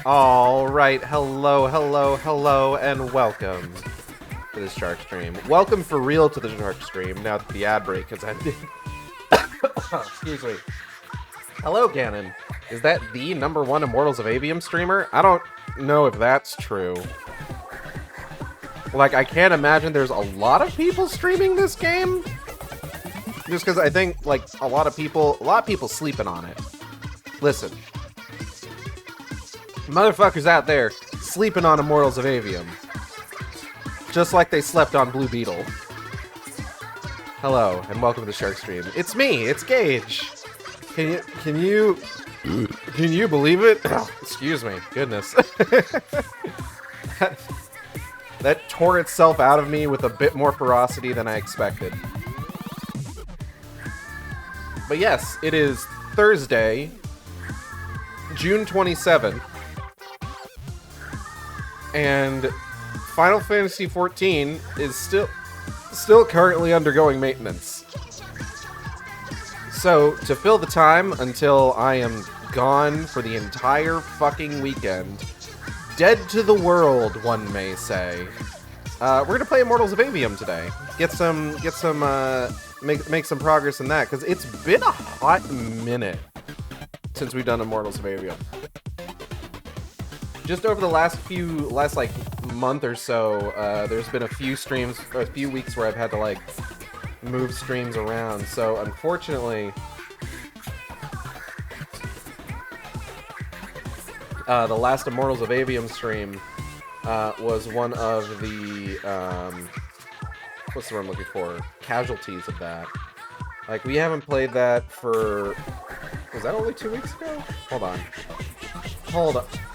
Alright, hello, and welcome to this Shark Stream. Welcome for real to the Shark Stream, now that the ad break has ended. Excuse me. Hello, Ganon. Is that the #1 Immortals of Aveum streamer? I don't know if that's true. Like, I can't imagine there's a lot of people streaming this game. Just because I think, like, a lot of people sleeping on it. Listen. Motherfuckers out there sleeping on Immortals of Aveum. Just like they slept on Blue Beetle. Hello, and welcome to the Shark Stream. It's me, it's Gage. Can you believe it? Oh, excuse me, goodness. that tore itself out of me with a bit more ferocity than I expected. But yes, it is Thursday, June 27th. And Final Fantasy XIV is still currently undergoing maintenance. So, to fill the time until I am gone for the entire fucking weekend, dead to the world, one may say, we're gonna play Immortals of Aveum today. Make some progress in that, because it's been a hot minute since we've done Immortals of Aveum. Just over the last like month or so, there's been a few weeks where I've had to like move streams around. So unfortunately, the last Immortals of Aveum stream was one of the what's the word I'm looking for? Casualties of that. Like, we haven't played that for, was that only 2 weeks ago?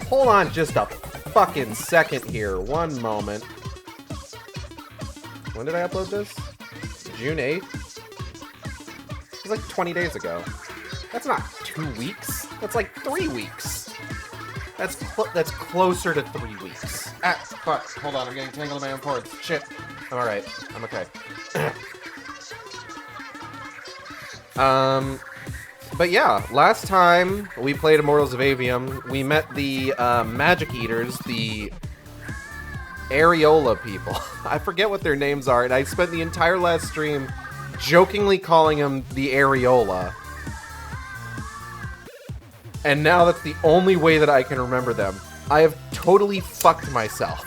Hold on just a fucking second here. One moment. When did I upload this? June 8th? It was like 20 days ago. That's not 2 weeks. That's like 3 weeks. That's closer to 3 weeks. Ah, fuck. Hold on, I'm getting tangled in my own cords. Shit. I'm alright. I'm okay. But yeah, last time we played Immortals of Aveum, we met the Magic Eaters, the Areola people. I forget what their names are, and I spent the entire last stream jokingly calling them the Areola. And now that's the only way that I can remember them. I have totally fucked myself.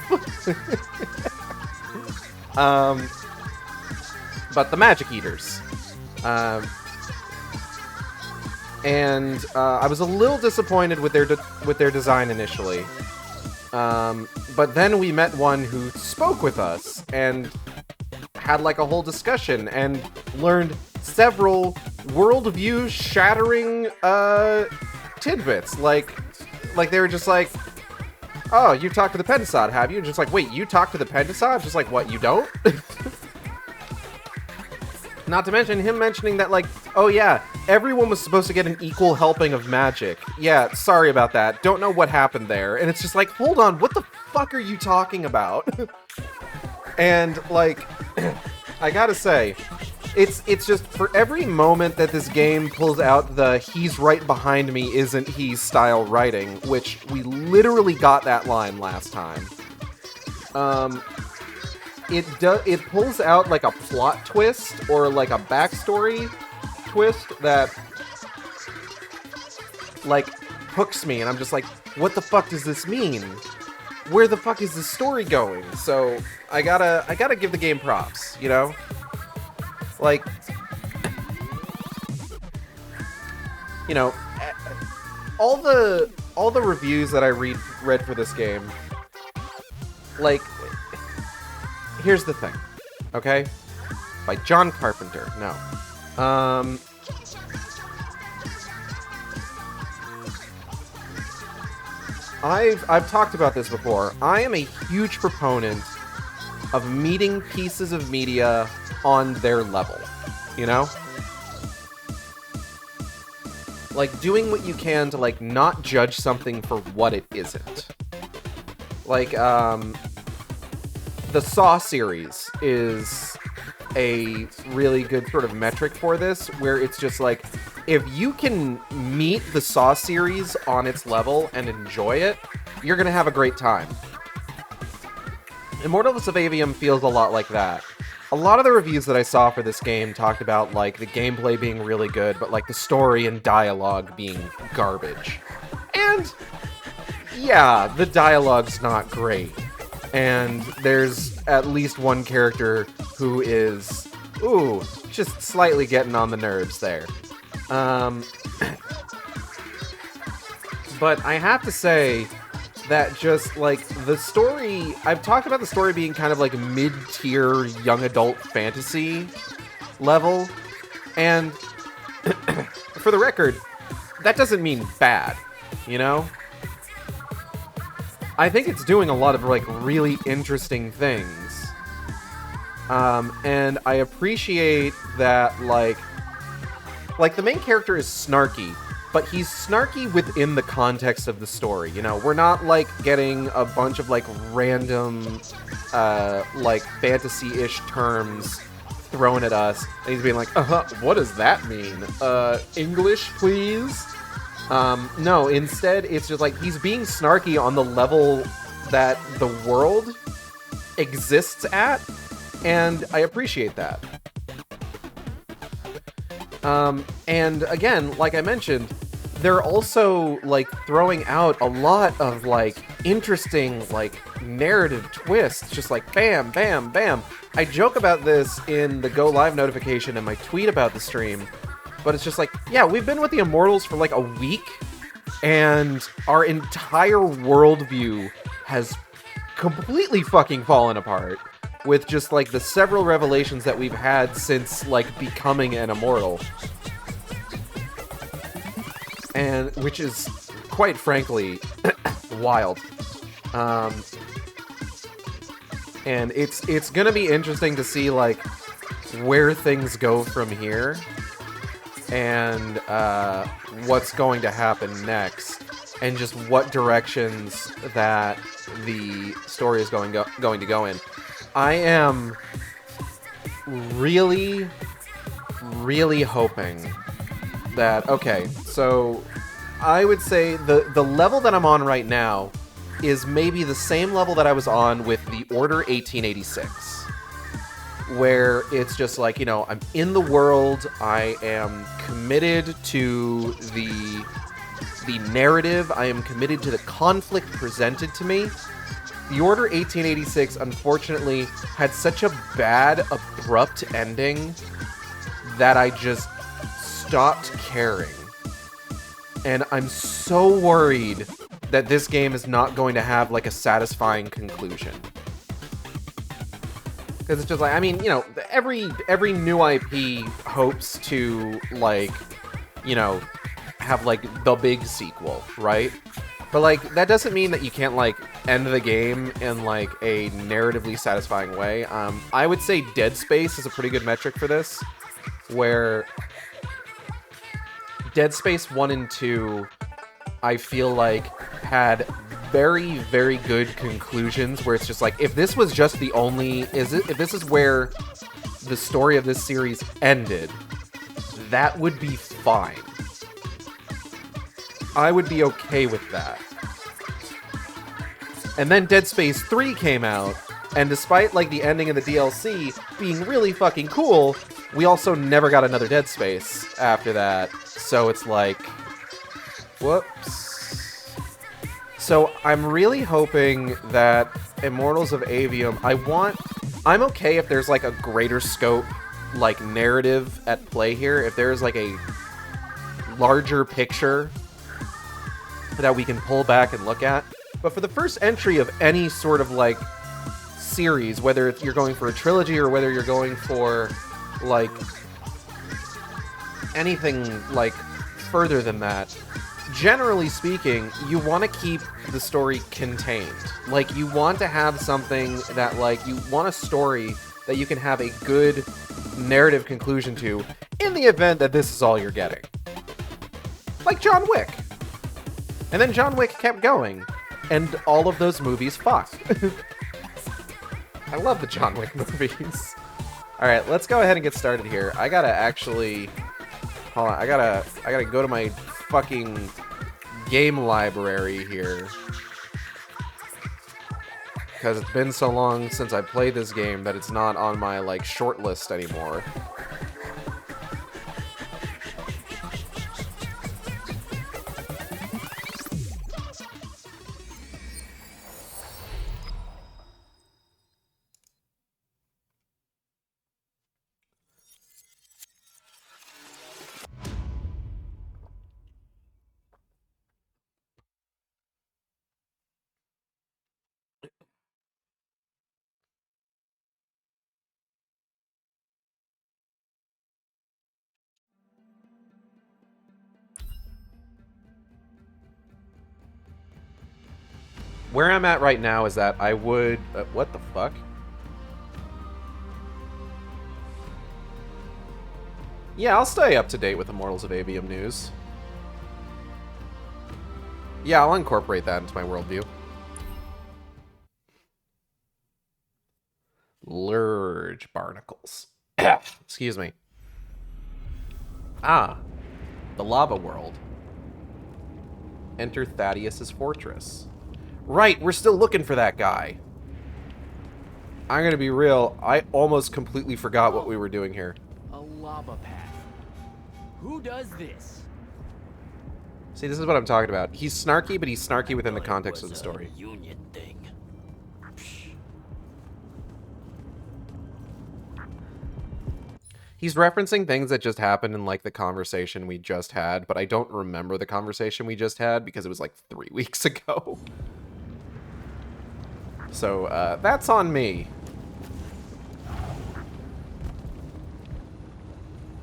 But the Magic Eaters. And I was a little disappointed with their design initially. But then we met one who spoke with us and had like a whole discussion and learned several worldview shattering tidbits. Like they were just like, "Oh, you talked to the Pentasod, have you?" And just like, "Wait, you talked to the Pentasod?" Just like, "What, you don't?" Not to mention him mentioning that, like, oh yeah, everyone was supposed to get an equal helping of magic. Yeah, sorry about that. Don't know what happened there. And it's just like, hold on, what the fuck are you talking about? And, like, I gotta say, it's just, for every moment that this game pulls out the "he's right behind me, isn't he" style writing, which we literally got that line last time. It pulls out like a plot twist or like a backstory twist that like hooks me, and I'm just like, what the fuck does this mean? Where the fuck is this story going? So I gotta give the game props, you know? Like, you know, all the reviews that I read for this game, like, here's the thing, okay? By John Carpenter. No. I've talked about this before. I am a huge proponent of meeting pieces of media on their level, you know? Like, doing what you can to, like, not judge something for what it isn't. Like, the Saw series is a really good sort of metric for this, where it's just like, if you can meet the Saw series on its level and enjoy it, you're gonna have a great time. Immortals of Aveum feels a lot like that. A lot of the reviews that I saw for this game talked about, like, the gameplay being really good, but, like, the story and dialogue being garbage. And, yeah, the dialogue's not great. And there's at least one character who is, just slightly getting on the nerves there. But I have to say that just, like, the story... I've talked about the story being kind of, like, mid-tier young adult fantasy level. And, for the record, that doesn't mean bad, you know? I think it's doing a lot of, like, really interesting things. And I appreciate that, like, the main character is snarky, but he's snarky within the context of the story, you know? We're not, like, getting a bunch of, like, random, like, fantasy-ish terms thrown at us, and he's being like, what does that mean? English, please? No, instead, it's just, like, he's being snarky on the level that the world exists at, and I appreciate that. And again, like I mentioned, they're also, like, throwing out a lot of, like, interesting, like, narrative twists, just like bam, bam, bam. I joke about this in the Go Live notification and my tweet about the stream, but it's just like, yeah, we've been with the Immortals for, like, a week, and our entire worldview has completely fucking fallen apart with just, like, the several revelations that we've had since, like, becoming an Immortal. And, which is, quite frankly, wild. And it's gonna be interesting to see, like, where things go from here, and, what's going to happen next, and just what directions that the story is going to go in. I am really, really hoping that... Okay, so I would say the level that I'm on right now is maybe the same level that I was on with the Order 1886. Where it's just like, you know, I'm in the world, I am committed to the narrative, I am committed to the conflict presented to me. The Order 1886, unfortunately, had such a bad, abrupt ending that I just stopped caring. And I'm so worried that this game is not going to have, like, a satisfying conclusion. Because it's just like, I mean, you know, every new IP hopes to, like, you know, have, like, the big sequel, right? But, like, that doesn't mean that you can't, like, end the game in, like, a narratively satisfying way. I would say Dead Space is a pretty good metric for this, where Dead Space 1 and 2, I feel like, had very, very good conclusions, where it's just like, if this was just the only... if this is where the story of this series ended, that would be fine. I would be okay with that. And then Dead Space 3 came out, and despite, like, the ending of the DLC being really fucking cool, we also never got another Dead Space after that. So it's like... whoops. So I'm really hoping that Immortals of Aveum... I'm okay if there's, like, a greater scope, like, narrative at play here. If there's, like, a larger picture that we can pull back and look at. But for the first entry of any sort of, like, series, whether you're going for a trilogy or whether you're going for, like, anything, like, further than that, generally speaking, you want to keep the story contained. Like, you want to have something that, like, you want a story that you can have a good narrative conclusion to, in the event that this is all you're getting. Like John Wick. And then John Wick kept going, and all of those movies fucked. I love the John Wick movies. Alright, let's go ahead and get started here. I gotta actually... Hold on, I gotta go to my fucking game library here because it's been so long since I played this game that it's not on my, like, short list anymore. Where I'm at right now is that I would... what the fuck? Yeah, I'll stay up to date with Immortals of Aveum news. Yeah, I'll incorporate that into my worldview. Lurge barnacles. Excuse me. Ah, the lava world. Enter Thaddeus's fortress. Right, we're still looking for that guy. I'm gonna be real, I almost completely forgot what we were doing here. A lava path. Who does this? See, this is what I'm talking about. He's snarky, but he's snarky within the context of the story. Union thing. He's referencing things that just happened in, like, the conversation we just had, but I don't remember the conversation we just had because it was, like, 3 weeks ago. So, that's on me.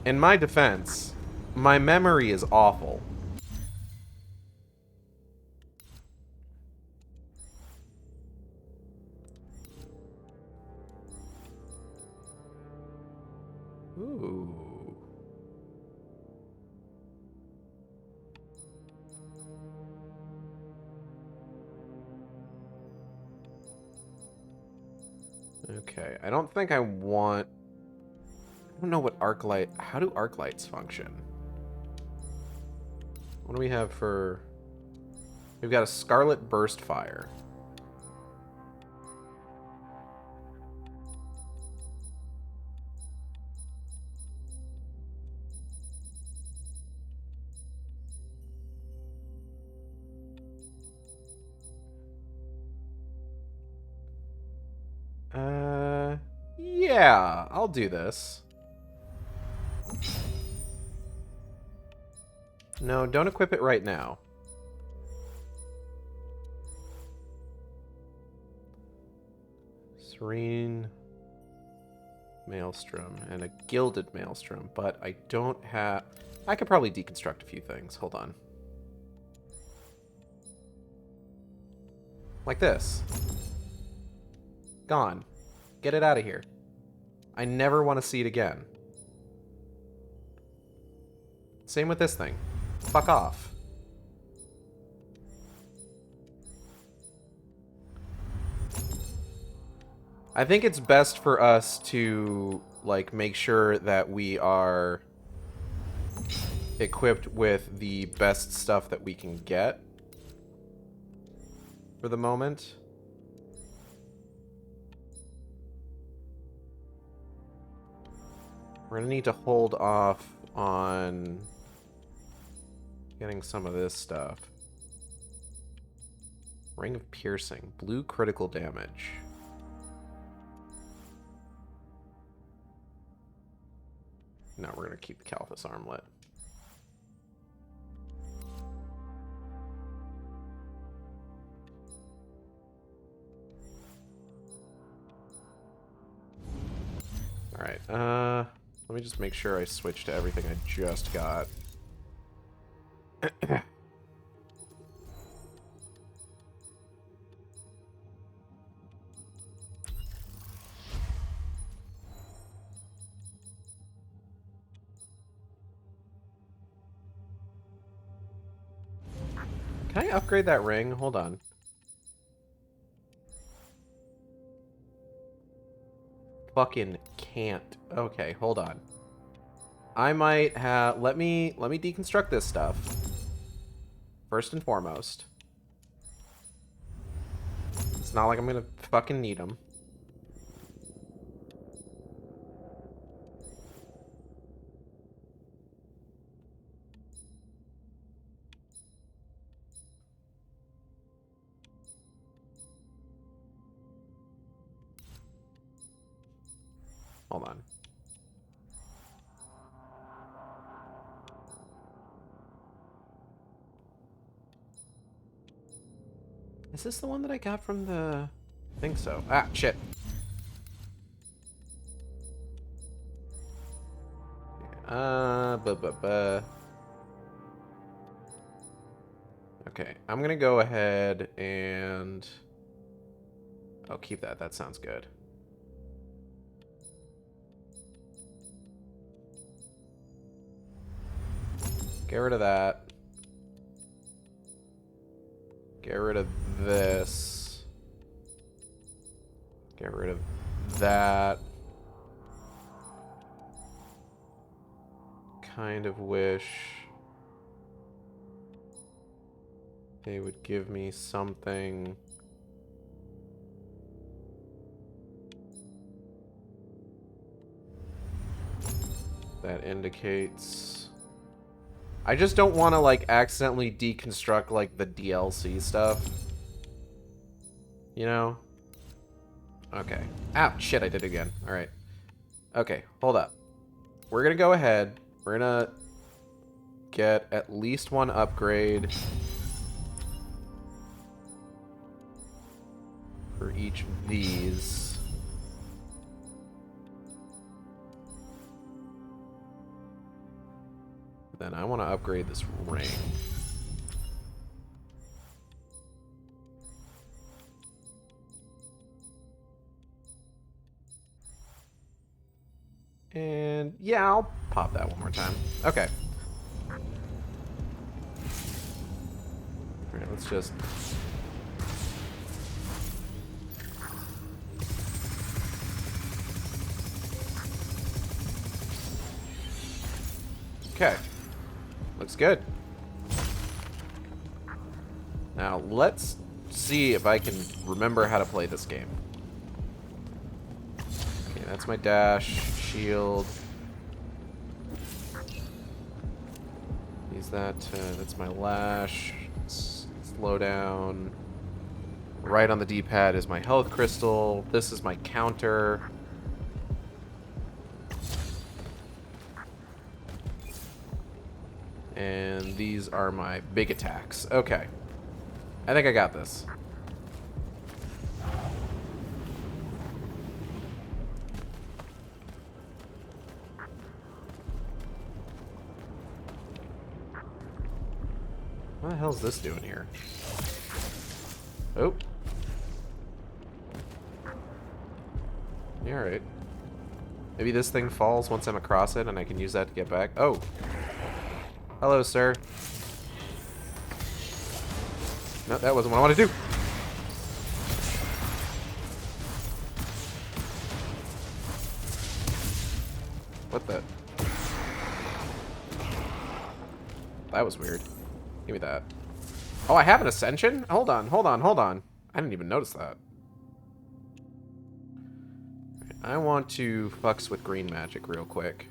In my defense, my memory is awful. Ooh. Okay, I don't think I want... I don't know what arc light... How do arc lights function? What do we have for... We've got a Scarlet Burst Fire. Yeah, I'll do this. No, don't equip it right now. Serene Maelstrom and a Gilded Maelstrom, but I don't have... I could probably deconstruct a few things. Hold on. Like this. Gone. Get it out of here. I never want to see it again. Same with this thing. Fuck off. I think it's best for us to, like, make sure that we are equipped with the best stuff that we can get for the moment. We're gonna need to hold off on getting some of this stuff. Ring of Piercing. Blue critical damage. No, we're gonna keep the Calphus armlet. Alright, let me just make sure I switch to everything I just got. Can I upgrade that ring? Hold on. Fucking can't. Okay, hold on. I might have... Let me deconstruct this stuff. First and foremost. It's not like I'm gonna fucking need them. Hold on. Is this the one that I got from the... I think so. Ah, shit. Okay, I'm gonna go ahead and... I'll keep that. That sounds good. Get rid of that. Get rid of this. Get rid of that. Kind of wish they would give me something. That indicates... I just don't want to, like, accidentally deconstruct, like, the DLC stuff. You know? Okay. Ow, shit, I did it again. Alright. Okay, hold up. We're gonna go ahead. We're gonna get at least one upgrade for each of these. Then I want to upgrade this ring. And yeah, I'll pop that one more time. Okay. Alright, let's just... Okay. Looks good. Now, let's see if I can remember how to play this game. Okay, that's my dash, shield. Use that, that's my lash. Slow down. Right on the D-pad is my health crystal. This is my counter. And these are my big attacks. Okay. I think I got this. What the hell's this doing here? Oh. Yeah, alright. Maybe this thing falls once I'm across it and I can use that to get back. Oh. Hello, sir. No, that wasn't what I wanted to do. What the? That was weird. Give me that. Oh, I have an ascension? Hold on, hold on, hold on. I didn't even notice that. I want to fucks with green magic real quick.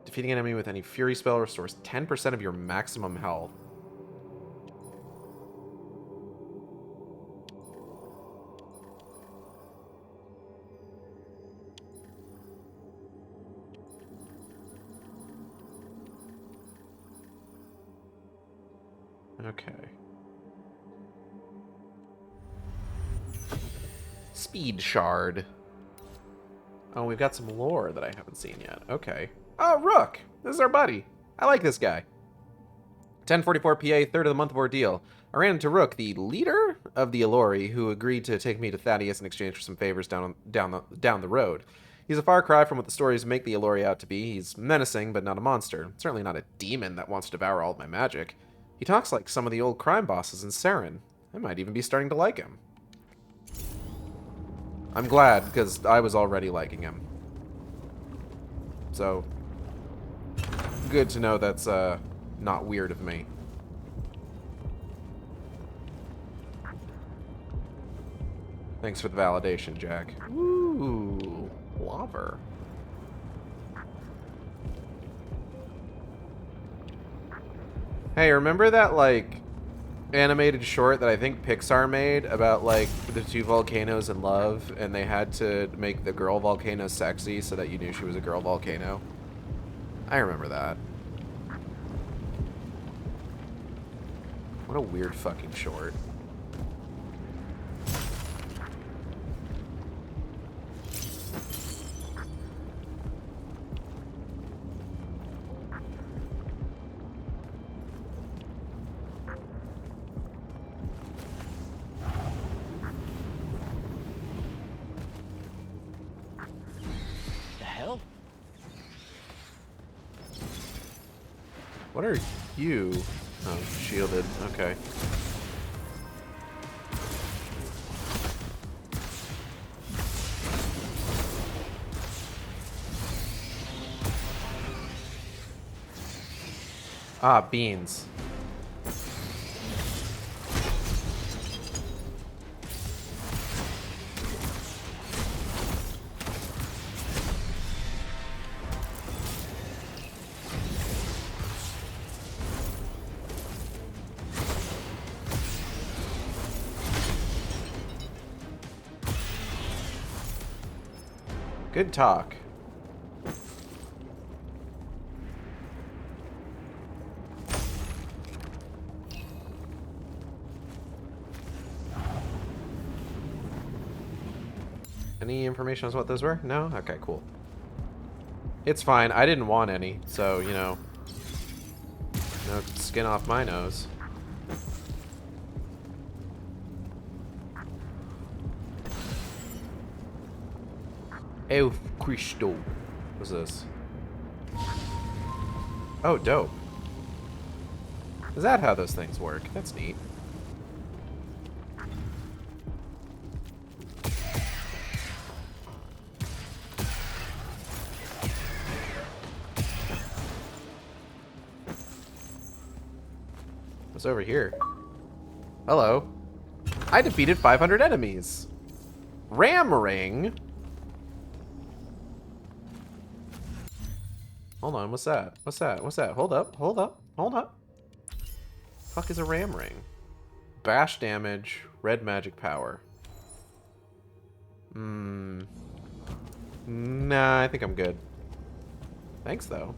Defeating an enemy with any fury spell restores 10% of your maximum health. Okay. Speed shard. Oh, we've got some lore that I haven't seen yet. Okay. Oh, Rook! This is our buddy. I like this guy. 1044 PA, third of the month of ordeal. I ran into Rook, the leader of the Allori, who agreed to take me to Thaddeus in exchange for some favors down the road. He's a far cry from what the stories make the Allori out to be. He's menacing, but not a monster. Certainly not a demon that wants to devour all of my magic. He talks like some of the old crime bosses in Saren. I might even be starting to like him. I'm glad, because I was already liking him. So, Good to know that's not weird of me. Thanks for the validation, Jack. Ooh, lava. Hey, remember that, like, animated short that I think Pixar made about, like, the two volcanoes in love, and they had to make the girl volcano sexy so that you knew she was a girl volcano? I remember that. What a weird fucking short. The hell? What are you? Oh, shielded. Okay. Ah, beans. Good talk. Any information on what those were? No? Okay, cool. It's fine. I didn't want any, so, you know. No skin off my nose. Oh, crystal. What's this? Oh, dope. Is that how those things work? That's neat. What's over here? Hello. I defeated 500 enemies. Ram ring? Hold on, what's that? What's that? What's that? Hold up, hold up, hold up. Fuck is a ram ring? Bash damage, red magic power. Nah, I think I'm good. Thanks, though.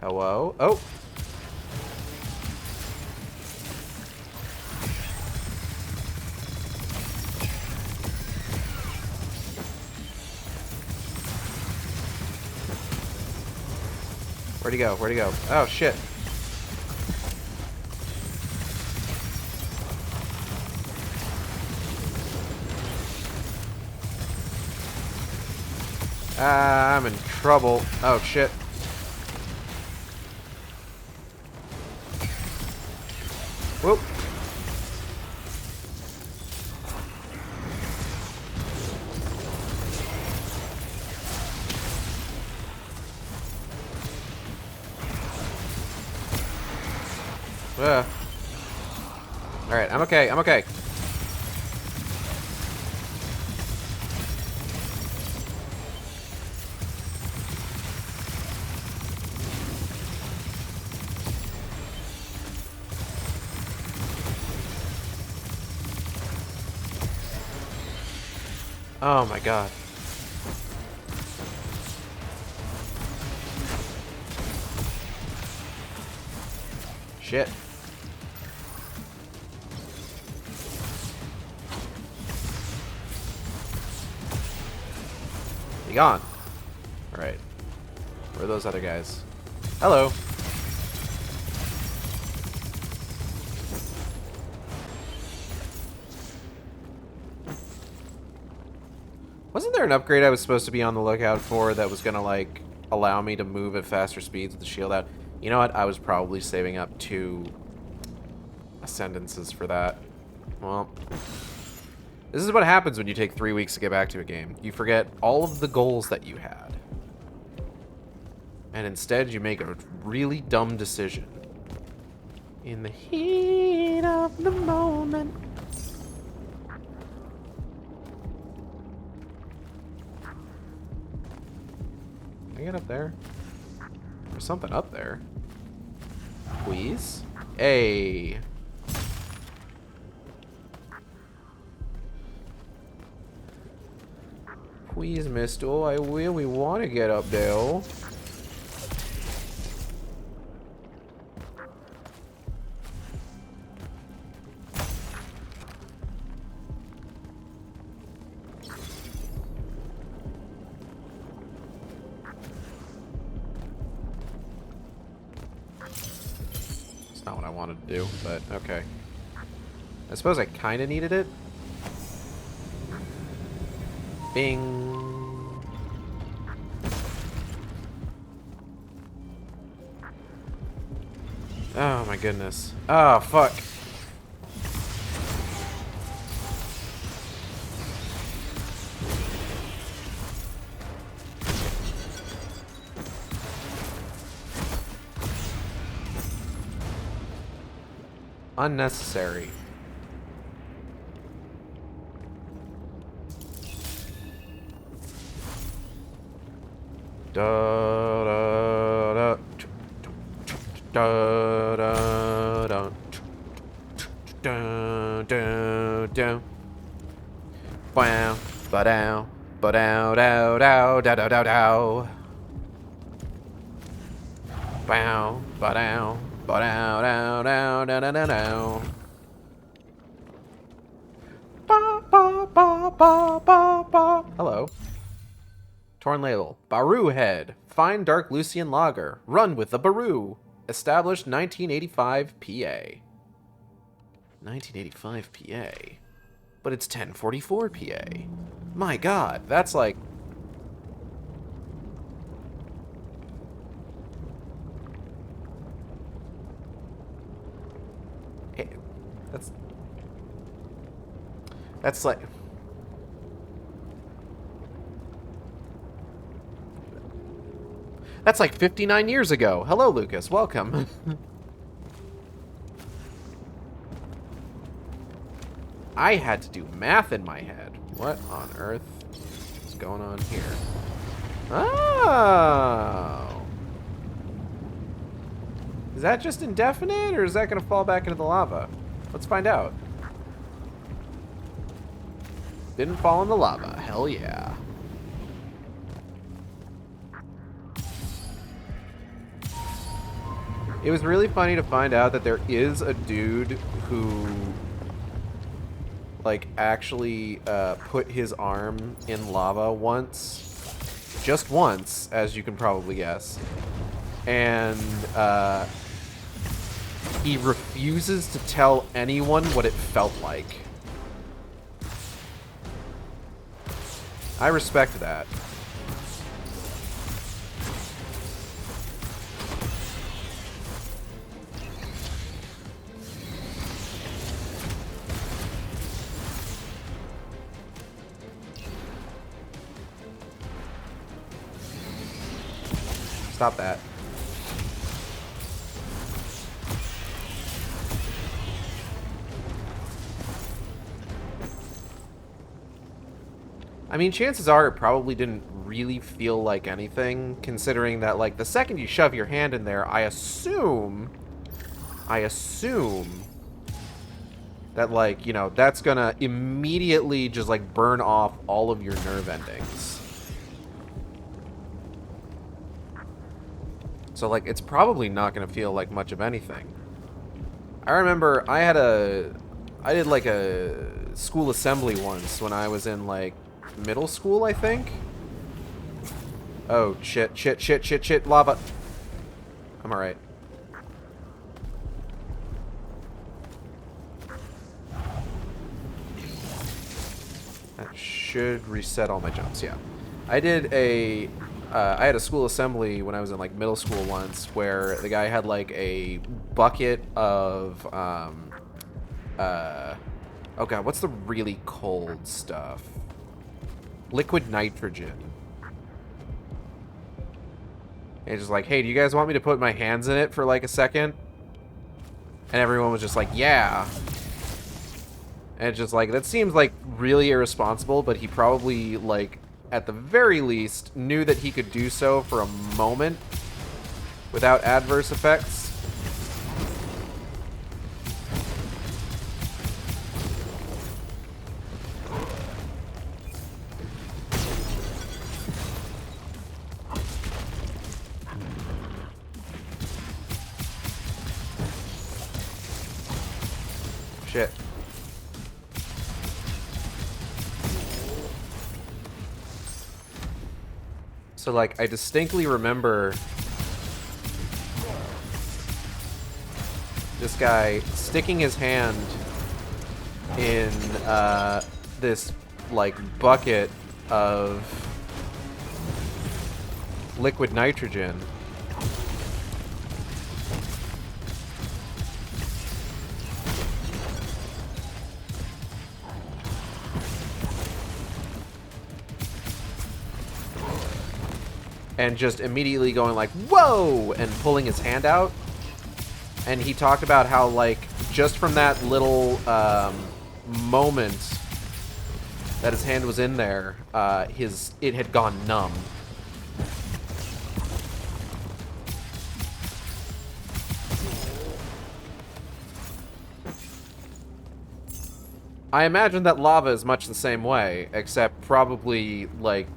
Hello? Oh! Where'd he go? Where'd he go? Oh, shit. I'm in trouble. Oh, shit. Whoop. Alright, I'm okay, I'm okay. Oh my god. Shit. Be gone. Alright. Where are those other guys? Hello. Wasn't there an upgrade I was supposed to be on the lookout for that was gonna, like, allow me to move at faster speeds with the shield out? You know what? I was probably saving up 2 ascendances for that. Well, This is what happens when you take 3 weeks to get back to a game. You forget all of the goals that you had. And instead you make a really dumb decision. In the heat of the moment. Can I get up there? There's something up there. Please? Hey. Please, mister, I really want to get up there. It's not what I wanted to do, but okay. I suppose I kind of needed it. Bing. Oh my goodness. Oh, fuck. Unnecessary. Da da da da da da da da da. Wow, ba dow, ba dow dow dow dow dow dow dow. Wow, ba dow, ba dow dow dow dow dow dow dow. Ba ba ba ba ba ba. Hello. Torn label. Baru head. Fine dark Lucian lager. Run with the Baru. Established 1985 PA. 1985 PA. But it's 1044 PA. My god, that's like... Hey, that's like... That's like 59 years ago. Hello, Lucas. Welcome. I had to do math in my head. What on earth is going on here? Oh. Is that just indefinite, or is that going to fall back into the lava? Let's find out. Didn't fall in the lava. Hell yeah. It was really funny to find out that there is a dude who, like, actually put his arm in lava once. Just once, as you can probably guess. And he refuses to tell anyone what it felt like. I respect that. Stop that. I mean, chances are it probably didn't really feel like anything, considering that, like, the second you shove your hand in there, I assume that, like, you know, that's gonna immediately just, like, burn off all of your nerve endings. So, like, it's probably not going to feel like much of anything. I remember I did, like, a school assembly once when I was in, like, middle school, I think. Oh, shit, shit, shit, shit, shit, lava. I'm alright. That should reset all my jumps, yeah. I had a school assembly when I was in, like, middle school once, where the guy had, like, a bucket of Oh god, what's the really cold stuff? Liquid nitrogen. And it's just like, hey, do you guys want me to put my hands in it for like a second? And everyone was just like, yeah. And it's just like, that seems like really irresponsible, but he probably, like, at the very least, knew that he could do so for a moment without adverse effects. Shit. So, like, I distinctly remember this guy sticking his hand in this, like, bucket of liquid nitrogen. And just immediately going like, whoa, and pulling his hand out. And he talked about how, like, just from that little moment that his hand was in there, it had gone numb. I imagine that lava is much the same way, except probably, like,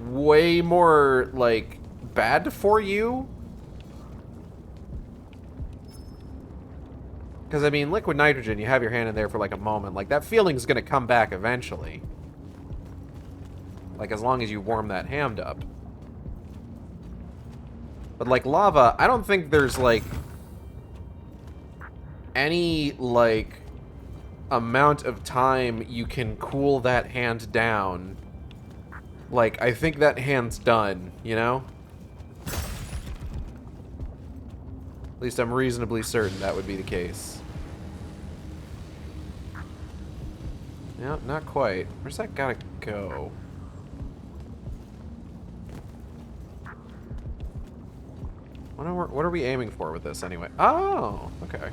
way more, like, bad for you. Because, I mean, liquid nitrogen, you have your hand in there for, like, a moment. Like, that feeling's gonna come back eventually. Like, as long as you warm that hand up. But, like, lava, I don't think there's, like, any, like, amount of time you can cool that hand down. Like, I think that hand's done, you know? At least I'm reasonably certain that would be the case. No, not quite. Where's that gotta go? What are we aiming for with this, anyway? Oh, okay.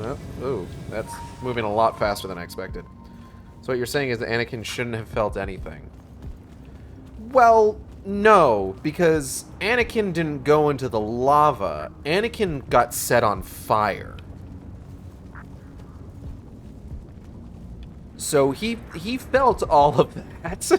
Oh, ooh, that's moving a lot faster than I expected. So what you're saying is that Anakin shouldn't have felt anything. Well, no, because Anakin didn't go into the lava. Anakin got set on fire. So he felt all of that.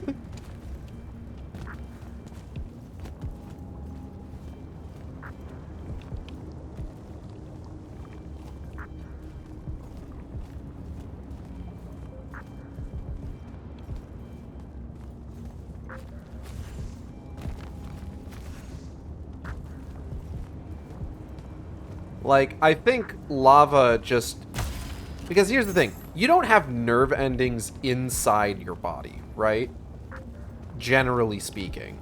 Like, I think lava just... Because here's the thing. You don't have nerve endings inside your body, right? Generally speaking.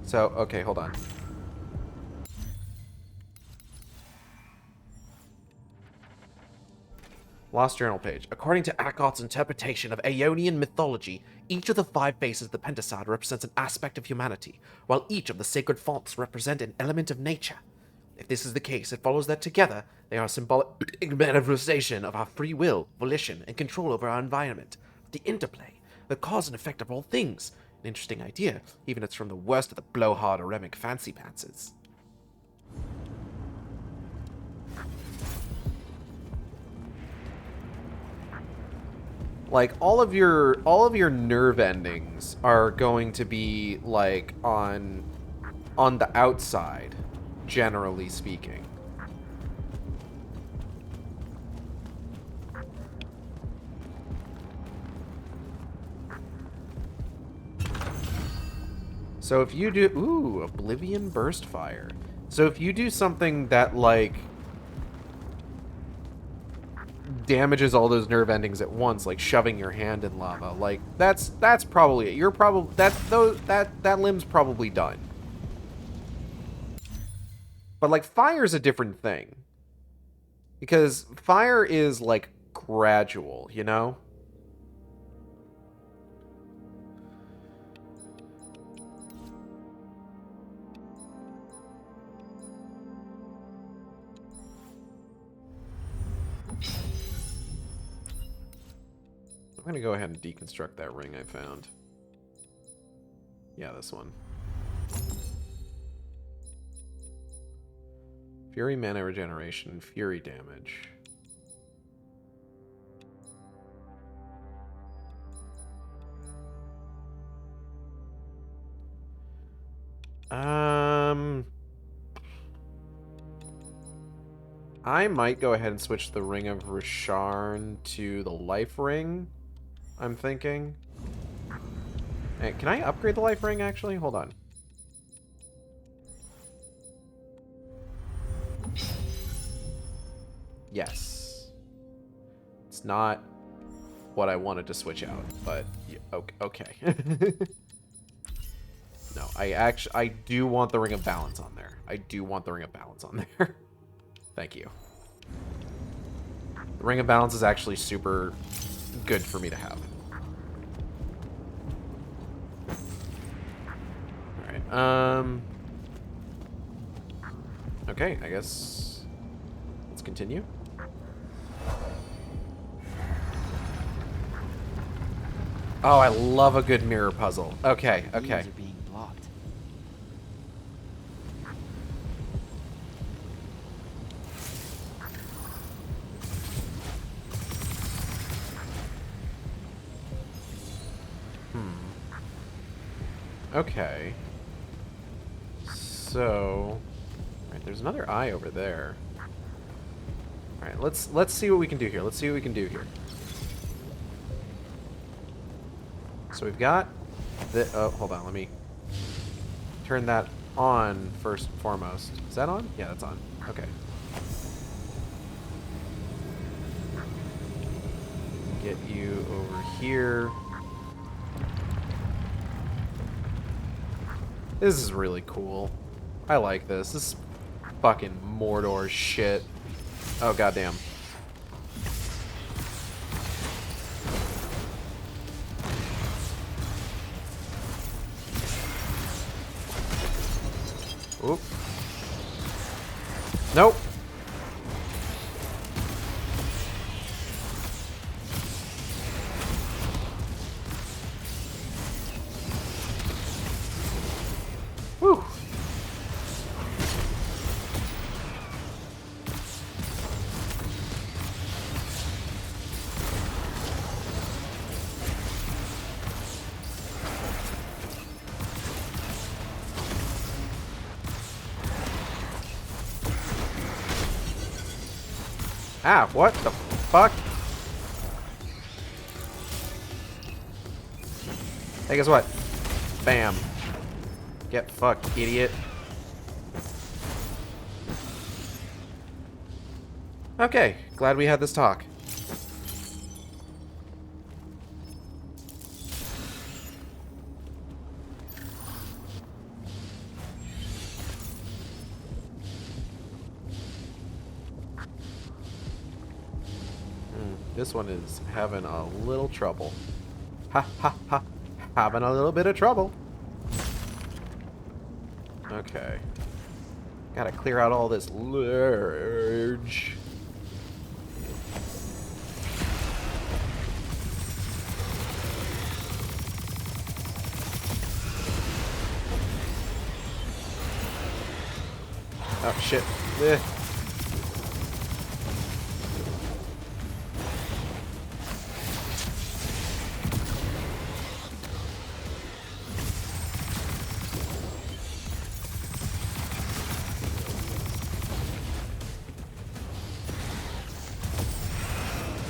So, okay, hold on. Lost journal page. According to Akoth's interpretation of Aeonian mythology, each of the 5 faces of the Pentasod represents an aspect of humanity, while each of the sacred fonts represent an element of nature. If this is the case, it follows that together, they are a symbolic manifestation of our free will, volition, and control over our environment. The interplay, the cause and effect of all things. An interesting idea, even if it's from the worst of the blowhard Aremic fancy pantses. Like, all of your nerve endings are going to be, like, on the outside, generally speaking. So if you do... Ooh, Oblivion Burst Fire. So if you do something that, like, damages all those nerve endings at once, like shoving your hand in lava, like, that's probably it. You're probably... That limb's probably done. But, like, fire's a different thing. Because fire is, like, gradual, you know? I'm gonna go ahead and deconstruct that ring I found. Yeah, this one. Fury mana regeneration, fury damage. I might go ahead and switch the Ring of Risharn to the Life Ring, I'm thinking. Hey, can I upgrade the Life Ring, actually? Hold on. Yes. It's not what I wanted to switch out, but okay. No, I do want the Ring of Balance on there. I do want the Ring of Balance on there. Thank you. The Ring of Balance is actually super good for me to have. Alright, okay, I guess let's continue. Oh, I love a good mirror puzzle. Okay, okay. Means are being blocked. Okay. So, alright, there's another eye over there. Alright, let's see what we can do here. Let's see what we can do here. So we've got the hold on, let me turn that on first and foremost. Is that on? Yeah, that's on. Okay. Get you over here. This is really cool. I like this. This is fucking Mordor shit. Oh, goddamn. Oop. Nope. Whew. Ah, what the fuck? Hey, guess what? Bam. Get fucked, idiot. Okay, glad we had this talk. This one is having a little trouble. Ha ha ha. Having a little bit of trouble. Okay. Gotta clear out all this lurge. Oh, shit. Eh.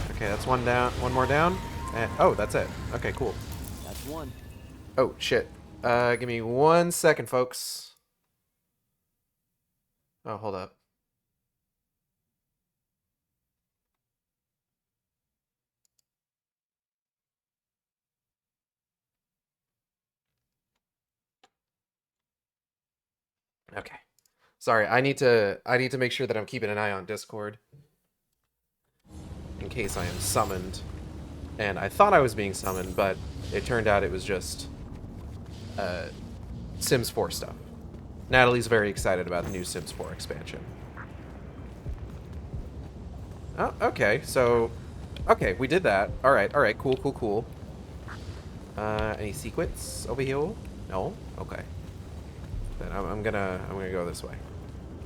Okay, that's one down. One more down. And, oh, that's it. Okay, cool. That's one. Oh, shit. Give me 1 second, folks. Oh, hold up. Okay. Sorry, I need to make sure that I'm keeping an eye on Discord in case I am summoned. And I thought I was being summoned, but it turned out it was just Sims 4 stuff. Natalie's very excited about the new Sims 4 expansion. Oh, okay, so... Okay, we did that. Alright, cool. Any secrets over here? No? Okay. Then I'm gonna go this way.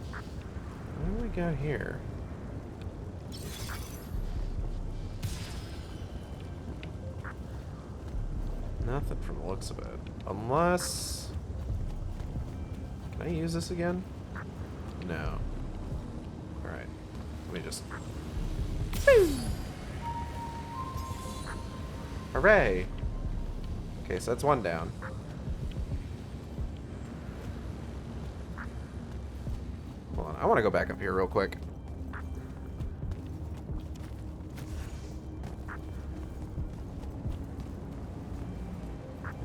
What do we got here? Nothing from the looks of it. Unless... Can I use this again? No. Alright. Let me just... Hooray! Okay, so that's one down. Hold on, I want to go back up here real quick.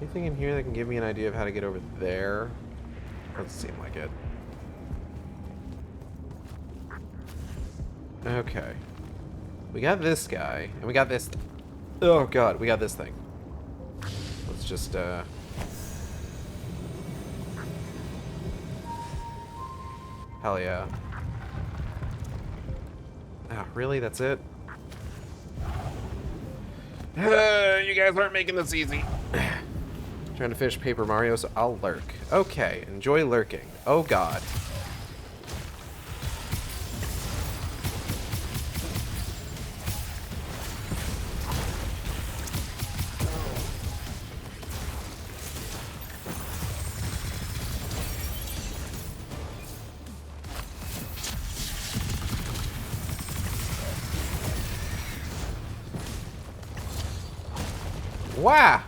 Anything in here that can give me an idea of how to get over there? Doesn't seem like it. Okay. We got this guy, and we got this... Oh god, we got this thing. Let's just, Hell yeah. Ah, really? That's it? You guys aren't making this easy. Trying to finish Paper Mario, so I'll lurk. Okay, enjoy lurking. Oh god. Wow!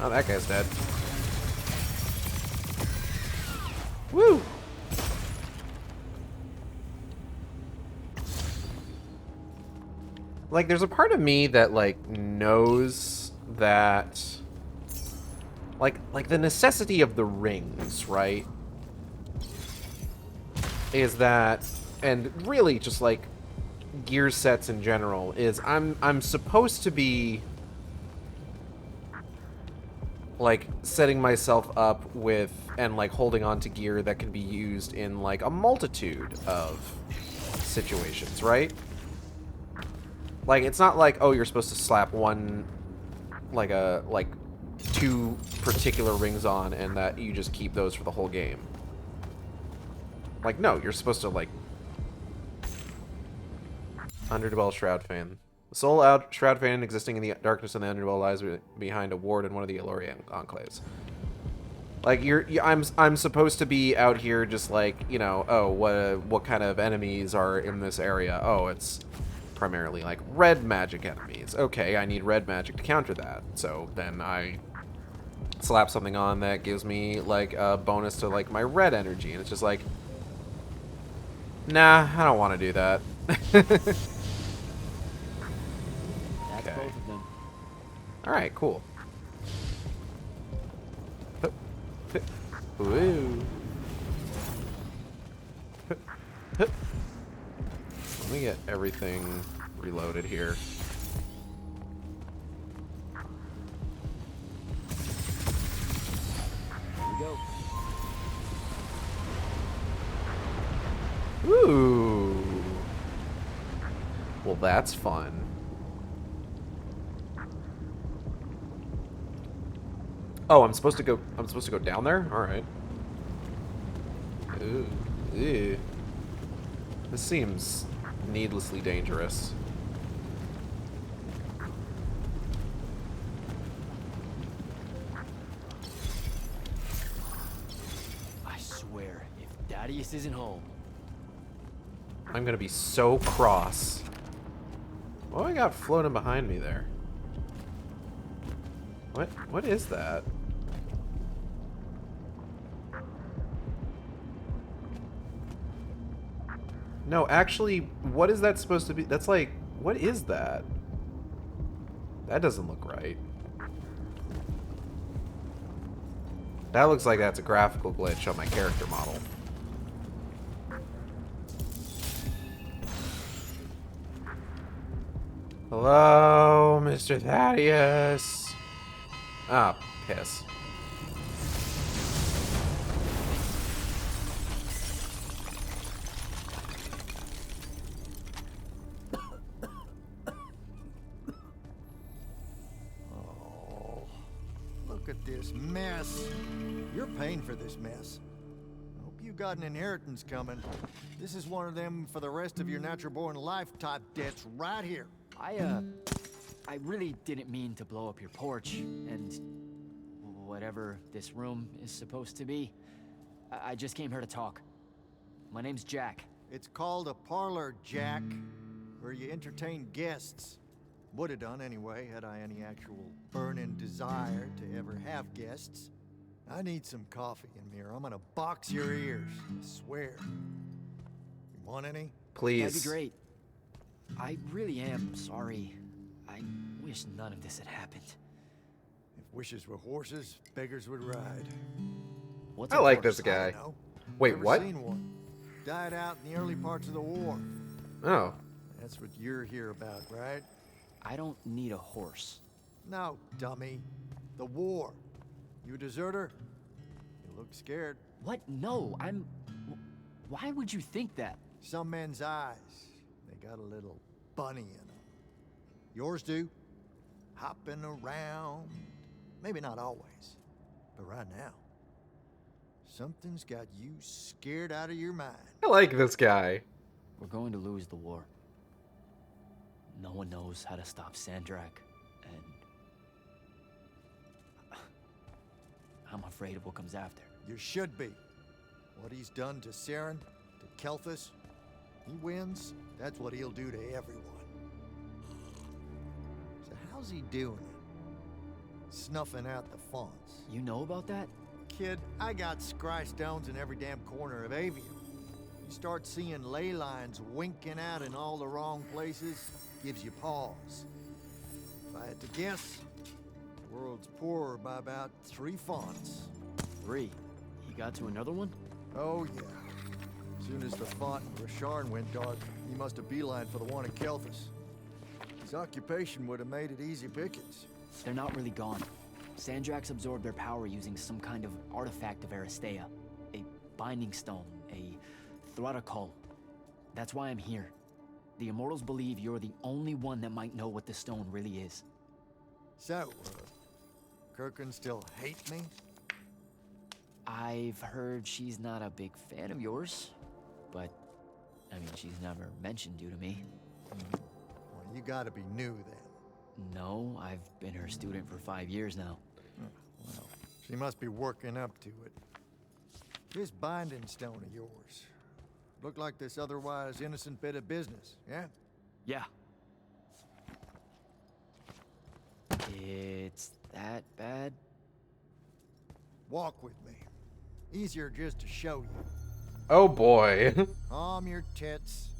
Oh, that guy's dead. Woo! Like, there's a part of me that, like, knows that... Like the necessity of the rings, right? Is that... And really, just, like, gear sets in general, is I'm supposed to be... like setting myself up with and like holding on to gear that can be used in like a multitude of situations, right? Like it's not like, oh, you're supposed to slap one like two particular rings on and that you just keep those for the whole game. Like no, you're supposed to like Underdwell Shroud Fan. The sole Shroud Fan existing in the darkness of the Underworld lies behind a ward in one of the Elorian enclaves. Like I'm supposed to be out here just like, you know, oh, what kind of enemies are in this area? Oh, it's primarily like red magic enemies. Okay, I need red magic to counter that. So then I slap something on that gives me like a bonus to like my red energy, and it's just like, nah, I don't want to do that. That's both of them. Alright, cool. Ooh. Let me get everything reloaded here. Here we go. Ooh. Well, that's fun. Oh, I'm supposed to go down there? All right. Ooh. Ew. This seems needlessly dangerous. I swear, if Thaddeus isn't home. I'm gonna be so cross. What do I got floating behind me there? What is that? No, actually, what is that supposed to be? That's like, what is that? That doesn't look right. That looks like that's a graphical glitch on my character model. Hello, Mr. Thaddeus. Ah, piss. Oh, look at this mess. You're paying for this mess. Hope you got an inheritance coming. This is one of them for the rest of your natural born life type debts right here. I really didn't mean to blow up your porch, and whatever this room is supposed to be. I just came here to talk. My name's Jack. It's called a parlor, Jack, where you entertain guests. Would have done anyway, had I any actual burning desire to ever have guests. I need some coffee in here. I'm gonna box your ears, I swear. You want any? Please. That'd be great. I really am sorry. I wish none of this had happened. If wishes were horses, beggars would ride. What's I a like horse? this guy. I don't know. Wait, Never what? Seen one. Died out in the early parts of the war. Oh. That's what you're here about, right? I don't need a horse. No, dummy. The war. You a deserter? You look scared. What? No, Why would you think that? Some men's eyes, they got a little bunny in them. Yours do. Hopping around. Maybe not always, but right now. Something's got you scared out of your mind. I like this guy. We're going to lose the war. No one knows how to stop Sandrak, and I'm afraid of what comes after. You should be. What he's done to Saren, to Kelthus, he wins, that's what he'll do to everyone. So how's he doing it? Snuffing out the fonts. You know about that? Kid, I got scry stones in every damn corner of Aveum. You start seeing ley lines winking out in all the wrong places, gives you pause. If I had to guess, the world's poorer by about 3 fonts. 3. He got to another one? Oh, yeah. As soon as the font in Rasharn went dark, he must have beelined for the one in Kelthus. His occupation would have made it easy pickings. They're not really gone. Sandrax absorbed their power using some kind of artifact of Aristea. A binding stone, a Thrutakul. That's why I'm here. The Immortals believe you're the only one that might know what the stone really is. So, Kirkin still hate me? I've heard she's not a big fan of yours, but, I mean, she's never mentioned you to me. Well, you gotta be new then. No, I've been her student for 5 years now. Well, she must be working up to it. This binding stone of yours. Look like this otherwise innocent bit of business, yeah? Yeah. It's that bad? Walk with me. Easier just to show you. Oh boy. Calm your tits.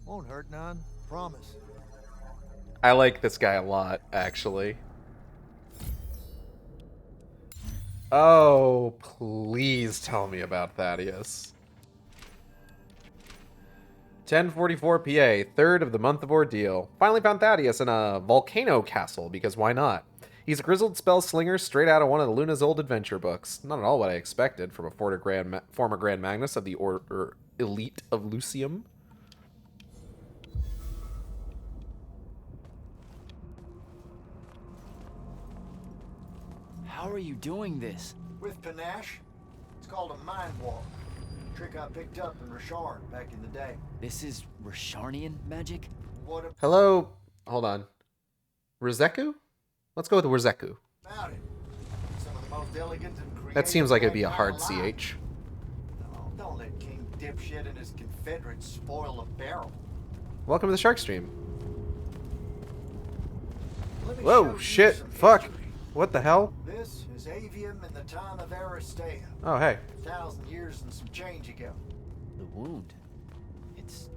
Won't hurt none, promise. I like this guy a lot, actually. Oh, please tell me about Thaddeus. 10:44 PA, 3rd of the month of ordeal. Finally found Thaddeus in a volcano castle, because why not? He's a grizzled spell slinger straight out of one of the Luna's old adventure books. Not at all what I expected from a former Grand Magnus of the Elite of Lucium. How are you doing this? With panache, it's called a mind walk. A trick I picked up in Rasharn back in the day. This is Rasharnian magic? What Hello? Hold on. Rizeku? Let's go with Rizeku. about it? Some of the most elegant and creative That seems like it'd be a ragtime hard alive. CH. No, don't let that King Dipshit and his Confederates spoil a barrel. Welcome to the Shark Stream. Let me show Whoa, you shit, some fuck. history. What the hell? This is Avium in the time of Aristea. Oh, hey. 1,000 years and some change ago. The wound. It's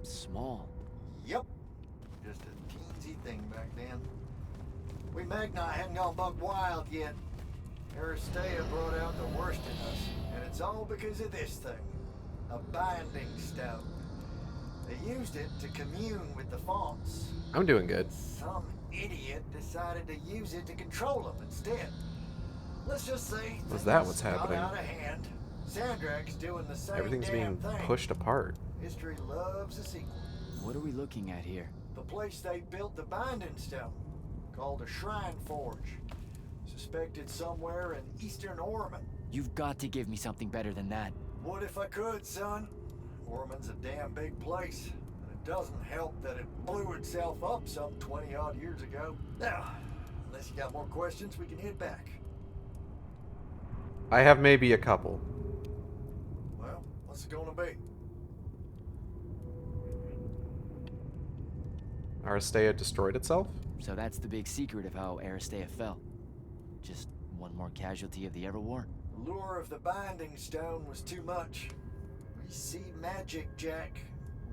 small. Yep. Just a teensy thing back then. We Magni hadn't gone buck wild yet. Aristea brought out the worst in us, and it's all because of this thing. A binding stone. They used it to commune with the fonts. I'm doing good. Some idiot decided to use it to control them instead. Let's just say Was that things what's got happening? out of hand. Sandrak's doing the same Everything's damn being thing. pushed apart. History loves a sequel. What are we looking at here? The place they built the binding stone, called a shrine forge. Suspected somewhere in eastern Orman. You've got to give me something better than that. What if I could, son? Orman's a damn big place. And it doesn't help that it blew itself up some 20-odd years ago. Now, unless you got more questions, we can head back. I have maybe a couple. Well, what's it gonna be? Aristea destroyed itself? So that's the big secret of how Aristea fell. Just one more casualty of the Everwar? The lure of the binding stone was too much. We see magic, Jack.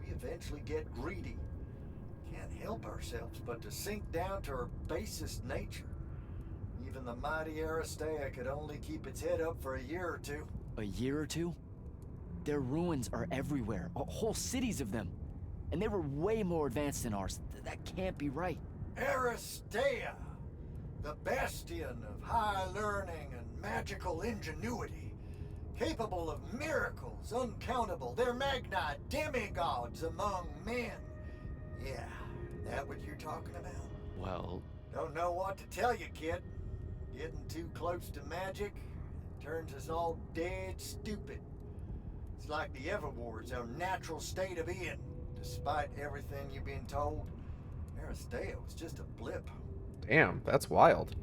We eventually get greedy. Can't help ourselves but to sink down to our basest nature. Even the mighty Aristea could only keep its head up for a year or two. A year or two? Their ruins are everywhere. Whole cities of them. And they were way more advanced than ours. That can't be right. Aristea, the bastion of high learning and magical ingenuity, capable of miracles uncountable. They're Magni demigods among men. Yeah, that what you're talking about? Well, Don't know what to tell you, kid. Getting too close to magic turns us all dead stupid. It's like the Everwar's our natural state of being. Despite everything you've been told, Aristea was just a blip. Damn, that's wild.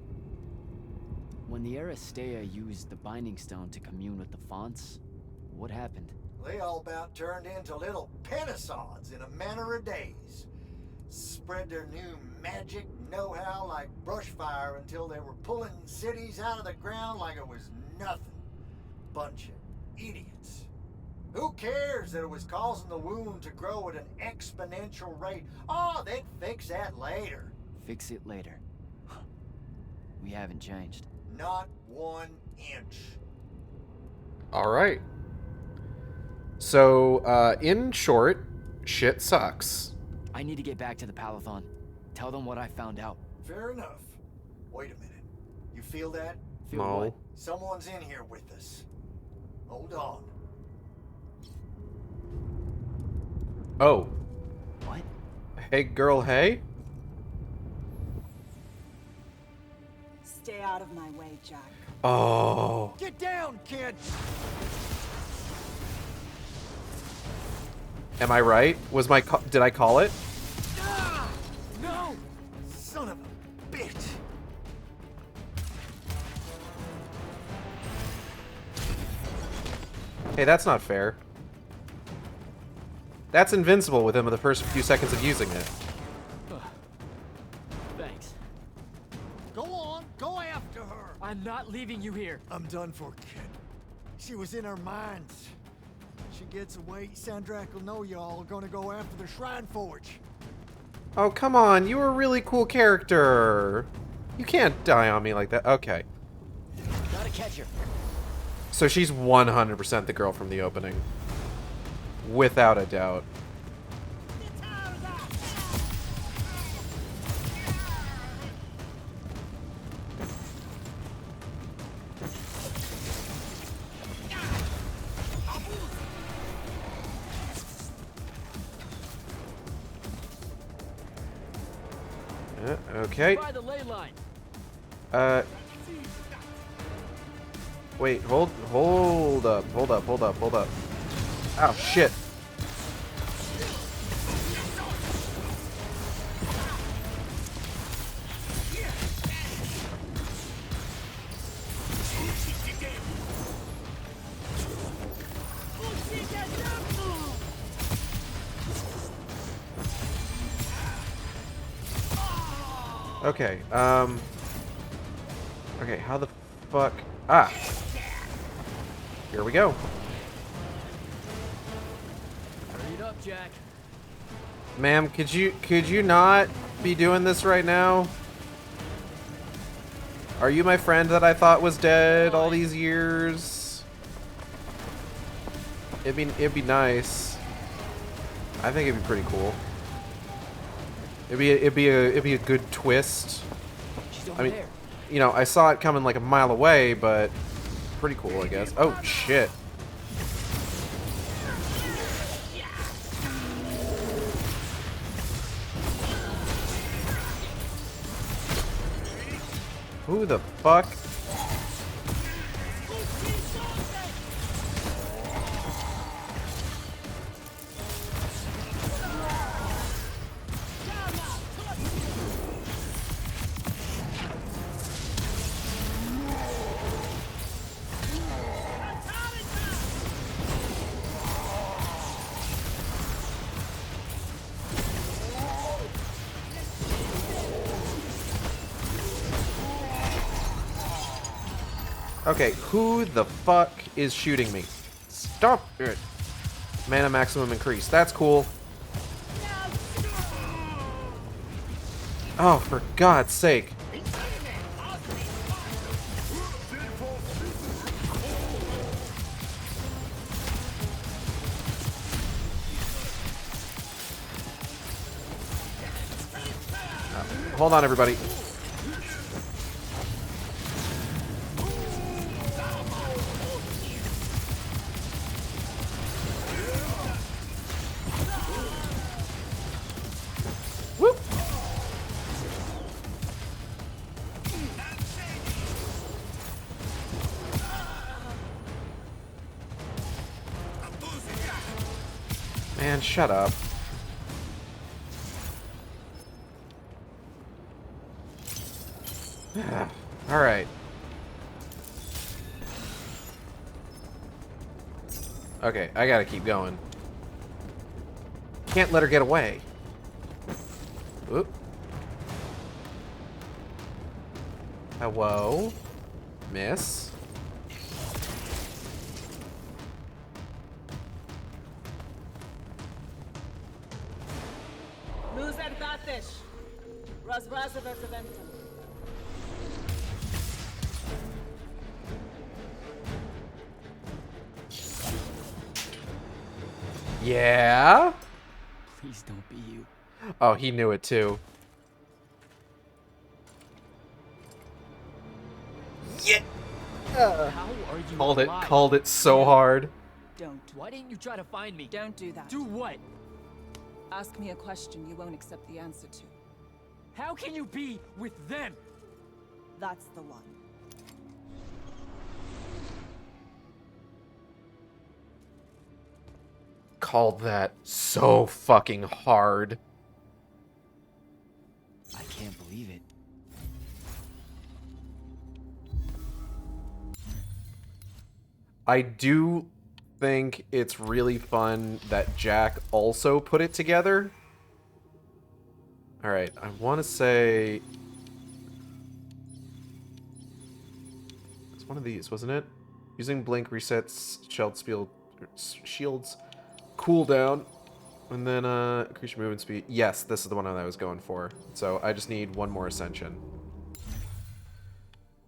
when the Aristea used the Binding Stone to commune with the fonts, what happened? They all about turned into little pennisods in a matter of days. Spread their new magic know-how like brush fire until they were pulling cities out of the ground like it was nothing. Bunch of idiots. Who cares that it was causing the wound to grow at an exponential rate? Oh, they'd fix that later. Fix it later. We haven't changed. Not 1 inch. All right. So, in short, shit sucks. I need to get back to the Palathon. Tell them what I found out. Fair enough. Wait a minute. You feel that? Feel No. what? Someone's in here with us. Hold on. Oh. What? Hey, girl, hey? Stay out of my way, Jack. Oh. Get down, kid! Am I right? Was my did I call it? Ah! No! Son of a bitch! Hey, that's not fair. That's invincible within the first few seconds of using it. Thanks. Go on, go after her! I'm not leaving you here. I'm done for, kid. She was in our minds. She gets away, Sandrak will know y'all are gonna go after the Shrine Forge. Oh, come on. You were a really cool character. You can't die on me like that. Okay. Gotta catch her. So she's 100% the girl from the opening. Without a doubt. Okay. By the ley line. Wait, hold up. Oh, shit. Okay, okay, how the fuck... Ah! Here we go. Hurry it up, Jack. Ma'am, could you not be doing this right now? Are you my friend that I thought was dead all these years? It'd be nice. I think it'd be pretty cool. It'd be a good twist. She's over I mean, there. you know, I saw it coming like a mile away, but pretty cool, I guess. Oh shit. Who the fuck? Okay, who the fuck is shooting me? Stop it. Mana maximum increase. That's cool. Oh, for God's sake. Hold on, everybody. Whoop. Man, shut up. All right. Okay, I gotta keep going. Can't let her get away. Oop. Hello? Miss? Lose advantage. Razrazover's event. Yeah? Please don't be you. Oh, he knew it too. Yeah. How are you alive? Called it so hard. Don't. Why didn't you try to find me? Don't do that. Do what? Ask me a question you won't accept the answer to. How can you be with them? That's the one. Called that so fucking hard. I can't believe it. I do think it's really fun that Jack also put it together. Alright, I want to say... It's one of these, wasn't it? Using Blink resets Shield's cooldown. And then increase your movement speed. Yes, this is the one that I was going for. So I just need one more Ascension.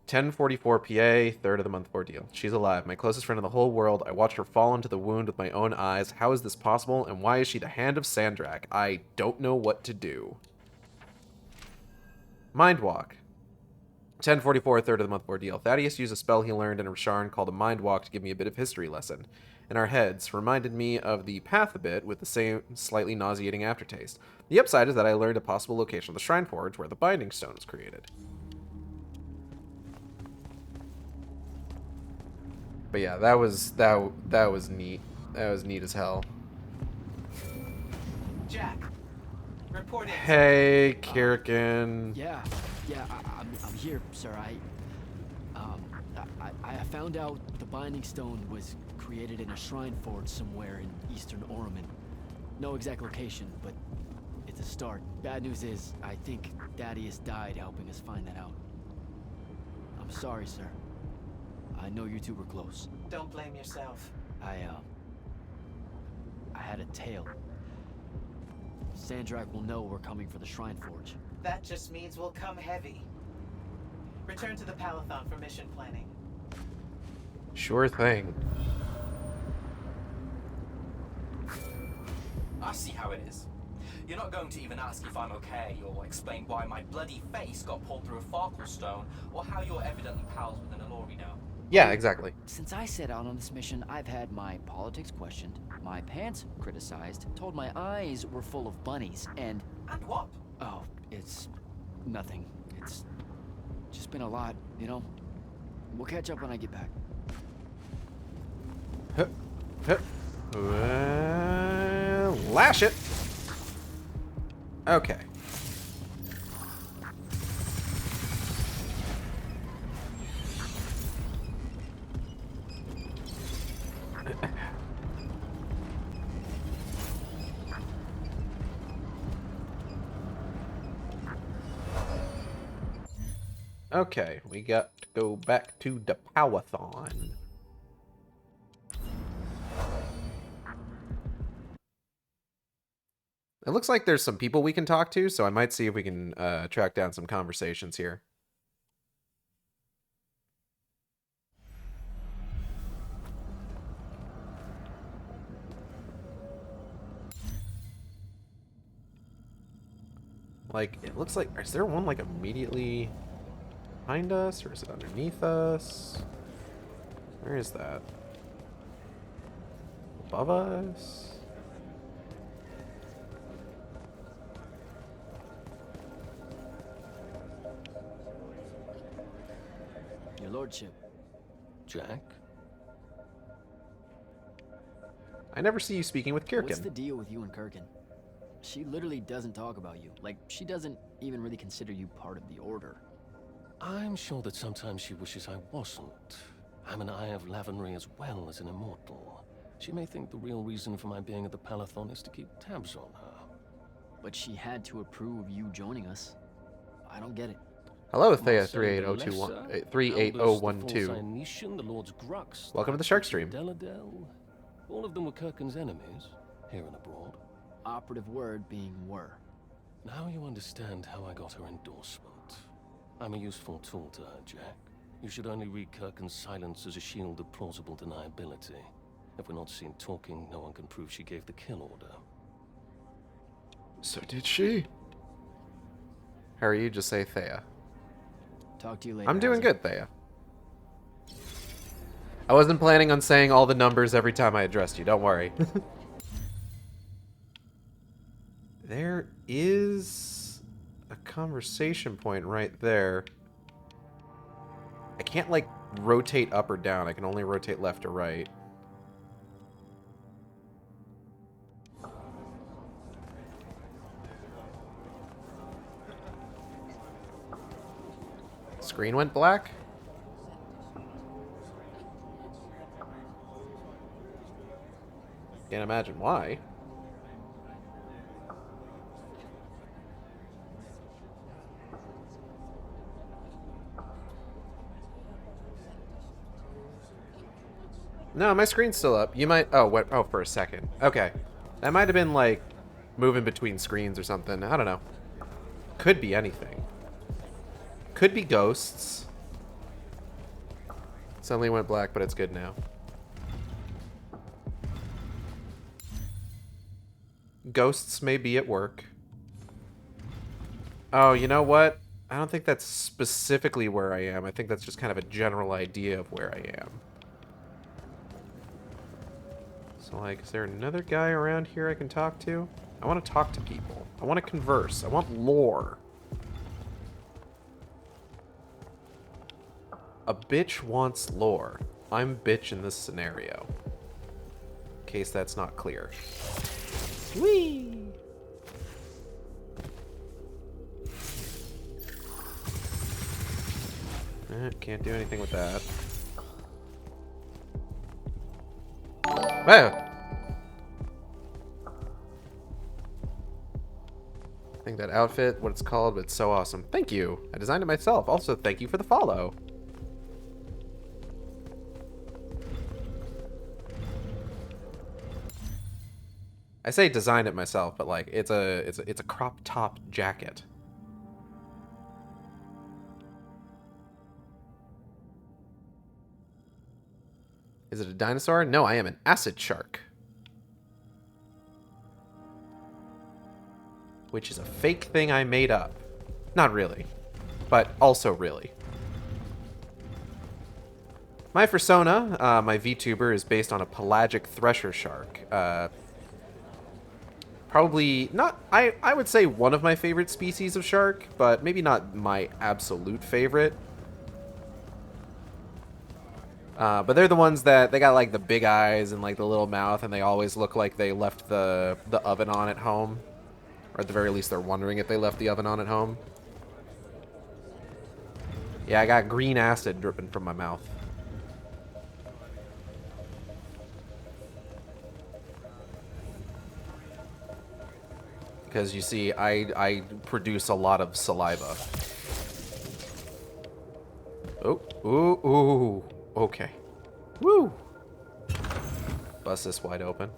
1044 PA, third of the month ordeal. She's alive, my closest friend in the whole world. I watched her fall into the wound with my own eyes. How is this possible, and why is she the hand of Sandrak? I don't know what to do. Mind Walk. 1044, third of the month ordeal. Thaddeus used a spell he learned in Rasharn called a Mind Walk to give me a bit of history lesson. In our heads, reminded me of the path a bit, with the same slightly nauseating aftertaste. The upside is that I learned a possible location of the Shrine Forge where the Binding Stone was created. But yeah, that was neat. That was neat as hell. Jack, report in. Hey, Kirkin. Yeah, I'm here, sir. I found out the Binding Stone was created in a shrine forge somewhere in eastern Oromon. No exact location, but It's a start. Bad news is, I think Daddy has died helping us find that out. I'm sorry, sir. I know you two were close. Don't blame yourself. I had a tail. Sandrak will know we're coming for the Shrine Forge. That just means we'll come heavy. Return to the Palathon for mission planning. Sure thing. I see how it is. You're not going to even ask if I'm okay, or explain why my bloody face got pulled through a Farkle stone, or how you're evidently pals with an Alori now. Yeah, exactly. Since I set out on this mission, I've had my politics questioned, my pants criticized, told my eyes were full of bunnies, and... And what? Oh, it's... nothing. It's... just been a lot, you know? We'll catch up when I get back. Lash it! Okay. Okay, we got to go back to the Palathon. It looks like there's some people we can talk to, so I might see if we can track down some conversations here. Like, it looks like... Is there one, like, immediately behind us? Or is it underneath us? Where is that? Above us? Your lordship. Jack? I never see you speaking with Kirkin. What's the deal with you and Kirkin? She literally doesn't talk about you. Like, she doesn't even really consider you part of the Order. I'm sure that sometimes she wishes I wasn't. I'm an Eye of Lavenry as well as an Immortal. She may think the real reason for my being at the Palathon is to keep tabs on her. But she had to approve you joining us. I don't get it. Hello, Thea Marcel 38021 Lesser, 38012. Aldous the Forsyth, the Lord's Grux, Welcome to the Shark Stream. Deladel. All of them were Kirkin's enemies, here and abroad. Operative word being were. Now you understand how I got her endorsement. I'm a useful tool to her, Jack. You should only read Kirkin's silence as a shield of plausible deniability. If we're not seen talking, no one can prove she gave the kill order. So did she? How are you? Just say Thea. Talk to you later. I'm doing Isaac. good, Thea. I wasn't planning on saying all the numbers every time I addressed you, don't worry. There is a conversation point right there. I can't, like, rotate up or down. I can only rotate left or right. Screen went black? Can't imagine why. No, my screen's still up. You might... Oh, what? Oh, for a second. Okay. That might have been, like, moving between screens or something. I don't know. Could be anything. Could be ghosts. Suddenly went black, but it's good now. Ghosts may be at work. Oh, you know what? I don't think that's specifically where I am. I think that's just kind of a general idea of where I am. So, like, is there another guy around here I can talk to? I want to talk to people. I want to converse. I want lore. A bitch wants lore. I'm bitch in this scenario. In case that's not clear. Whee! Can't do anything with that. Wow. think that outfit, what it's called, but it's so awesome. Thank you. I designed it myself. Also, thank you for the follow. I say designed it myself, but like it's a crop top jacket. Is it a dinosaur? No, I am an acid shark. Which is a fake thing I made up. Not really, but also really. My persona, my VTuber, is based on a pelagic thresher shark. Probably not, I would say one of my favorite species of shark, but maybe not my absolute favorite. But they're the ones that, they got like the big eyes and like the little mouth, and they always look like they left the oven on at home. Or at the very least, they're wondering if they left the oven on at home. Yeah, I got green acid dripping from my mouth. Because you see, I produce a lot of saliva. Oh, ooh, ooh, okay. Woo! Bust this wide open.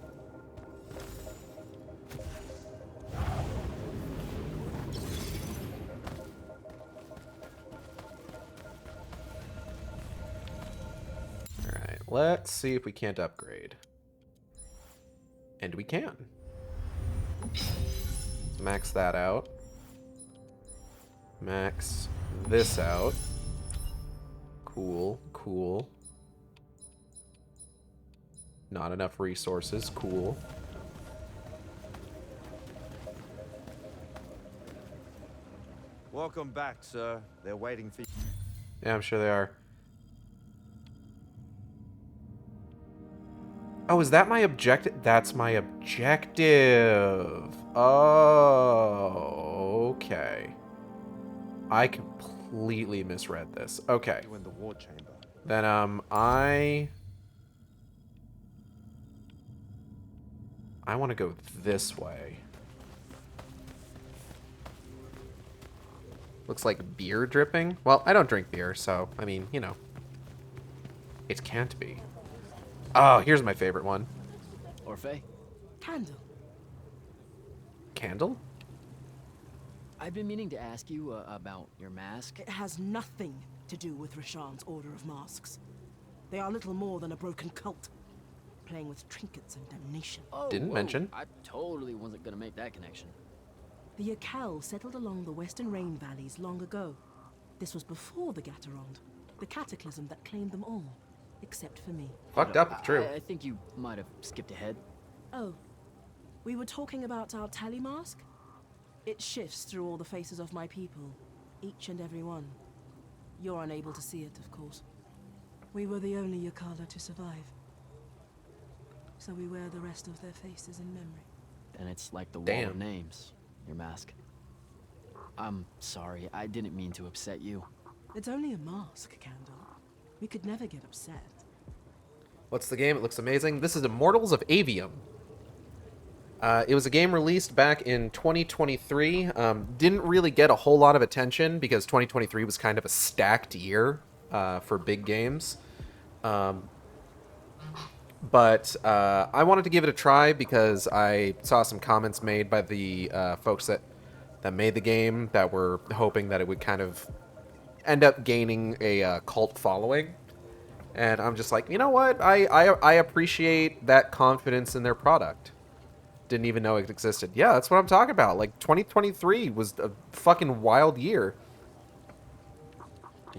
Alright, let's see if we can't upgrade. And we can. Max that out. Max this out. Cool, cool. Not enough resources, cool. Welcome back, sir. They're waiting for you. Yeah, I'm sure they are. Oh, is that my objective? That's my objective. Oh, okay. I completely misread this. Okay. You in the war chamber. Then, I want to go this way. Looks like beer dripping. Well, I don't drink beer, so, I mean, you know. It can't be. Oh, here's my favorite one. Orphe, Candle. Candle? I've been meaning to ask you about your mask. It has nothing to do with Rasharn's Order of Masks. They are little more than a broken cult, playing with trinkets and damnation. Oh, Didn't whoa, mention. I totally wasn't gonna make that connection. The Yakel settled along the western rain valleys long ago. This was before the Gatorond, the cataclysm that claimed them all, except for me. Fucked up, if true. I think you might have skipped ahead. Oh, we were talking about our tally mask? It shifts through all the faces of my people, each and every one. You're unable to see it, of course. We were the only Yakala to survive. So we wear the rest of their faces in memory. And it's like the wall Damn. of names, your mask. I'm sorry, I didn't mean to upset you. It's only a mask, Candle. We could never get upset. What's the game? It looks amazing. This is Immortals of Aveum. It was a game released back in 2023. Didn't really get a whole lot of attention because 2023 was kind of a stacked year for big games. But I wanted to give it a try because I saw some comments made by the folks that made the game that were hoping that it would kind of end up gaining a cult following. And I'm just like, you know what? I appreciate that confidence in their product. Didn't even know it existed. Yeah, that's what I'm talking about. Like, 2023 was a fucking wild year.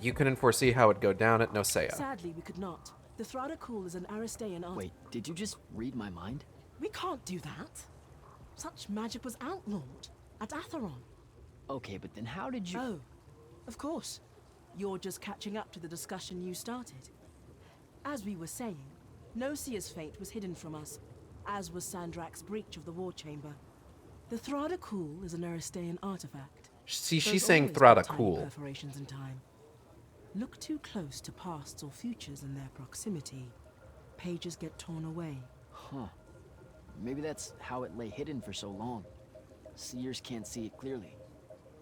You couldn't foresee how it'd go down at Nosea. Sadly, we could not. The Thradakul is an Aristean art. Wait, did you just read my mind? We can't do that. Such magic was outlawed at Atheron. Okay, but then how did you... Oh, of course. You're just catching up to the discussion you started. As we were saying, Nosea's fate was hidden from us, as was Sandrak's breach of the war chamber. The Thradakul is an Aristean artifact. See, she's There's saying always been tiny Thradakul. perforations in time. Look too close to pasts or futures in their proximity. Pages get torn away. Huh. Maybe that's how it lay hidden for so long. Seers can't see it clearly.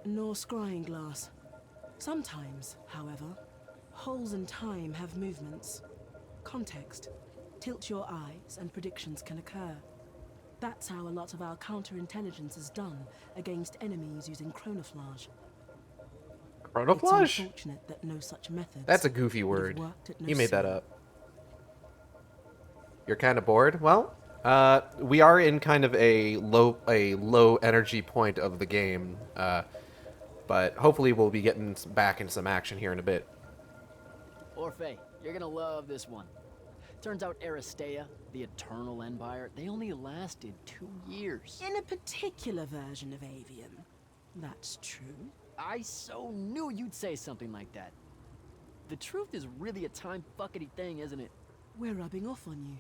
Nor scrying glass. Sometimes, however, holes in time have movements. Context. Tilt your eyes and predictions can occur. That's how a lot of our counterintelligence is done against enemies using chronoflage. It's Chronoflage? unfortunate that no such methods That's a goofy would have word. worked at no You made that scale. up. You're kind of bored? Well, we are in kind of a low energy point of the game, but hopefully we'll be getting back into some action here in a bit. Orphe, you're gonna love this one. Turns out Aristea, the Eternal Empire, they only lasted 2 years. In a particular version of Avium, that's true. I so knew you'd say something like that. The truth is really a time-fuckety thing, isn't it? We're rubbing off on you.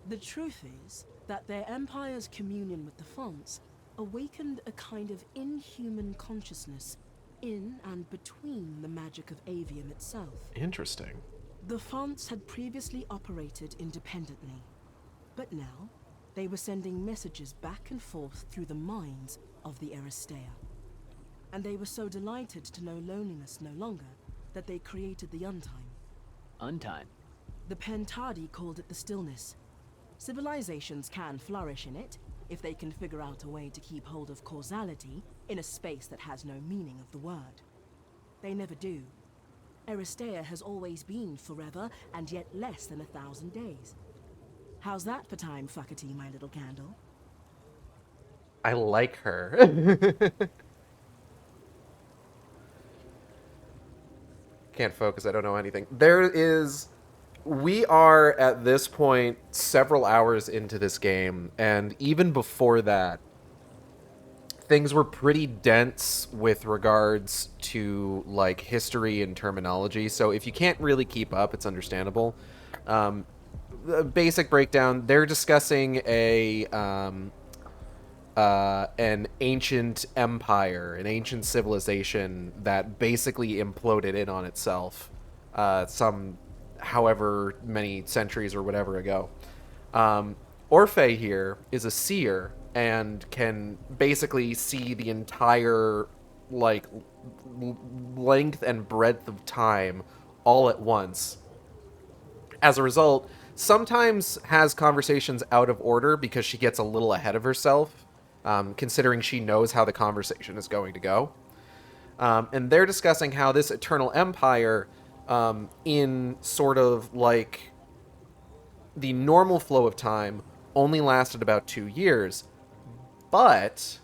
The truth is that their empire's communion with the Fonts awakened a kind of inhuman consciousness in and between the magic of Avium itself. Interesting. The Fonts had previously operated independently, but now they were sending messages back and forth through the minds of the Aristea. And they were so delighted to know loneliness no longer that they created the Untime. Untime. The Pentadi called it the Stillness. Civilizations can flourish in it if they can figure out a way to keep hold of causality in a space that has no meaning of the word. They never do. Aristea has always been forever and yet less than 1,000 days. How's that for time fuckety, my little candle? I like her. Can't focus, I don't know anything. We are at this point several hours into this game, and even before that, things were pretty dense with regards to like history and terminology. So if you can't really keep up, it's understandable. The basic breakdown: they're discussing an ancient empire, an ancient civilization that basically imploded in on itself some however many centuries or whatever ago. Orphe here is a seer and can basically see the entire like length and breadth of time all at once. As a result, sometimes has conversations out of order because she gets a little ahead of herself, considering she knows how the conversation is going to go. And they're discussing how this Eternal Empire, in sort of like the normal flow of time, only lasted about 2 years. But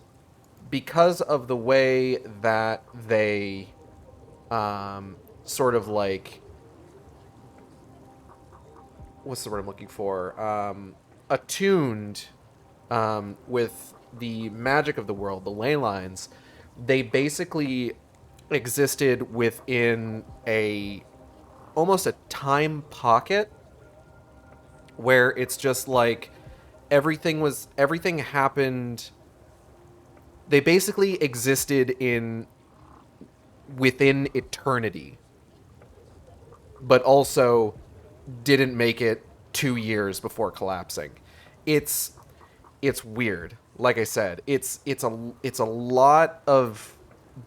because of the way that they sort of like... what's the word I'm looking for? Attuned with the magic of the world, the ley lines, they basically existed within almost a time pocket where it's just like everything happened. They basically existed within eternity, but also didn't make it 2 years before collapsing. It's weird. Like I said, it's a lot of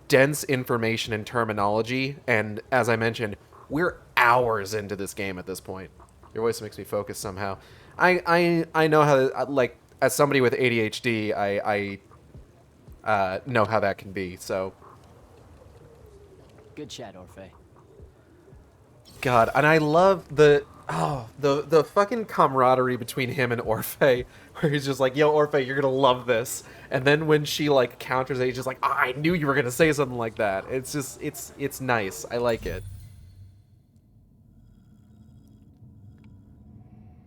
dense information and terminology, and as I mentioned, we're hours into this game at this point. Your voice makes me focus somehow. I know how to, like, as somebody with ADHD, I know how that can be. So Good chat, Orphe. God, and I love the fucking camaraderie between him and Orphe, where he's just like, yo, Orphe, you're gonna love this. And then when she like counters it, he's just like, I knew you were gonna say something like that. It's just, it's nice. I like it.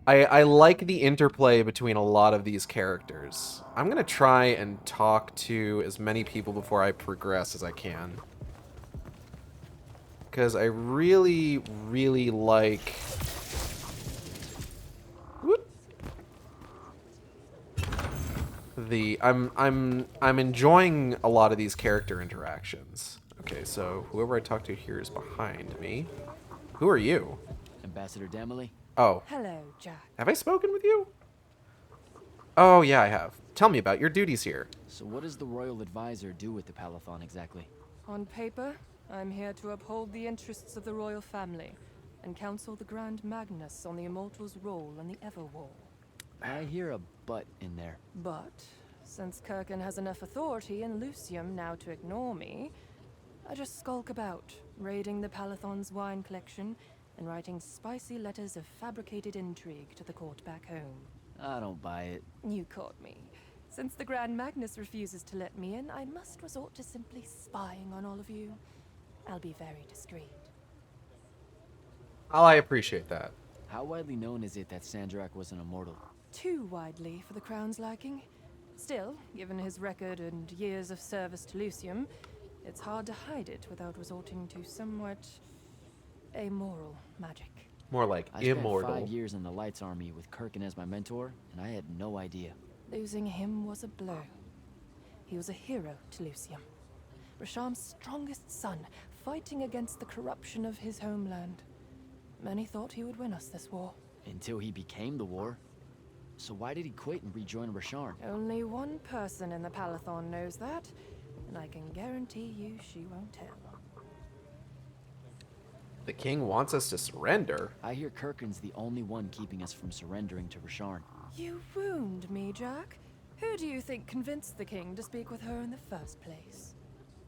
I like the interplay between a lot of these characters. I'm gonna try and talk to as many people before I progress as I can. Because I really, really like... I'm enjoying a lot of these character interactions. Okay, so whoever I talk to here is behind me. Who are you? Ambassador Damley? Oh. Hello, Jack. Have I spoken with you? Oh, yeah, I have. Tell me about your duties here. So what does the Royal Advisor do with the Palathon exactly? On paper, I'm here to uphold the interests of the royal family and counsel the Grand Magnus on the Immortals' role in the Everwar. I hear a but in there. But, since Kirkin has enough authority in Lucium now to ignore me, I just skulk about, raiding the Palathon's wine collection and writing spicy letters of fabricated intrigue to the court back home. I don't buy it. You caught me. Since the Grand Magnus refuses to let me in, I must resort to simply spying on all of you. I'll be very discreet. Oh, I appreciate that. How widely known is it that Sandrak was an immortal? Too widely for the Crown's liking. Still, given his record and years of service to Lucium, it's hard to hide it without resorting to somewhat amoral magic. More like I spent immortal. 5 years in the Lights Army with Kirkin as my mentor, and I had no idea. Losing him was a blow. He was a hero to Lucium. Rasham's strongest son, fighting against the corruption of his homeland. Many thought he would win us this war. Until he became the war. So why did he quit and rejoin Rasharn? Only one person in the Palathon knows that, and I can guarantee you she won't tell. The king wants us to surrender. I hear Kirkin's the only one keeping us from surrendering to Rasharn. You wound me, Jack. Who do you think convinced the king to speak with her in the first place?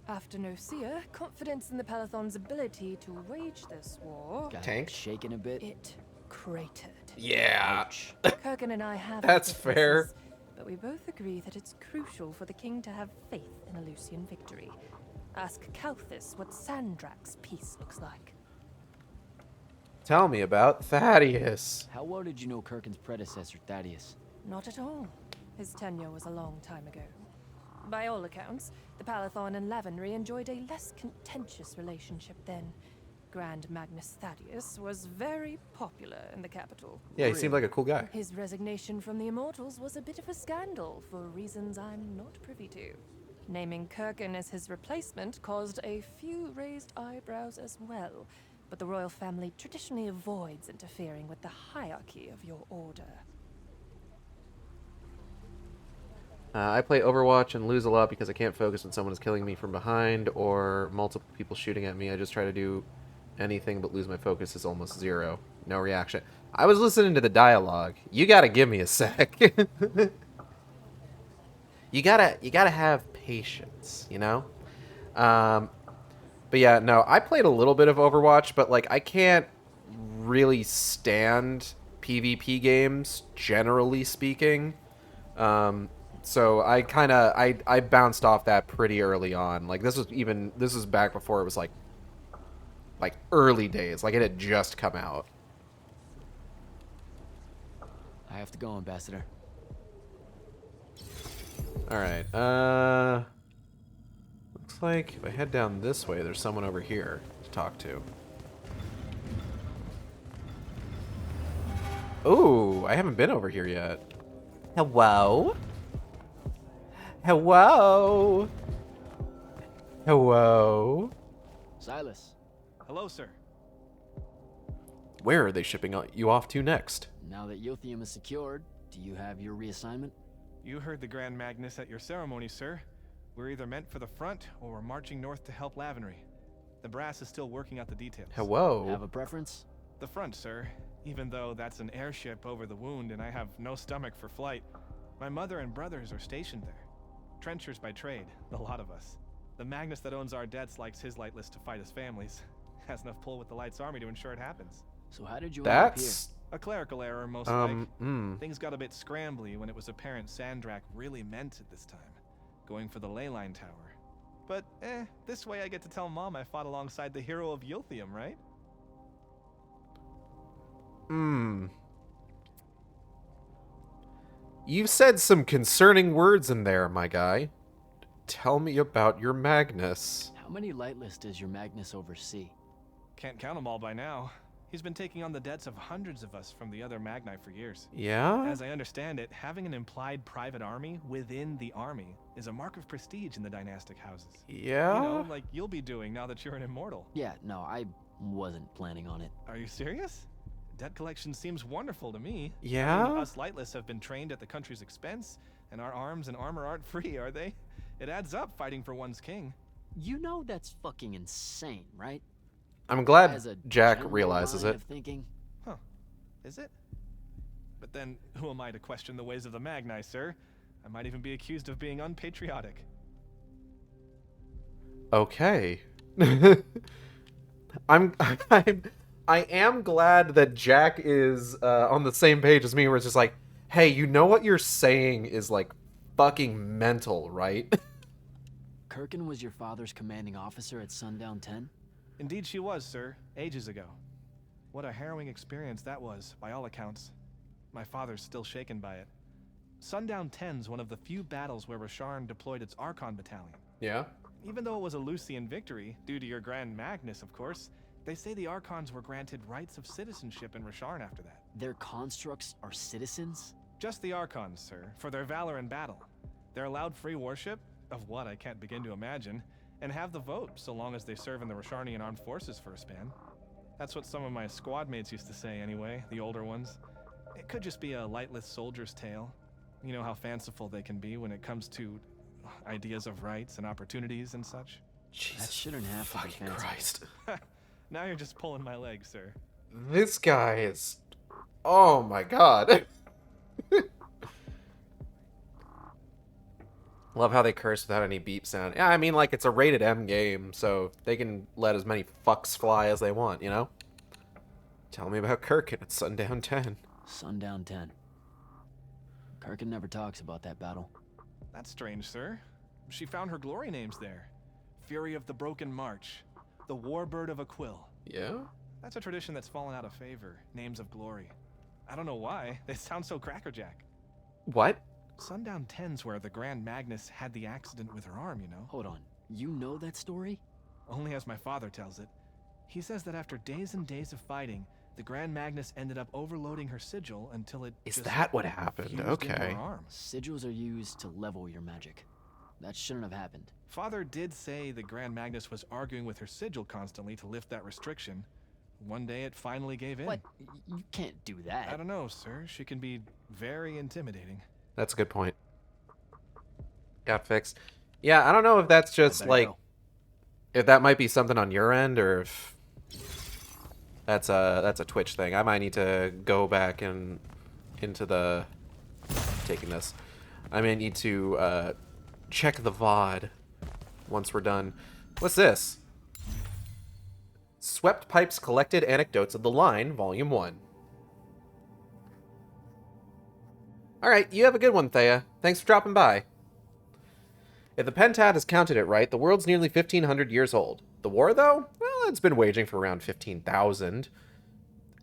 After Nocia, confidence in the Palathon's ability to wage this war, Got Tanked? shaken a bit. it cratered. Yeah. Ouch. Kirkin and I have That's our fair. differences, but we both agree that it's crucial for the king to have faith in a Lucian victory. Ask Kalthus what Sandrak's peace looks like. Tell me about Thaddeus. How well did you know Kirkin's predecessor, Thaddeus? Not at all. His tenure was a long time ago. By all accounts, the Palathon and Lavenry enjoyed a less contentious relationship then. Grand Magnus Thaddeus was very popular in the capital. Yeah, he seemed like a cool guy. His resignation from the Immortals was a bit of a scandal for reasons I'm not privy to. Naming Kirkin as his replacement caused a few raised eyebrows as well, but the royal family traditionally avoids interfering with the hierarchy of your order. I play Overwatch and lose a lot because I can't focus when someone is killing me from behind or multiple people shooting at me. I just try to do anything but lose my focus is almost zero. No reaction. I was listening to the dialogue. You gotta give me a sec. you gotta have patience, you know? But yeah, no, I played a little bit of Overwatch, but like I can't really stand PvP games, generally speaking. So I kind of I bounced off that pretty early on. Like this was back before it was like early days. Like it had just come out. I have to go, Ambassador. All right. Looks like if I head down this way, there's someone over here to talk to. Ooh, I haven't been over here yet. Hello? Hello? Hello? Silas, Hello, sir. Where are they shipping you off to next? now that Yothium is secured, do you have your reassignment? You heard the Grand Magnus at your ceremony, sir. We're either meant for the front, or we're marching north to help Lavenry. The brass is still working out the details. Hello? Have a preference? The front, sir. Even though that's an airship over the wound and I have no stomach for flight. My mother and brothers are stationed there. Trenchers by trade, the lot of us. The Magnus that owns our debts likes his lightless to fight his families. Has enough pull with the Lights Army to ensure it happens. So how did you end up here? That's... A clerical error, most like. Things got a bit scrambly when it was apparent Sandrak really meant it this time. Going for the ley line tower. But, this way I get to tell Mom I fought alongside the hero of Yothium, right? You've said some concerning words in there, my guy. Tell me about your Magnus. How many lightless does your Magnus oversee? Can't count them all by now. He's been taking on the debts of hundreds of us from the other Magni for years. Yeah? As I understand it, having an implied private army within the army is a mark of prestige in the dynastic houses. Yeah? You know, like you'll be doing now that you're an immortal. Yeah, no, I wasn't planning on it. Are you serious? Debt collection seems wonderful to me. Yeah? I mean, us lightless have been trained at the country's expense. And our arms and armor aren't free, are they? It adds up fighting for one's king. You know that's fucking insane, right? I'm glad As a Jack general realizes line it. of thinking. Huh. Is it? But then, who am I to question the ways of the Magni, sir? I might even be accused of being unpatriotic. Okay. I am glad that Jack is on the same page as me, where it's just like, hey, you know what you're saying is like fucking mental, right? Kirkin was your father's commanding officer at Sundown 10? Indeed she was, sir. Ages ago. What a harrowing experience that was, by all accounts. My father's still shaken by it. Sundown 10's one of the few battles where Rasharn deployed its Archon battalion. Yeah? Even though it was a Lucian victory, due to your Grand Magnus, of course, they say the Archons were granted rights of citizenship in Rasharn after that. Their constructs are citizens? Just the Archons, sir, for their valor in battle. They're allowed free worship, of what I can't begin to imagine, and have the vote so long as they serve in the Rasharnian armed forces for a span. That's what some of my squad mates used to say anyway, the older ones. It could just be a lightless soldier's tale. You know how fanciful they can be when it comes to ideas of rights and opportunities and such. That shouldn't have to be Fucking fancy. Christ. Now you're just pulling my leg, sir. This guy is... Oh my god. Love how they curse without any beep sound. Yeah, I mean, like, it's a rated M game, so they can let as many fucks fly as they want, you know? Tell me about Kirkin at Sundown 10. Sundown 10. Kirkin never talks about that battle. That's strange, sir. She found her glory names there. Fury of the Broken March. The Warbird of Aquil. Yeah? That's a tradition that's fallen out of favor. Names of glory. I don't know why. They sound so crackerjack. What? Sundown 10's where the Grand Magnus had the accident with her arm, you know? Hold on. You know that story? Only as my father tells it. He says that after days and days of fighting, the Grand Magnus ended up overloading her sigil until it Is just that what happened? fused into Okay. her arm. Sigils are used to level your magic. That shouldn't have happened. Father did say the Grand Magnus was arguing with her sigil constantly to lift that restriction. One day it finally gave in. What? You can't do that. I don't know, sir. She can be very intimidating. That's a good point. Got fixed. Yeah, I don't know if that's just, better like... go. If that might be something on your end, or if... That's a Twitch thing. I might need to go back and... into the... Taking this. I may need to, check the VOD once we're done. What's this? Swept Pipes Collected Anecdotes of the Line, Volume 1. Alright, you have a good one, Thea. Thanks for dropping by. If the Pentad has counted it right, the world's nearly 1,500 years old. The war, though? Well, it's been waging for around 15,000.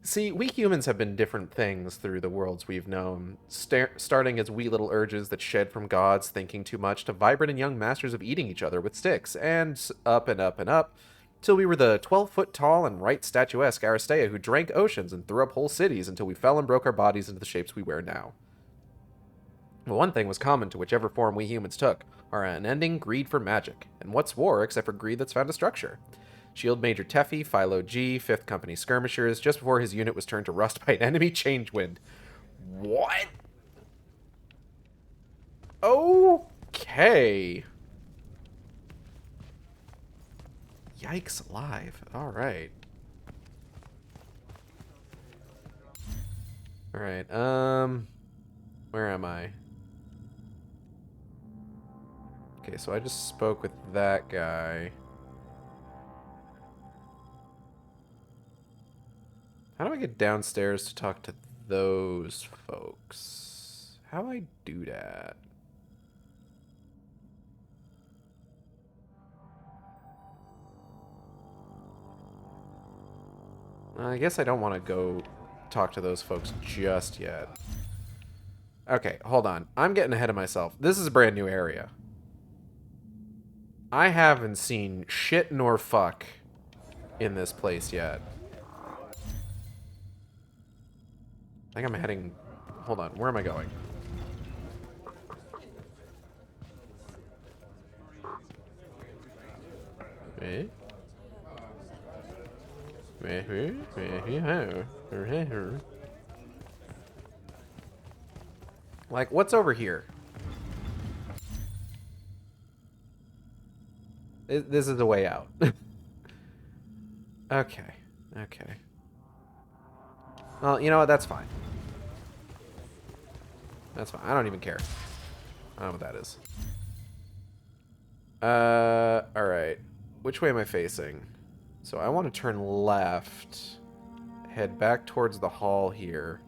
See, we humans have been different things through the worlds we've known, starting as wee little urges that shed from gods thinking too much to vibrant and young masters of eating each other with sticks, and up and up and up, till we were the 12-foot-tall and right statuesque Aristea who drank oceans and threw up whole cities until we fell and broke our bodies into the shapes we wear now. But one thing was common to whichever form we humans took, our unending greed for magic. And what's war except for greed that's found a structure? Shield Major Teffy, Philo G, 5th Company Skirmishers, just before his unit was turned to rust by an enemy change wind. What? Okay. Yikes alive. Alright. Alright, where am I? Okay, so I just spoke with that guy. How do I get downstairs to talk to those folks? How do I do that? I guess I don't want to go talk to those folks just yet. Okay, hold on. I'm getting ahead of myself. This is a brand new area. I haven't seen shit nor fuck in this place yet. I think I'm heading... Hold on, where am I going? Like, what's over here? This is the way out. Okay. Okay. Well, you know what? That's fine. That's fine. I don't even care. I don't know what that is. Alright. Which way am I facing? So I want to turn left. Head back towards the hall here.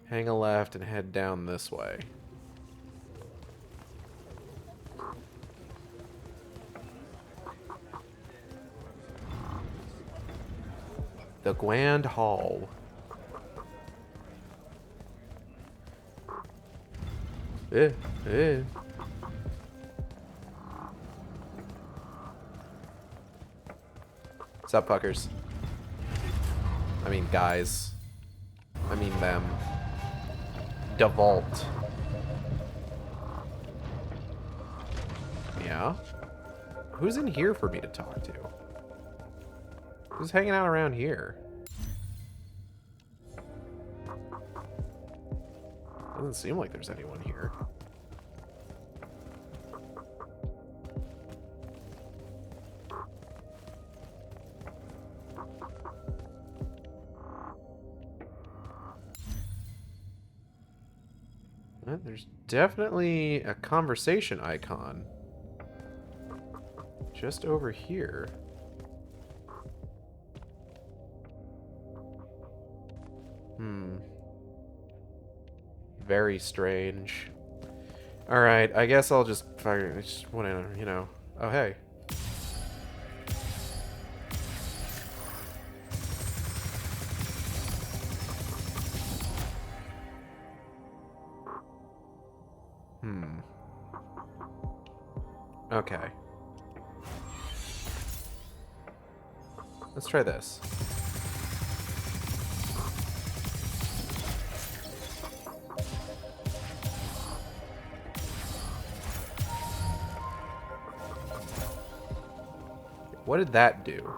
Hang a left and head down this way. The Grand Hall. Eh. What's up, fuckers? I mean, guys. I mean, them. DeVault. Yeah? Who's in here for me to talk to? Who's hanging out around here? Doesn't seem like there's anyone here. There's definitely a conversation icon just over here. Very strange. Alright, I guess I'll just fire. I just want to, you know. Oh, hey. Okay. Let's try this. What did that do?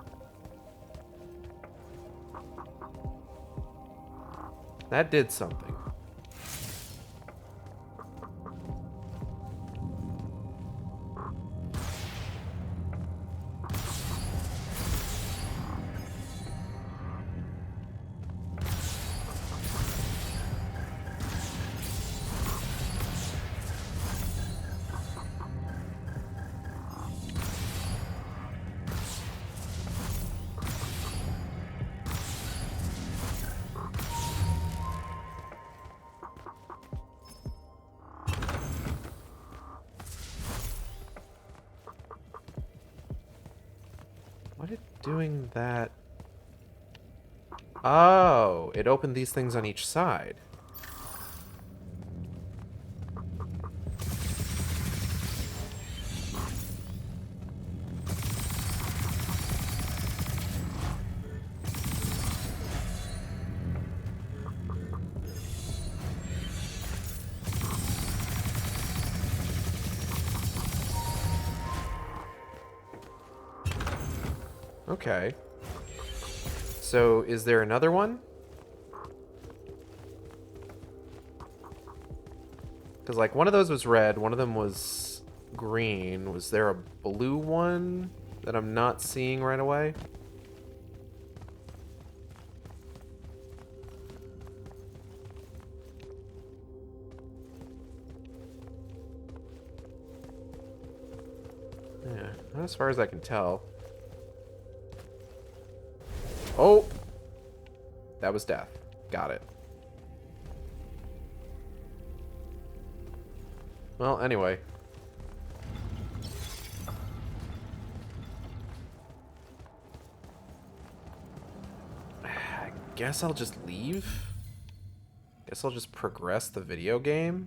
That did something. What did doing that? Oh, it opened these things on each side. Okay. So, is there another one? Because, like, one of those was red, one of them was green. Was there a blue one that I'm not seeing right away? Yeah, not as far as I can tell. Oh! That was death. Got it. Well, anyway. I guess I'll just leave? Guess I'll just progress the video game?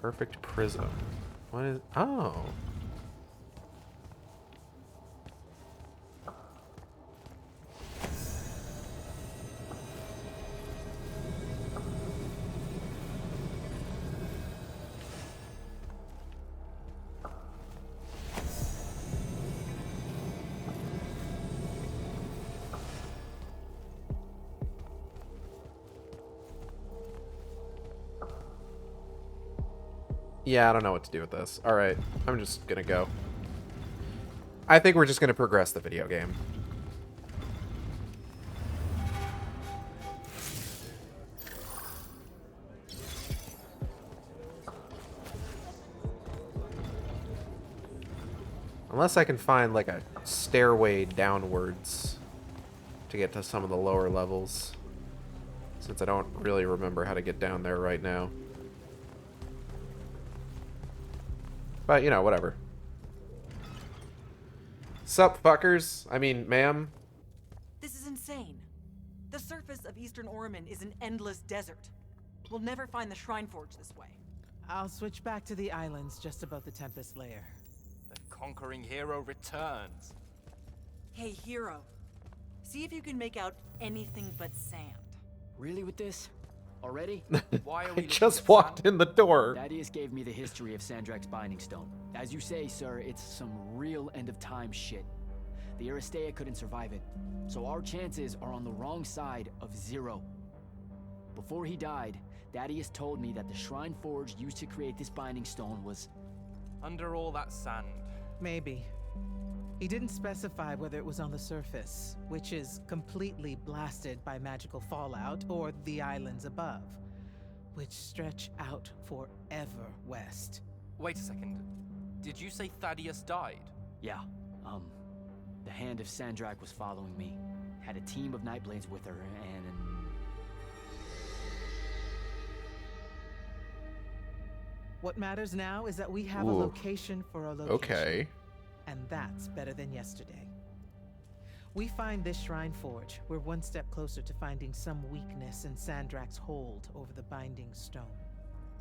Perfect prism. What is... Oh. Yeah, I don't know what to do with this. Alright, I'm just gonna go. I think we're just gonna progress the video game. Unless I can find, like, a stairway downwards to get to some of the lower levels. Since I don't really remember how to get down there right now. But, you know, whatever. Sup, fuckers? I mean, ma'am? This is insane. The surface of Eastern Orman is an endless desert. We'll never find the Shrine Forge this way. I'll switch back to the islands just above the Tempest Lair. The conquering hero returns. Hey, hero. See if you can make out anything but sand. Really with this? Already? Why are I we just walked in the door. Thaddeus gave me the history of Sandrak's Binding Stone. As you say, sir, it's some real end-of-time shit. The Aristea couldn't survive it, so our chances are on the wrong side of 0. Before he died, Thaddeus told me that the Shrine Forge used to create this Binding Stone was... under all that sand? Maybe. He didn't specify whether it was on the surface, which is completely blasted by magical fallout, or the islands above, which stretch out forever west. Wait a second. Did you say Thaddeus died? Yeah, the Hand of Sandrak was following me. Had a team of Nightblades with her, and... What matters now is that we have a Ooh. location for a location. Okay. And that's better than yesterday. We find this Shrine Forge, we're one step closer to finding some weakness in Sandrak's hold over the Binding Stone.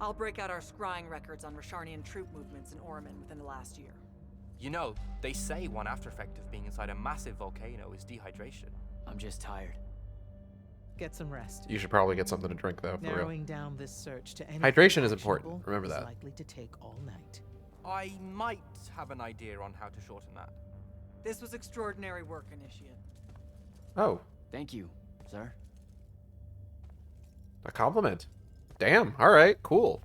I'll break out our scrying records on Rasharnian troop movements in Orman within the last year. You know, they say one after effect of being inside a massive volcano is dehydration. I'm just tired. Get some rest. You should probably get something to drink, though, for real. Narrowing down this search to anything Hydration is actionable important. Remember is that. likely to take all night. I might have an idea on how to shorten that. This was extraordinary work, Initiate. Oh, Thank you, sir. a compliment. Damn, alright, cool.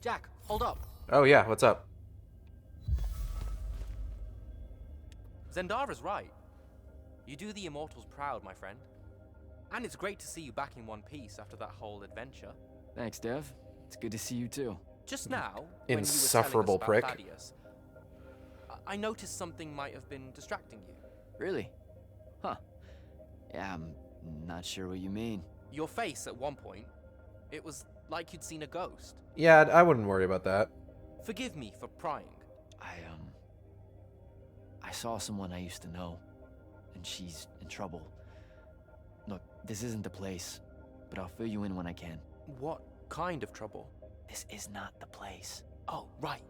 Jack, hold up. Oh yeah, what's up? Zendara's right. You do the Immortals proud, my friend. And it's great to see you back in one piece after that whole adventure. Thanks, Dev. It's good to see you too. Just now, when Insufferable you were telling us prick. about Thaddeus, I noticed something might have been distracting you. Really? Huh. Yeah, I'm not sure what you mean. Your face at one point, it was like you'd seen a ghost. Yeah, I wouldn't worry about that. Forgive me for prying. I saw someone I used to know, and she's in trouble. Look, this isn't the place, but I'll fill you in when I can. What kind of trouble? This is not the place. Oh, right.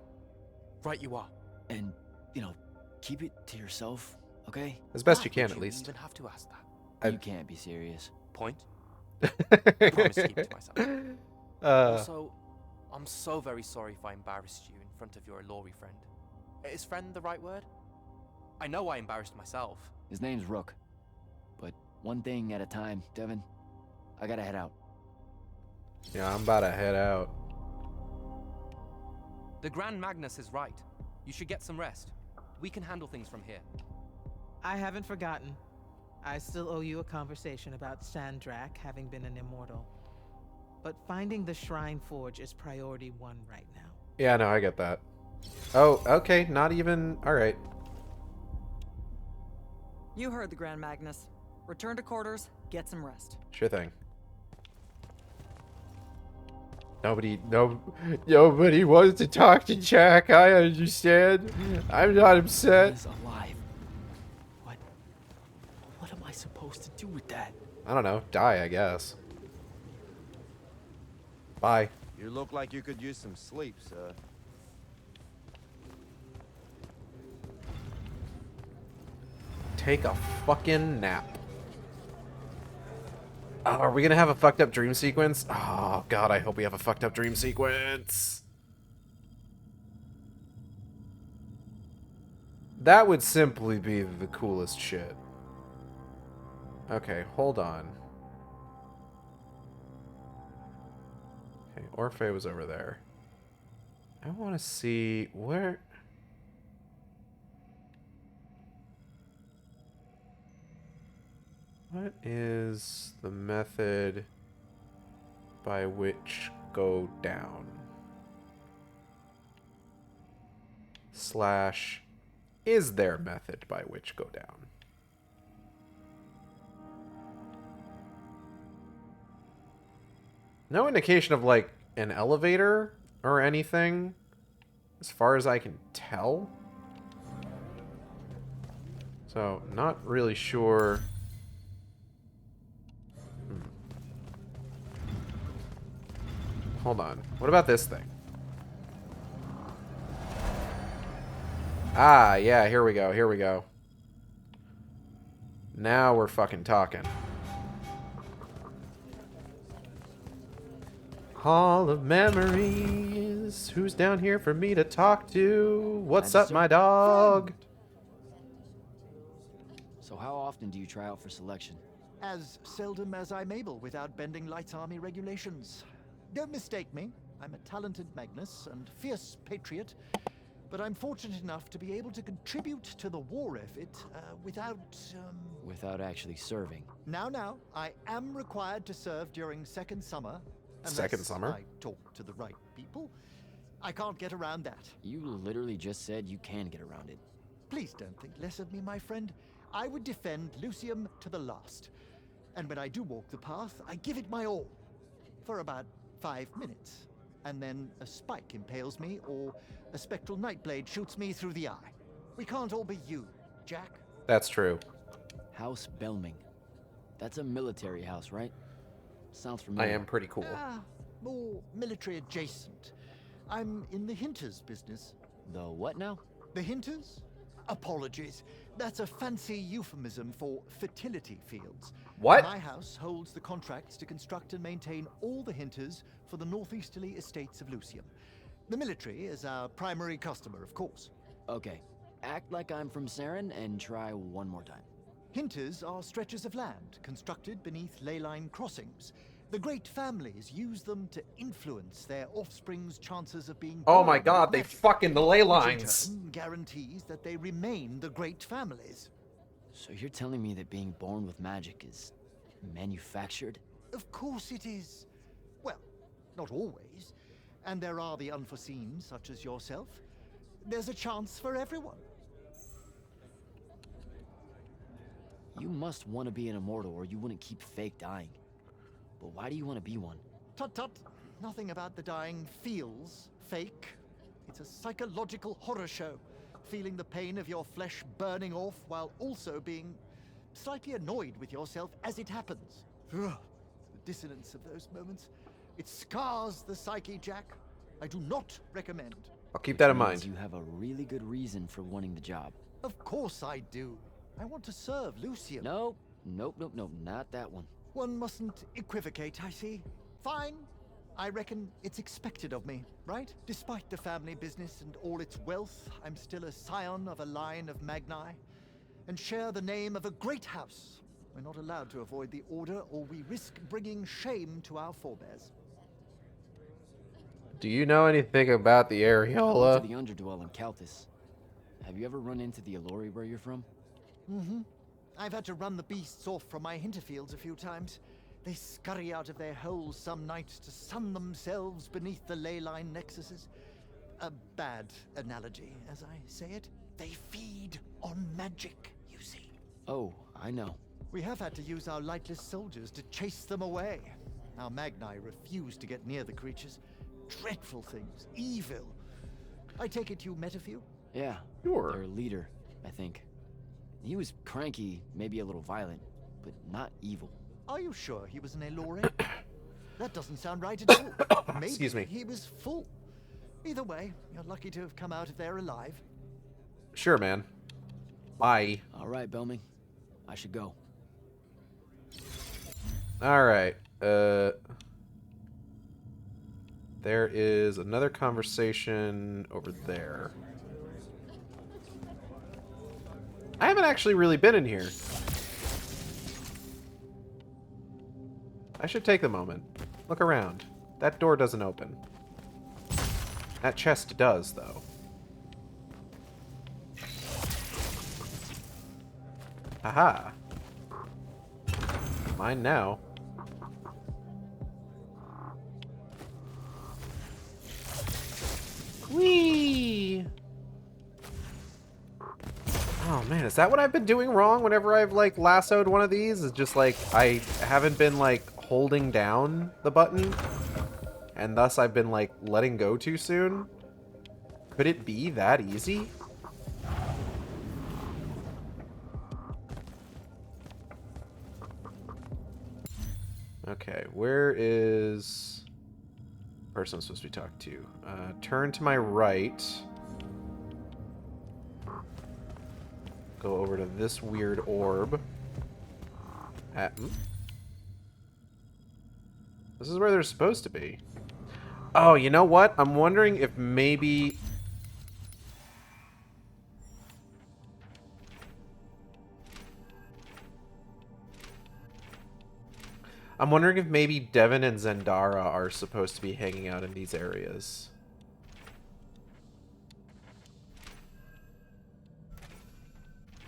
Right you are. And, you know, keep it to yourself, okay? As best Why you can, would at least. even have to ask that? You can't be serious. Point? Promise to keep it to myself. Also, I'm so very sorry if I embarrassed you in front of your Ilori friend. Is friend the right word? I know I embarrassed myself. His name's Rook. But one thing at a time, Devin. I gotta head out. Yeah, I'm about to head out. The Grand Magnus is right. You should get some rest. We can handle things from here. I haven't forgotten. I still owe you a conversation about Sandrak having been an immortal. But finding the Shrine Forge is priority 1 right now. Yeah, no, I get that. Oh, okay, not even... Alright. You heard the Grand Magnus. Return to quarters, get some rest. Sure thing. Nobody wants to talk to Jack. I understand. I'm not upset. He's alive. What am I supposed to do with that? I don't know. Die, I guess. Bye. You look like you could use some sleep, sir. Take a fucking nap. Oh, are we gonna have a fucked up dream sequence? Oh god, I hope we have a fucked up dream sequence. That would simply be the coolest shit. Okay, hold on. Okay, Orphe was over there. I want to see where... What is the method by which go down? Slash, is there method by which go down? No indication of, like, an elevator or anything, as far as I can tell. So, not really sure. Hold on. What about this thing? Ah, yeah, here we go, here we go. Now we're fucking talking. Hall of Memories. Who's down here for me to talk to? What's up, my dog? So how often do you try out for selection? As seldom as I'm able without bending Light's Army regulations. Don't mistake me. I'm a talented Magnus and fierce patriot, but I'm fortunate enough to be able to contribute to the war effort without... Without actually serving. Now, I am required to serve during second summer. Second summer? I talk to the right people. I can't get around that. You literally just said you can get around it. Please don't think less of me, my friend. I would defend Lucium to the last. And when I do walk the path, I give it my all. For about 5 minutes. And then a spike impales me, or a spectral nightblade shoots me through the eye. We can't all be you, Jack. That's true. House Belming. That's a military house, right? Sounds familiar. I am pretty cool. More military adjacent. I'm in the Hinters business. The what now? The Hinters? Apologies. That's a fancy euphemism for fertility fields. What? My house holds the contracts to construct and maintain all the Hinters for the northeasterly estates of Lucium. The military is our primary customer, of course. Okay. Act like I'm from Saren and try one more time. Hinters are stretches of land constructed beneath ley line crossings. The great families use them to influence their offspring's chances of being Oh born my god, with they magic, fucking the ley which in lines. turn guarantees that they remain the great families. So you're telling me that being born with magic is manufactured? Of course it is. Well, not always. And there are the unforeseen, such as yourself. There's a chance for everyone. You must want to be an immortal or you wouldn't keep fake dying. But why do you want to be one? Tut-tut. Nothing about the dying feels fake. It's a psychological horror show. Feeling the pain of your flesh burning off while also being slightly annoyed with yourself as it happens. Ugh, the dissonance of those moments. It scars the psyche, Jack. I do not recommend. I'll keep that in Means mind. You have a really good reason for wanting the job. Of course I do. I want to serve Lucium. Nope, not that one. One mustn't equivocate, I see. Fine. I reckon it's expected of me, right? Despite the family business and all its wealth, I'm still a scion of a line of Magni, and share the name of a great house. We're not allowed to avoid the order, or we risk bringing shame to our forebears. Do you know anything about the To areola? the Underdwell in Caltus. Have you ever run into the Allori where you're from? Mm-hmm. I've had to run the beasts off from my hinterfields a few times. They scurry out of their holes some nights to sun themselves beneath the ley line nexuses. A bad analogy, as I say it. They feed on magic, you see. Oh, I know. We have had to use our lightless soldiers to chase them away. Our Magni refuse to get near the creatures. Dreadful things. Evil. I take it you met a few? Yeah. Sure. Their leader, I think. He was cranky, maybe a little violent, but not evil. Are you sure he was an Elore? That doesn't sound right at all. Maybe Excuse me. he was full. Either way, you're lucky to have come out of there alive. Sure, man. Bye. All right, Belming. I should go. Alright. There is another conversation over there. I haven't actually really been in here. I should take the moment. Look around. That door doesn't open. That chest does, though. Haha. Mine now. Whee! Oh man, is that what I've been doing wrong whenever I've like lassoed one of these? Is just like I haven't been like holding down the button and thus I've been like letting go too soon? Could it be that easy? Okay, where is the person I'm supposed to be talking to? Turn to my right. Go over to this weird orb. This is where they're supposed to be. Oh, you know what? I'm wondering if maybe... I'm wondering if maybe Devin and Zendara are supposed to be hanging out in these areas.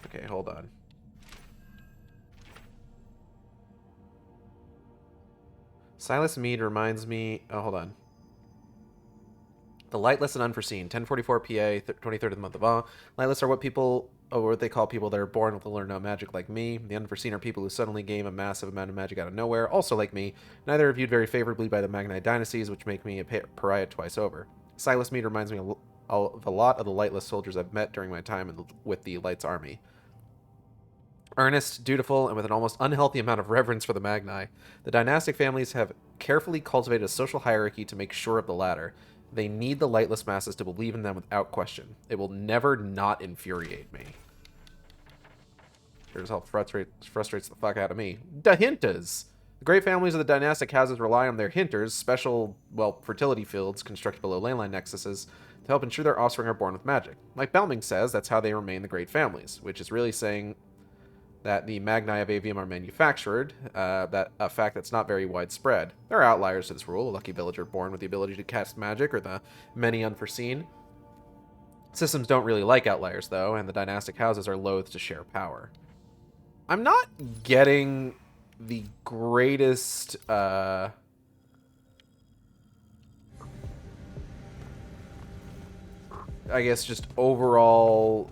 Okay, hold on. Silas Mead reminds me... Oh, hold on. The Lightless and Unforeseen, 1044 PA, 23rd of the month of Awe. Lightless are what people... or what they call people that are born with little or no magic like me. The Unforeseen are people who suddenly gain a massive amount of magic out of nowhere, also like me. Neither are viewed very favorably by the Magnite dynasties, which make me a pariah twice over. Silas Mead reminds me of a lot of the Lightless soldiers I've met during my time with the Light's army. Earnest, dutiful, and with an almost unhealthy amount of reverence for the Magni, the dynastic families have carefully cultivated a social hierarchy to make sure of the latter. They need the Lightless masses to believe in them without question. It will never not infuriate me. Here's how frustrates the fuck out of me. The Hintas! The great families of the dynastic houses rely on their Hinters, special, well, fertility fields constructed below ley line nexuses, to help ensure their offspring are born with magic. Like Belming says, that's how they remain the great families, which is really saying that the Magni of Aveum are manufactured, that a fact that's not very widespread. There are outliers to this rule, a lucky villager born with the ability to cast magic, or the many unforeseen. Systems don't really like outliers, though, and the dynastic houses are loath to share power. I'm not getting the greatest, I guess just overall...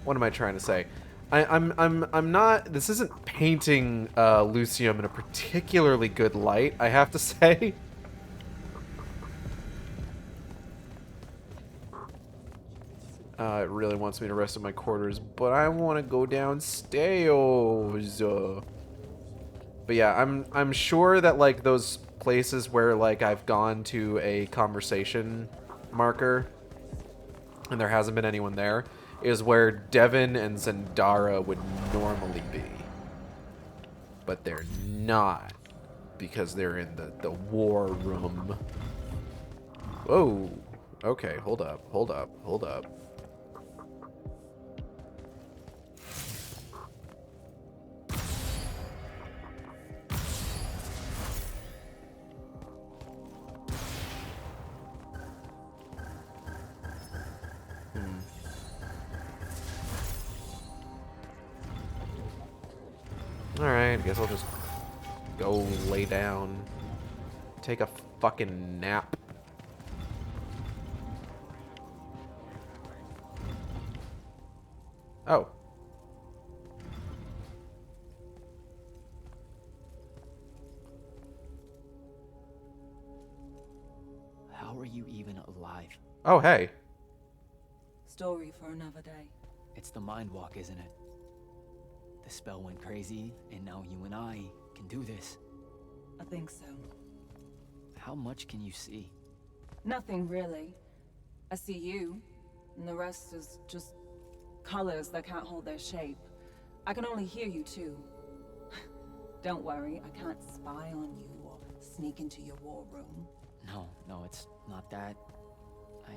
what am I trying to say? I'm not... This isn't painting Lucium in a particularly good light, I have to say. It really wants me to rest in my quarters, but I want to go downstairs. But yeah, I'm sure that like those places where like I've gone to a conversation marker and there hasn't been anyone there is where Devin and Zendara would normally be. But they're not because they're in the war room. Whoa. Okay, hold up. Alright, I guess I'll just go lay down. Take a fucking nap. Oh. How are you even alive? Oh, hey. Story for another day. It's the Mind Walk, isn't it? The spell went crazy, and now you and I can do this. I think so. How much can you see? Nothing really. I see you, and the rest is just colors that can't hold their shape. I can only hear you too. Don't worry, I can't spy on you or sneak into your war room. No, it's not that. I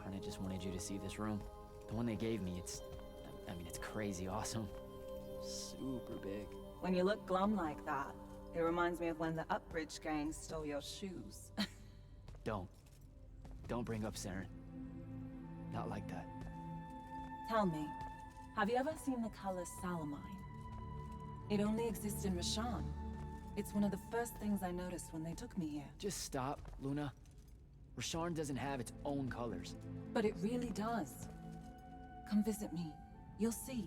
kinda just wanted you to see this room. The one they gave me, it's I mean, it's crazy awesome. Super big. When you look glum like that, it reminds me of when the Upbridge gang stole your shoes. Don't bring up Saren. Not like that. Tell me, have you ever seen the color Salamine? It only exists in Rasharn. It's one of the first things I noticed when they took me here. Just stop, Luna. Rasharn doesn't have its own colors. But it really does. Come visit me. You'll see.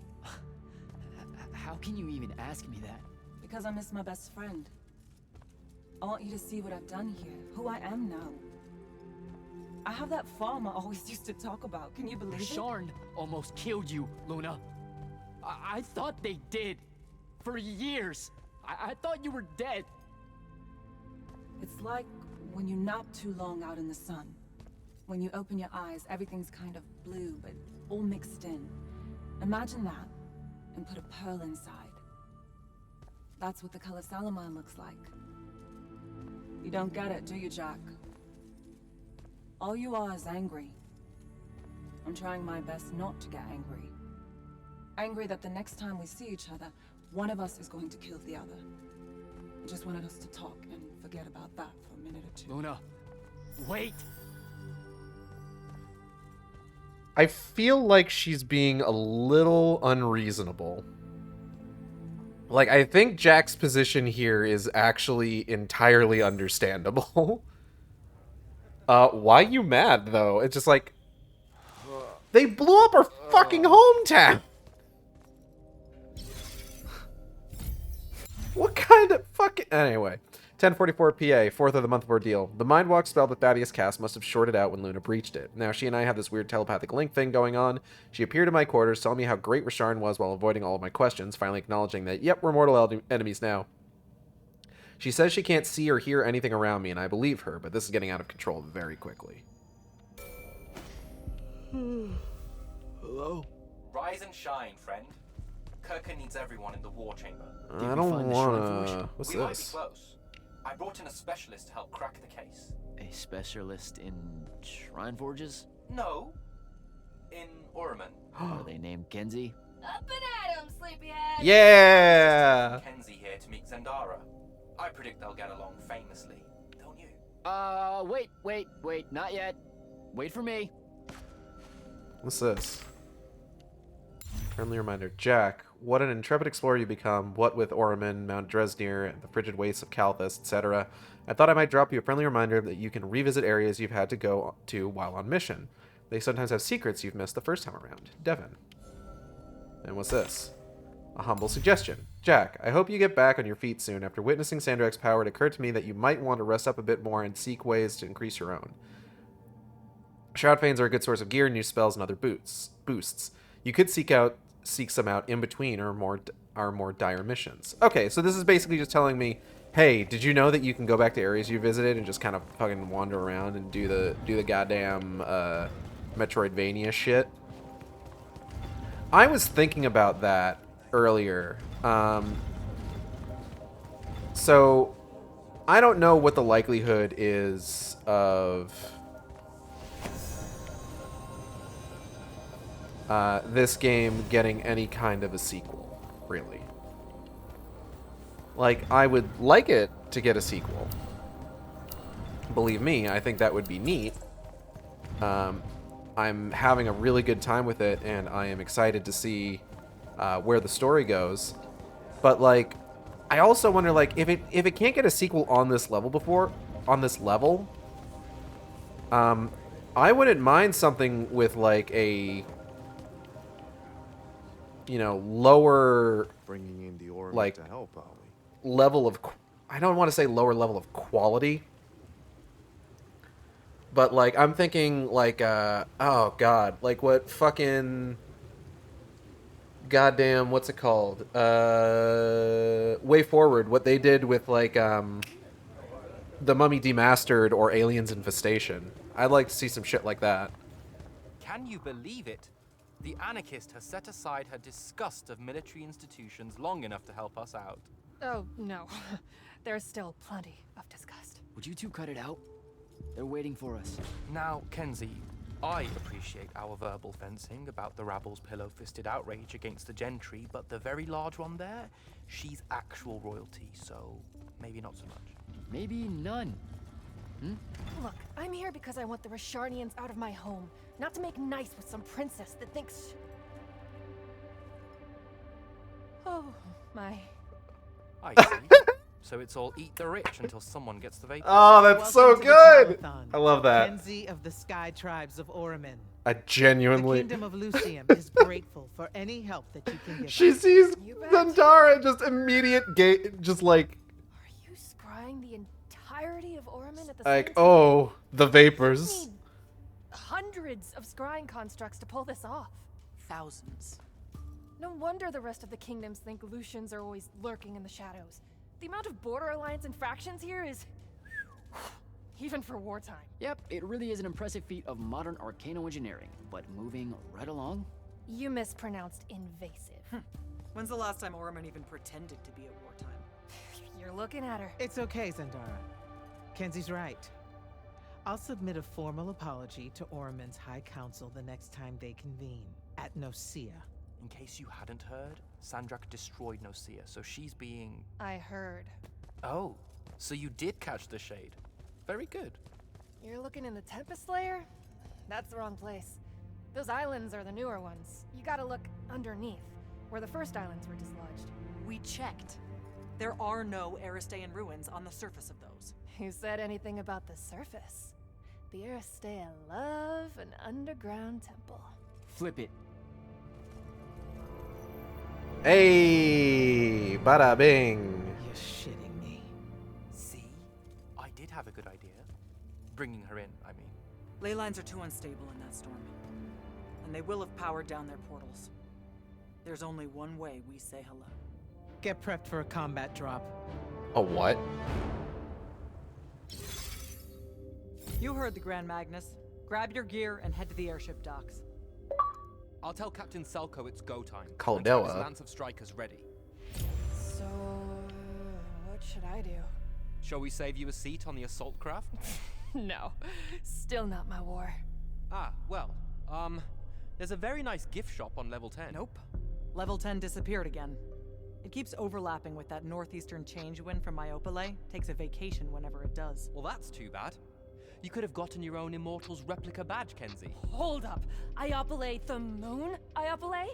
How can you even ask me that? Because I miss my best friend. I want you to see what I've done here, who I am now. I have that farm I always used to talk about. Can you believe it? Rasharn almost killed you, Luna. I thought they did. For years. I thought you were dead. It's like when you nap too long out in the sun. When you open your eyes, everything's kind of blue, but all mixed in. Imagine that, and put a pearl inside. That's what the color Salamine looks like. You don't get it, do you, Jack? All you are is angry. I'm trying my best not to get angry. Angry that the next time we see each other, one of us is going to kill the other. I just wanted us to talk and forget about that for a minute or two. Luna, wait! I feel like she's being a little unreasonable. Like, I think Jack's position here is actually entirely understandable. Why you mad, though? It's just like, they blew up our fucking hometown! What kind of fucking... Anyway. 1044 PA, 4th of the month ordeal. The mind walk spell that Thaddeus cast must have shorted out when Luna breached it. Now she and I have this weird telepathic link thing going on. She appeared in my quarters, telling me how great Rasharn was while avoiding all of my questions, finally acknowledging that, yep, we're mortal enemies now. She says she can't see or hear anything around me, and I believe her, but this is getting out of control very quickly. Hello? Rise and shine, friend. Kirka needs everyone in the war chamber. I don't wanna... What's we might be this? close. I brought in a specialist to help crack the case. A specialist in shrine forges? No. In Orman. Are they named Kenzie? Up and at 'em, sleepyhead! Yeah! Kenzie here to meet Zendara. I predict they'll get along famously, don't you? Wait, not yet. Wait for me. What's this? Friendly reminder. Jack, what an intrepid explorer you become, what with Orman, Mount Dresnir, and the frigid wastes of Kalthus, etc. I thought I might drop you a friendly reminder that you can revisit areas you've had to go to while on mission. They sometimes have secrets you've missed the first time around. Devin. And what's this? A humble suggestion. Jack, I hope you get back on your feet soon. After witnessing Sandrak's power, it occurred to me that you might want to rest up a bit more and seek ways to increase your own. Shroud Fanes are a good source of gear, new spells, and other boosts. You could seek some out in between our more dire missions. Okay, so this is basically just telling me, hey, did you know that you can go back to areas you visited and just kind of fucking wander around and do the goddamn Metroidvania shit? I was thinking about that earlier. So I don't know what the likelihood is of this game getting any kind of a sequel, really. Like, I would like it to get a sequel. Believe me, I think that would be neat. I'm having a really good time with it, and I am excited to see where the story goes. But, like, I also wonder, like, if it can't get a sequel on this level I wouldn't mind something with, like, a, you know, lower, Bringing in the Orman like, to help, are we? level of, I don't want to say lower level of quality, but, like, I'm thinking, like, oh god, like what fucking goddamn, what's it called, Way Forward, what they did with, like, The Mummy Demastered or Aliens Infestation. I'd like to see some shit like that. Can you believe it? The anarchist has set aside her disgust of military institutions long enough to help us out. Oh, no. There's still plenty of disgust. Would you two cut it out? They're waiting for us. Now, Kenzie, I appreciate our verbal fencing about the rabble's pillow-fisted outrage against the gentry, but the very large one there, she's actual royalty, so maybe not so much. Maybe none. Look, I'm here because I want the Rasharnians out of my home, not to make nice with some princess that thinks... Oh, my... I see. So it's all eat the rich until someone gets the vapor. Oh, that's so Welcome to the good. telethon. I love that. Kenzie of the Sky Tribes of Oramin. I The genuinely. Kingdom of Lucium is grateful for any help that you can give She us. sees You bet. Zendara, just immediate just like Are you scrying the entirety of Orman at the like same time? oh, the You vapors. need hundreds of scrying constructs to pull this off. Thousands. No wonder the rest of the kingdoms think Lucians are always lurking in the shadows. The amount of border alliance infractions here is... even for wartime. Yep, it really is an impressive feat of modern arcano-engineering, but moving right along. You mispronounced invasive. When's the last time Orman even pretended to be at wartime? You're looking at her. It's okay, Zendara. Kenzie's right. I'll submit a formal apology to Oramin's High Council the next time they convene at Nosea. In case you hadn't heard, Sandrak destroyed Nosea, so she's being... I heard. Oh, so you did catch the shade. Very good. You're looking in the Tempest layer? That's the wrong place. Those islands are the newer ones. You gotta look underneath, where the first islands were dislodged. We checked. There are no Aristean ruins on the surface of those. Who said anything about the surface? The Aristea love an underground temple. Flip it. Hey, bada bing. You're shitting me. See? I did have a good idea. Bringing her in, I mean. Ley lines are too unstable in that storm. And they will have powered down their portals. There's only one way we say hello. Get prepped for a combat drop. A what? You heard the Grand Magnus. Grab your gear and head to the airship docks. I'll tell Captain Selko it's go time. Caldera. And get his lance of strikers ready. So, what should I do? Shall we save you a seat on the assault craft? No, still not my war. Ah, well, there's a very nice gift shop on level 10. Nope. Level 10 disappeared again. It keeps overlapping with that northeastern change wind from Myopole. Takes a vacation whenever it does. Well, that's too bad. You could have gotten your own Immortals replica badge, Kenzie. Hold up. Iopole the moon? Iopole?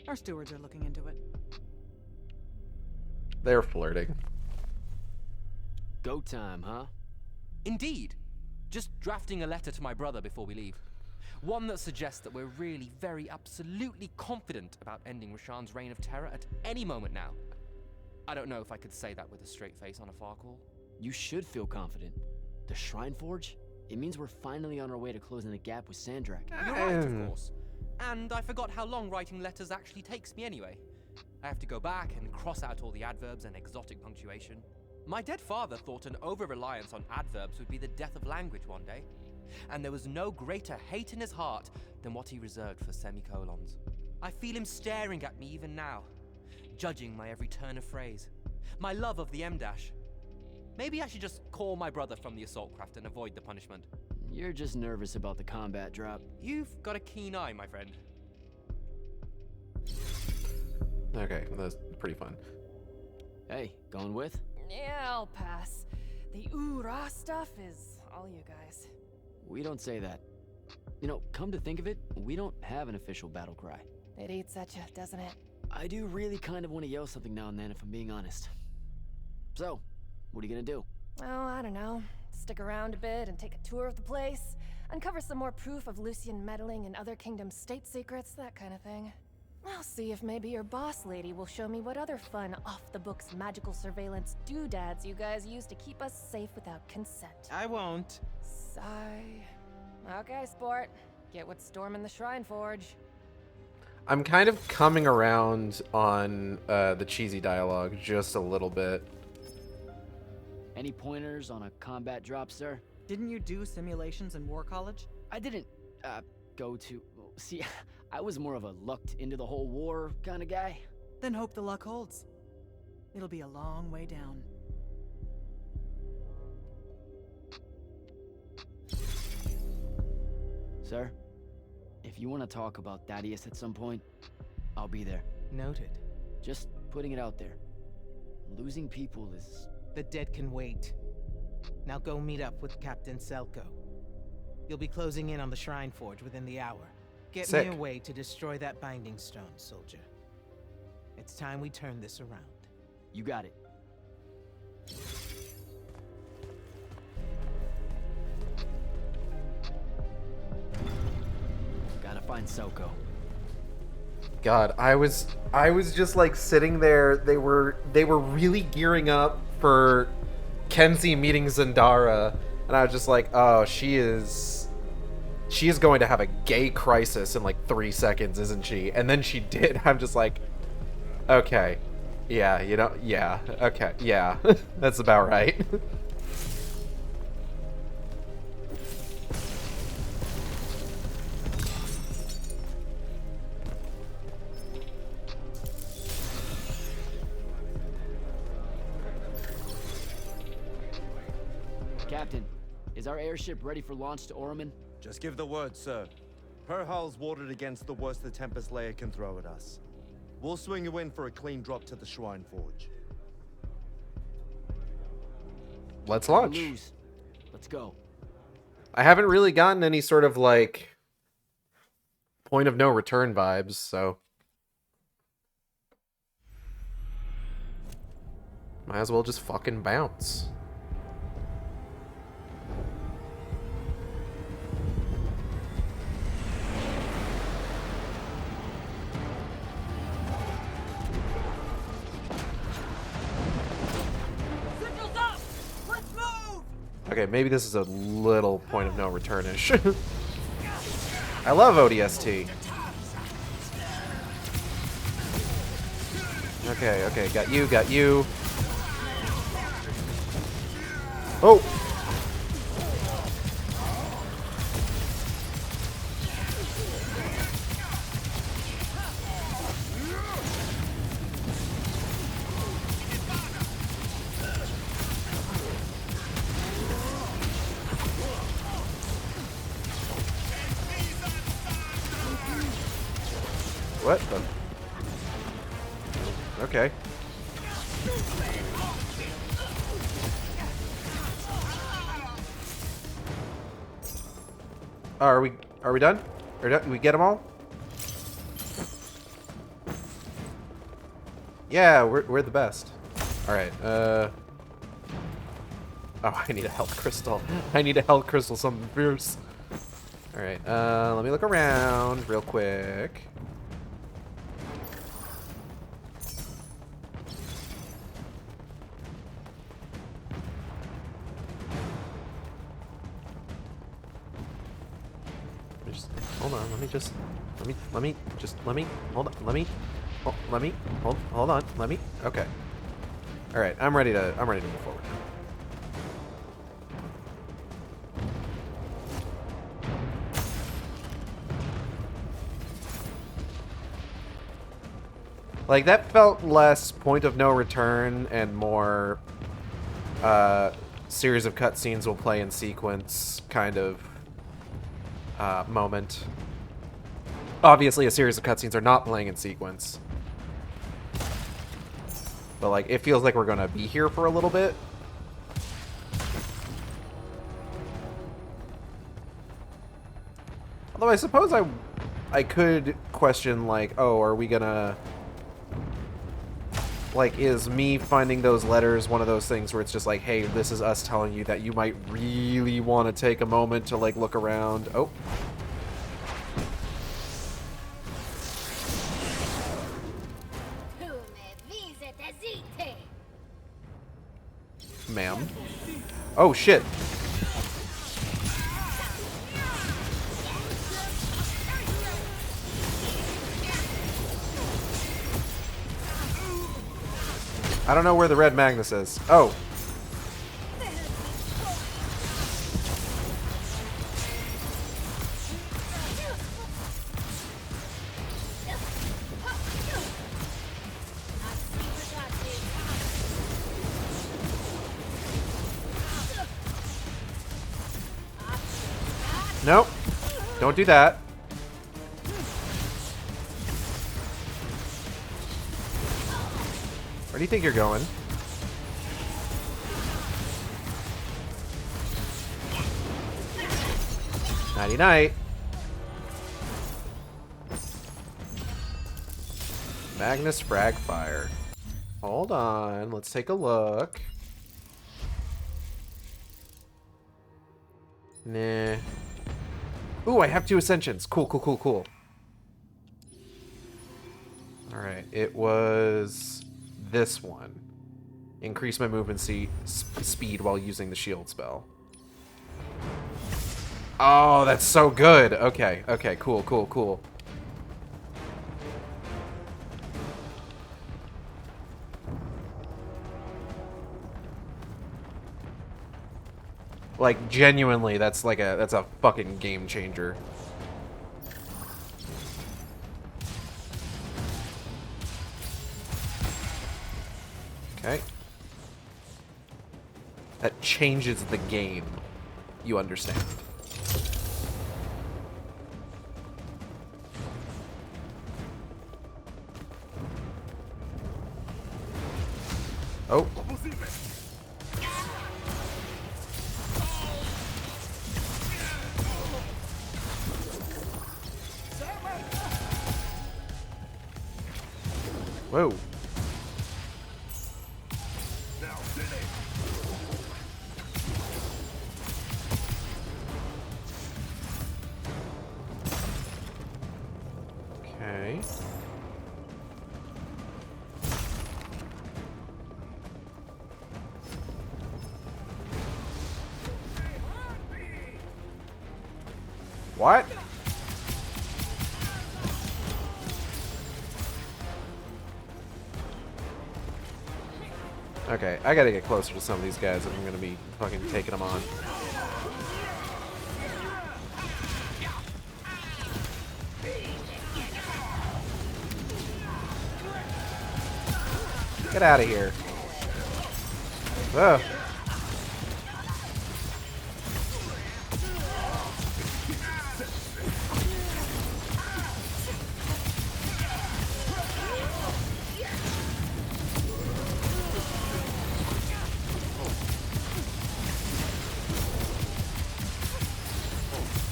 Our stewards are looking into it. They're flirting. Go time, huh? Indeed. Just drafting a letter to my brother before we leave. One that suggests that we're really very absolutely confident about ending Rasharn's reign of terror at any moment now. I don't know if I could say that with a straight face on a Farcall. You should feel confident. The Shrine Forge? It means we're finally on our way to closing the gap with Sandrak. You're right, of course. And I forgot how long writing letters actually takes me anyway. I have to go back and cross out all the adverbs and exotic punctuation. My dead father thought an over-reliance on adverbs would be the death of language one day. And there was no greater hate in his heart than what he reserved for semicolons. I feel him staring at me even now, judging my every turn of phrase. My love of the M-dash. Maybe I should just call my brother from the assault craft and avoid the punishment. You're just nervous about the combat drop. You've got a keen eye, my friend. Okay, that's pretty fun. Hey, going with? Yeah, I'll pass. The ooh-rah stuff is all you guys. We don't say that. You know, come to think of it, we don't have an official battle cry. It eats at you, doesn't it? I do really kind of want to yell something now and then, if I'm being honest. So, what are you gonna do? Oh, I don't know. Stick around a bit and take a tour of the place. Uncover some more proof of Lucian meddling in other kingdoms' state secrets, that kind of thing. I'll see if maybe your boss lady will show me what other fun, off-the-books magical surveillance doodads you guys use to keep us safe without consent. I won't. Sigh. Okay, sport. Get what's storming the Shrine Forge. I'm kind of coming around on the cheesy dialogue just a little bit. Any pointers on a combat drop, sir? Didn't you do simulations in War College? I didn't, go to... See, I was more of a lucked into the whole war kind of guy. Then hope the luck holds. It'll be a long way down. Sir, if you want to talk about Thaddeus at some point, I'll be there. Noted. Just putting it out there. Losing people is... The dead can wait. Now go meet up with Captain Selko. You'll be closing in on the Shrine Forge within the hour. Get Sick. me a way to destroy that binding stone, soldier. It's time we turn this around. You got it. Gotta find Selko. God, I was just like sitting there. They were really gearing up for Kenzie meeting Zendara, and I was just like, oh, she is going to have a gay crisis in like 3 seconds, isn't she? And then she did. I'm just like, okay, yeah, yeah, okay, yeah, that's about right. Captain, is our airship ready for launch to Orman? Just give the word, sir. Her hull's warded against the worst the Tempest layer can throw at us. We'll swing you in for a clean drop to the Shrine Forge. Let's launch. Let's go. I haven't really gotten any sort of like point of no return vibes, so might as well just fucking bounce. Okay, maybe this is a little point of no return-ish. I love ODST. Okay, got you. Oh! What the? Okay. Oh, are we done? We get them all? Yeah, we're the best. All right. Oh, I need a health crystal. I need a health crystal. Something fierce. All right. Let me look around real quick. Hold on, hold on, okay. Alright, I'm ready to move forward. Like, that felt less point of no return and more, series of cutscenes will play in sequence kind of moment. Obviously, a series of cutscenes are not playing in sequence. But, like, it feels like we're gonna be here for a little bit. Although I suppose I could question, like, oh, are we gonna... Like, is me finding those letters one of those things where it's just like, hey, this is us telling you that you might really want to take a moment to, like, look around. Oh. Ma'am. Oh, shit. I don't know where the red Magnus is. Oh. Nope. Don't do that. Where do you think you're going? Nighty-night. Magnus Fragfire. Hold on. Let's take a look. Nah. Ooh, I have 2 ascensions. Cool, cool, cool, cool. Alright, it was this one. Increase my movement speed while using the shield spell. Oh, that's so good. Okay, okay, cool, cool, cool. Like, genuinely, that's a fucking game changer. Okay. That changes the game. You understand. Oh. Whoa. Okay. What? Okay, I gotta get closer to some of these guys if I'm gonna be fucking taking them on. Get out of here. Ugh.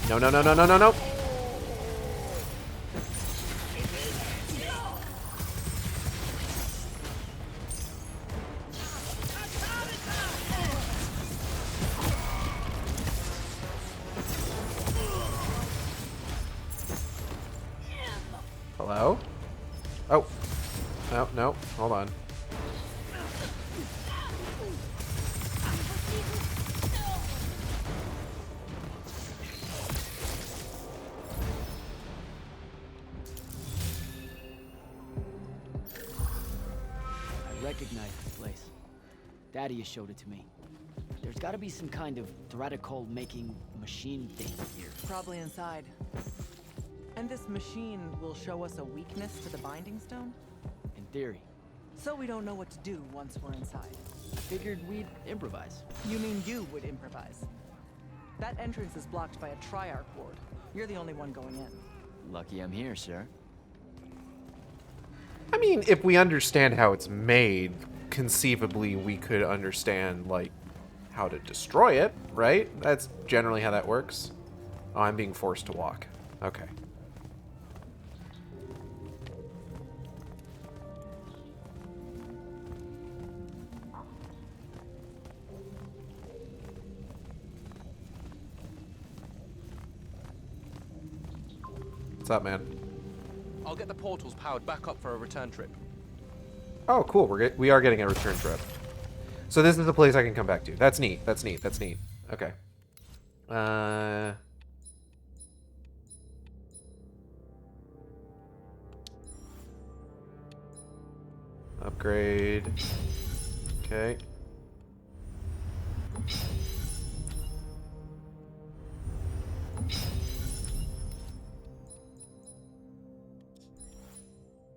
No, no, no, no, no, no, no. Hello? Oh. No, no. Hold on. I recognize this place. Daddy has showed it to me. There's gotta be some kind of Threatical-making machine thing here. Probably inside. And this machine will show us a weakness to the Binding Stone? In theory. So we don't know what to do once we're inside. I figured we'd improvise. You mean you would improvise? That entrance is blocked by a Triarch ward. You're the only one going in. Lucky I'm here, sir. I mean, if we understand how it's made, conceivably we could understand, like, how to destroy it, right? That's generally how that works. Oh, I'm being forced to walk. Okay. What's up, man? I'll get the portals powered back up for a return trip. Oh, cool. We are getting a return trip. So this is the place I can come back to. That's neat. That's neat. That's neat. Okay. Upgrade. Okay.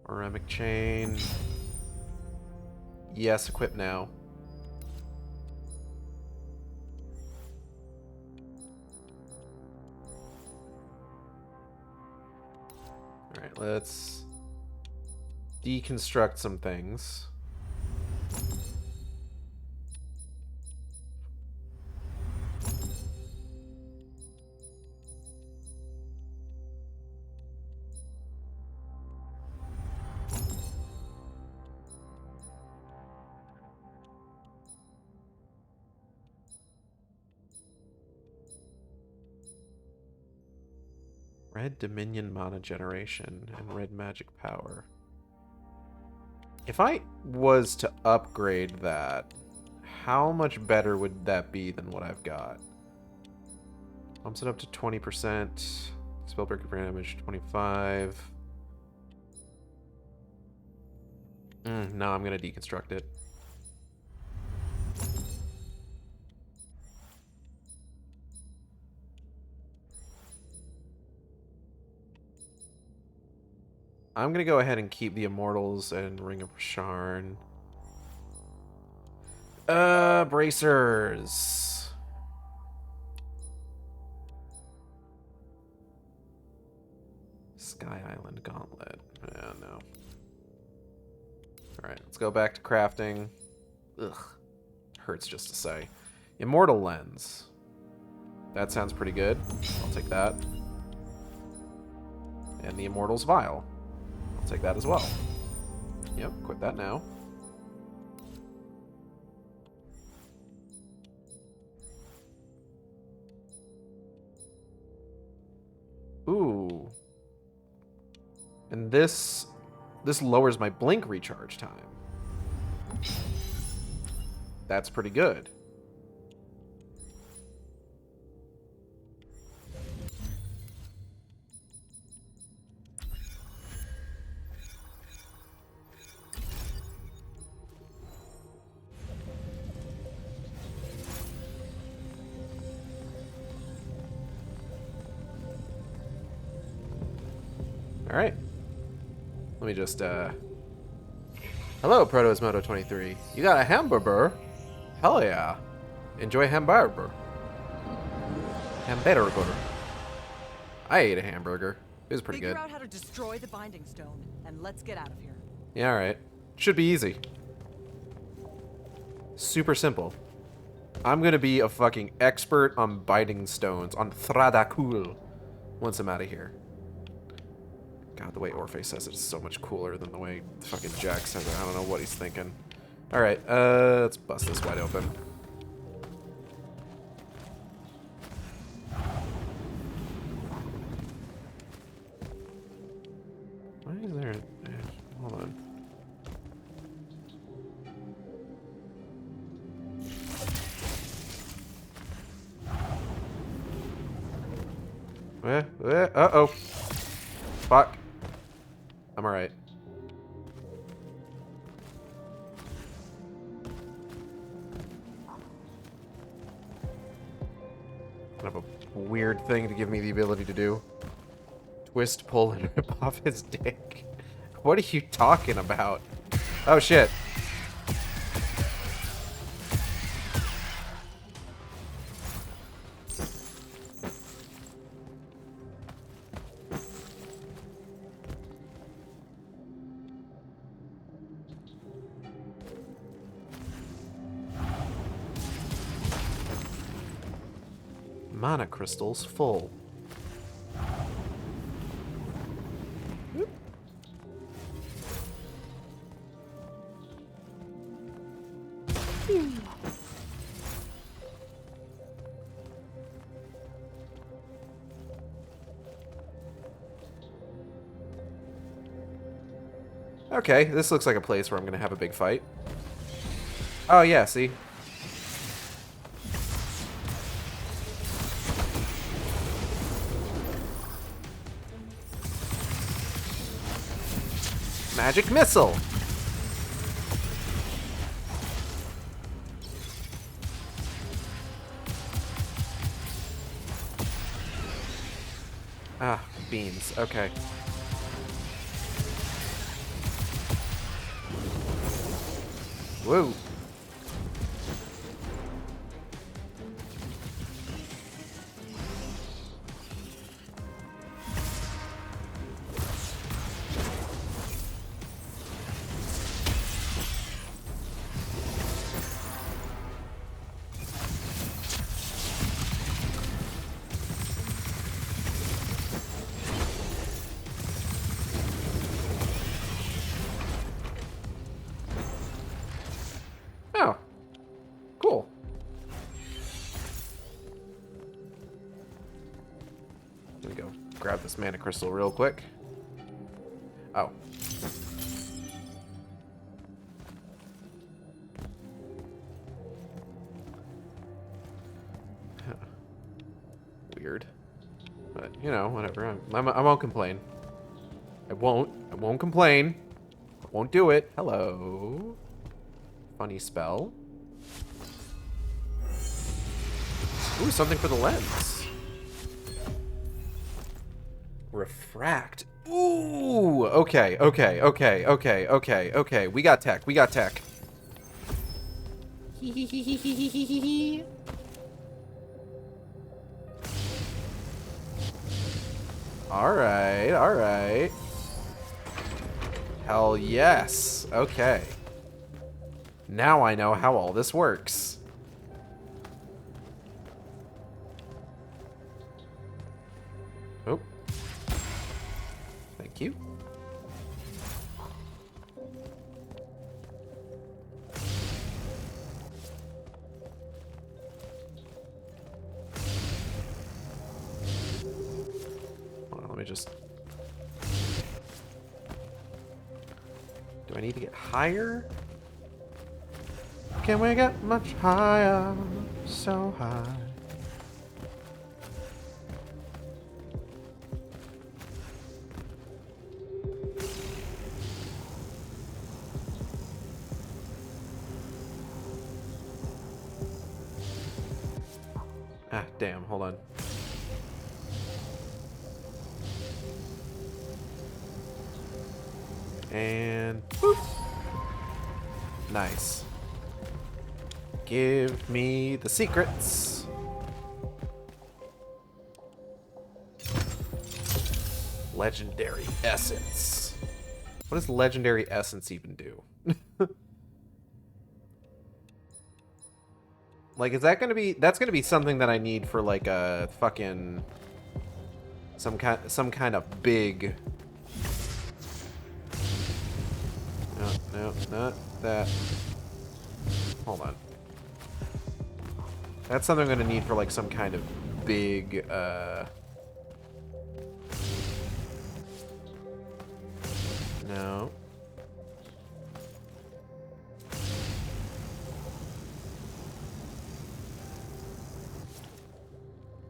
Oremic chain. Yes, equip now. Alright, let's deconstruct some things. Red Dominion mana generation and red magic power. If I was to upgrade that, how much better would that be than what I've got? Bumps it up to 20%. Spellbreaker damage 25. No, I'm gonna deconstruct it. I'm gonna go ahead and keep the Immortals and Ring of Sharn. Bracers. Sky Island Gauntlet. No. Alright, let's go back to crafting. Ugh. Hurts just to say. Immortal Lens. That sounds pretty good. I'll take that. And the Immortals Vial. I'll take that as well. Yep, quit that now. Ooh. And this lowers my blink recharge time. That's pretty good. Alright. Let me just, Hello, Protoismoto23. You got a hamburger? Hell yeah. Enjoy hamburger. Hamburger. I ate a hamburger. It was pretty good. Figure out how to destroy the Binding Stone, and let's get out of here. Yeah, alright. Should be easy. Super simple. I'm gonna be a fucking expert on binding stones, on Thradakul, once I'm out of here. God, the way Orphe says it is so much cooler than the way fucking Jack says it. I don't know what he's thinking. Alright, let's bust this wide open. Why is there... Hold on. Uh-oh. Fuck. I'm alright. Kind of a weird thing to give me the ability to do. Twist, pull, and rip off his dick. What are you talking about? Oh shit. Mana crystals full. Oop. Okay, this looks like a place where I'm gonna have a big fight. Oh yeah, see? Magic missile. Ah, beans. Okay. Whoa. go grab this mana crystal real quick. Oh. Huh. Weird. But, you know, whatever. I won't complain. I won't complain. I won't do it. Hello. Funny spell. Ooh, something for the lens. Refract. Ooh, okay. We got tech. Alright. Hell yes. Okay. Now I know how all this works. Oh. Thank you. Hold on, let me just... Do I need to get higher? Can we get much higher? So high. Ah, damn, hold on. And boop. Nice. Give me the secrets. Legendary essence. What does legendary essence even do? Like, is that gonna be... That's gonna be something that I need for, like, a fucking... Some kind of big... No, not that. Hold on. That's something I'm gonna need for, like, some kind of big, No.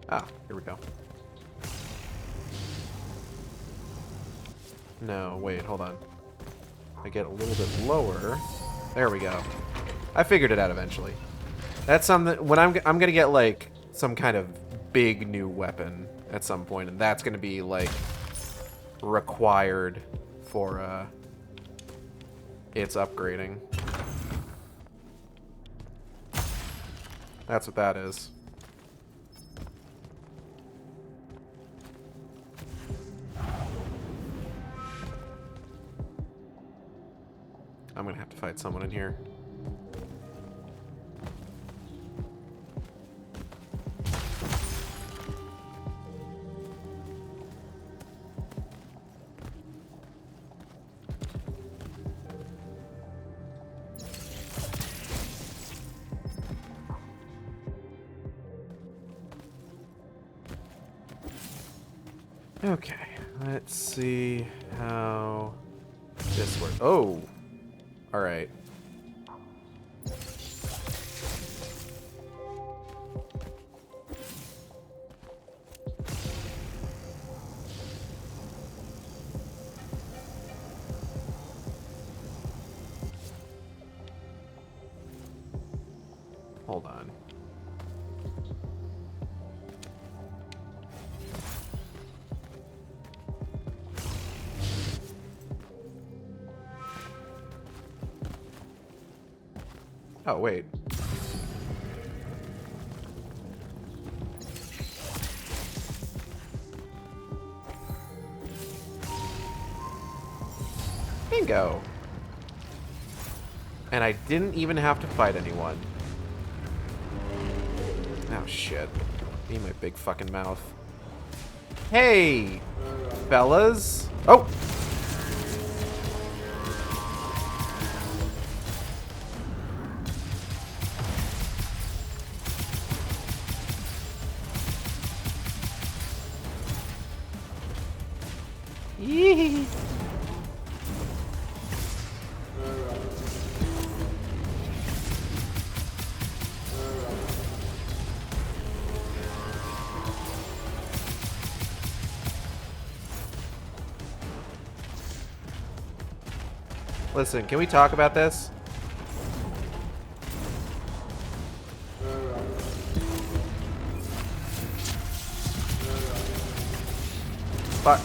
Ah, here we go. No, wait, hold on. I get a little bit lower. There we go. I figured it out eventually. That's something, when I'm gonna get, like, some kind of big new weapon at some point, and that's gonna be, like, required for, its upgrading. That's what that is. I'm gonna have to fight someone in here. Okay, let's see how this works. Oh! Alright. Hold on. Oh, wait. Bingo. And I didn't even have to fight anyone. Oh, shit. Be my big fucking mouth. Hey, fellas. Oh! Yee. Listen, can we talk about this? Fuck.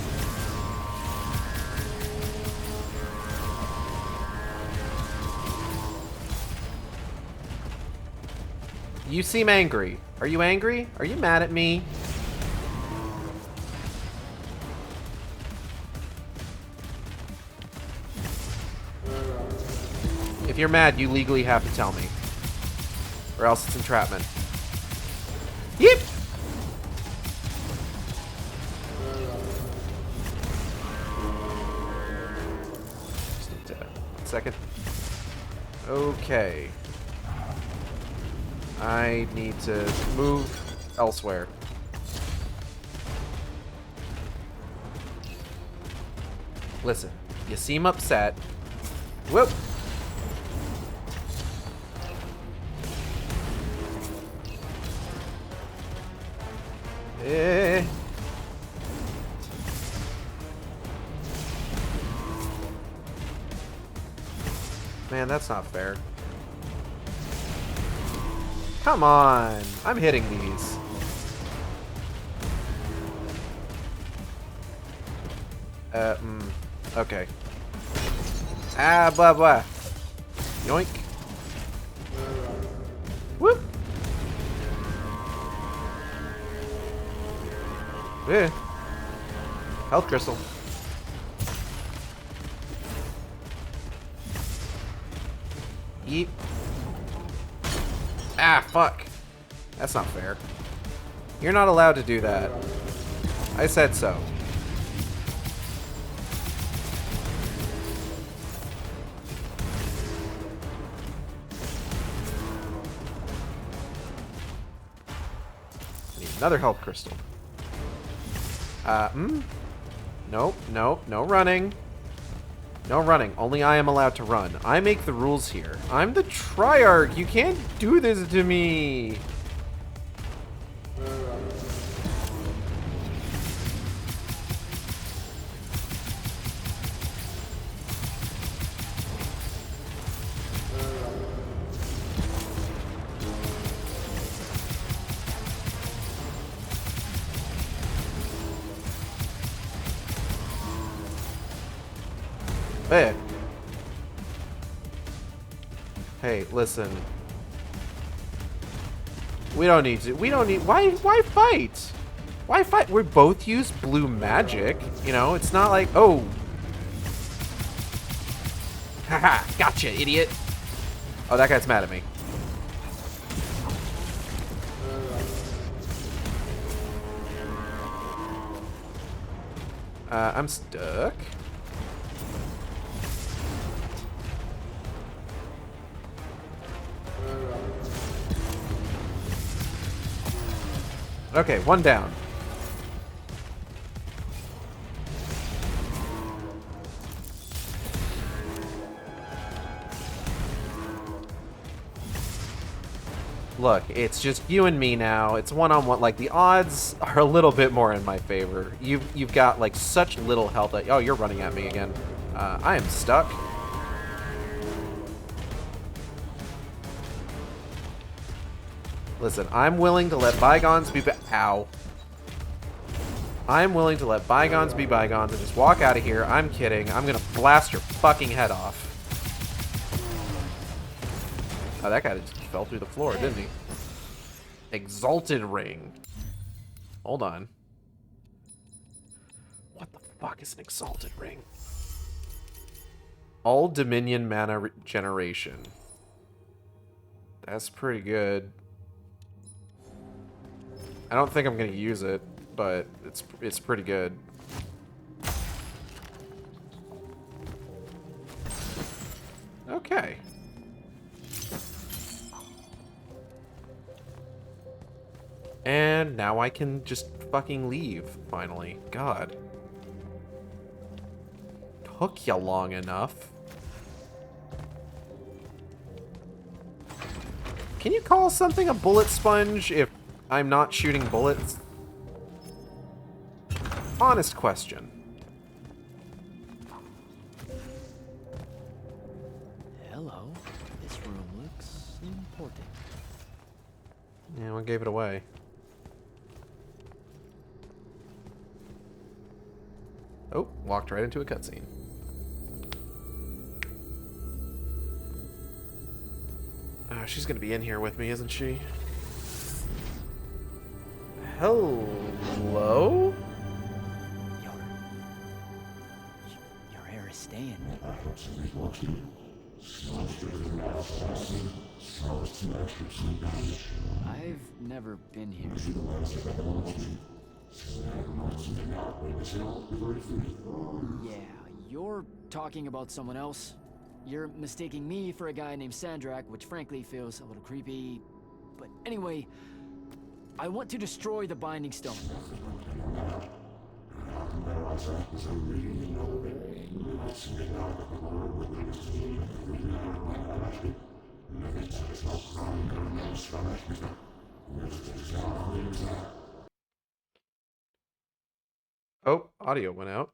You seem angry. Are you angry? Are you mad at me? If you're mad, you legally have to tell me. Or else it's entrapment. Yep! Just need to... 1 second. Okay. I need to move elsewhere. Listen, you seem upset. Whoop! Man, that's not fair. Come on! I'm hitting these. Okay. Ah, blah, blah. Yoink. Whoop! Yeah. Health crystal. Yeep. Ah, fuck. That's not fair. You're not allowed to do that. I said so. Need another health crystal. Nope, nope, no running. No running. Only I am allowed to run. I make the rules here. I'm the Triarch. You can't do this to me. Hey. Hey, listen. We don't need to. Why fight? Why fight? We both use blue magic. You know, it's not like, oh. Haha, gotcha, idiot. Oh, that guy's mad at me. I'm stuck. Okay, one down. Look, it's just you and me now. It's one-on-one. Like, the odds are a little bit more in my favor. You've got, like, such little health that... Oh, you're running at me again. I am stuck. Listen, I'm willing to let bygones be ow. I'm willing to let bygones be bygones and just walk out of here. I'm kidding. I'm gonna blast your fucking head off. Oh, that guy just fell through the floor, didn't he? Exalted Ring. Hold on. What the fuck is an Exalted Ring? All Dominion mana regeneration. That's pretty good. I don't think I'm gonna use it, but it's pretty good. Okay. And now I can just fucking leave, finally. God. took you long enough. Can you call something a bullet sponge if I'm not shooting bullets? Honest question. Hello. This room looks important. Yeah, what gave it away? Oh, walked right into a cutscene. She's gonna be in here with me, isn't she? Hello? Your hair is staying. I've never been here. Yeah, you're talking about someone else. You're mistaking me for a guy named Sandrak, which frankly feels a little creepy. But anyway, I want to destroy the Binding Stone. Oh, audio went out.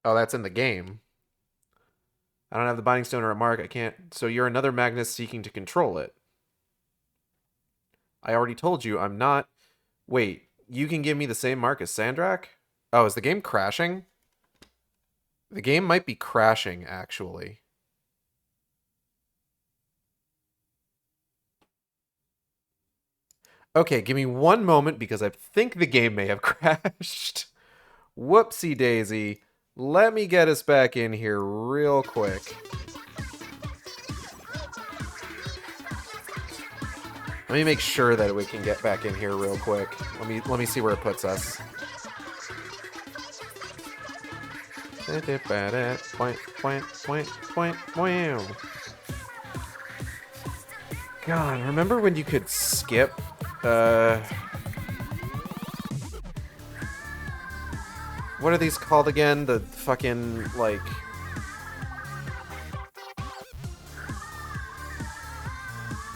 Oh, that's in the game. I don't have the Binding Stone or a mark. I can't. So you're another Magnus seeking to control it. I already told you I'm not. Wait, you can give me the same mark as Sandrak? Oh, is the game crashing? The game might be crashing, actually. Okay, give me one moment because I think the game may have crashed. Whoopsie daisy. Let me get us back in here real quick. Let me make sure that we can get back in here real quick. Let me see where it puts us. God, remember when you could skip? What are these called again? The fucking, like...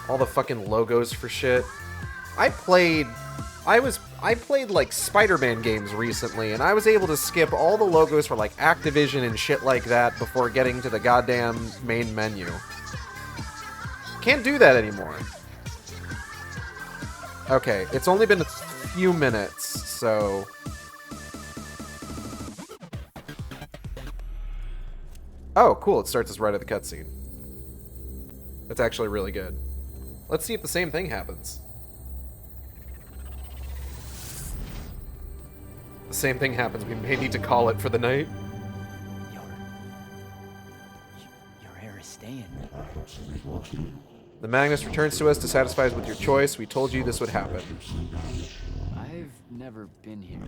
all the fucking logos for shit. I played like Spider-Man games recently, and I was able to skip all the logos for like Activision and shit like that before getting to the goddamn main menu. Can't do that anymore. Okay, it's only been a few minutes, so... Oh, cool, it starts us right at the cutscene. That's actually really good. Let's see if the same thing happens. The same thing happens. We may need to call it for the night. Your hair is staying. The Magnus returns to us, dissatisfied with your choice. We told you this would happen. I've never been here.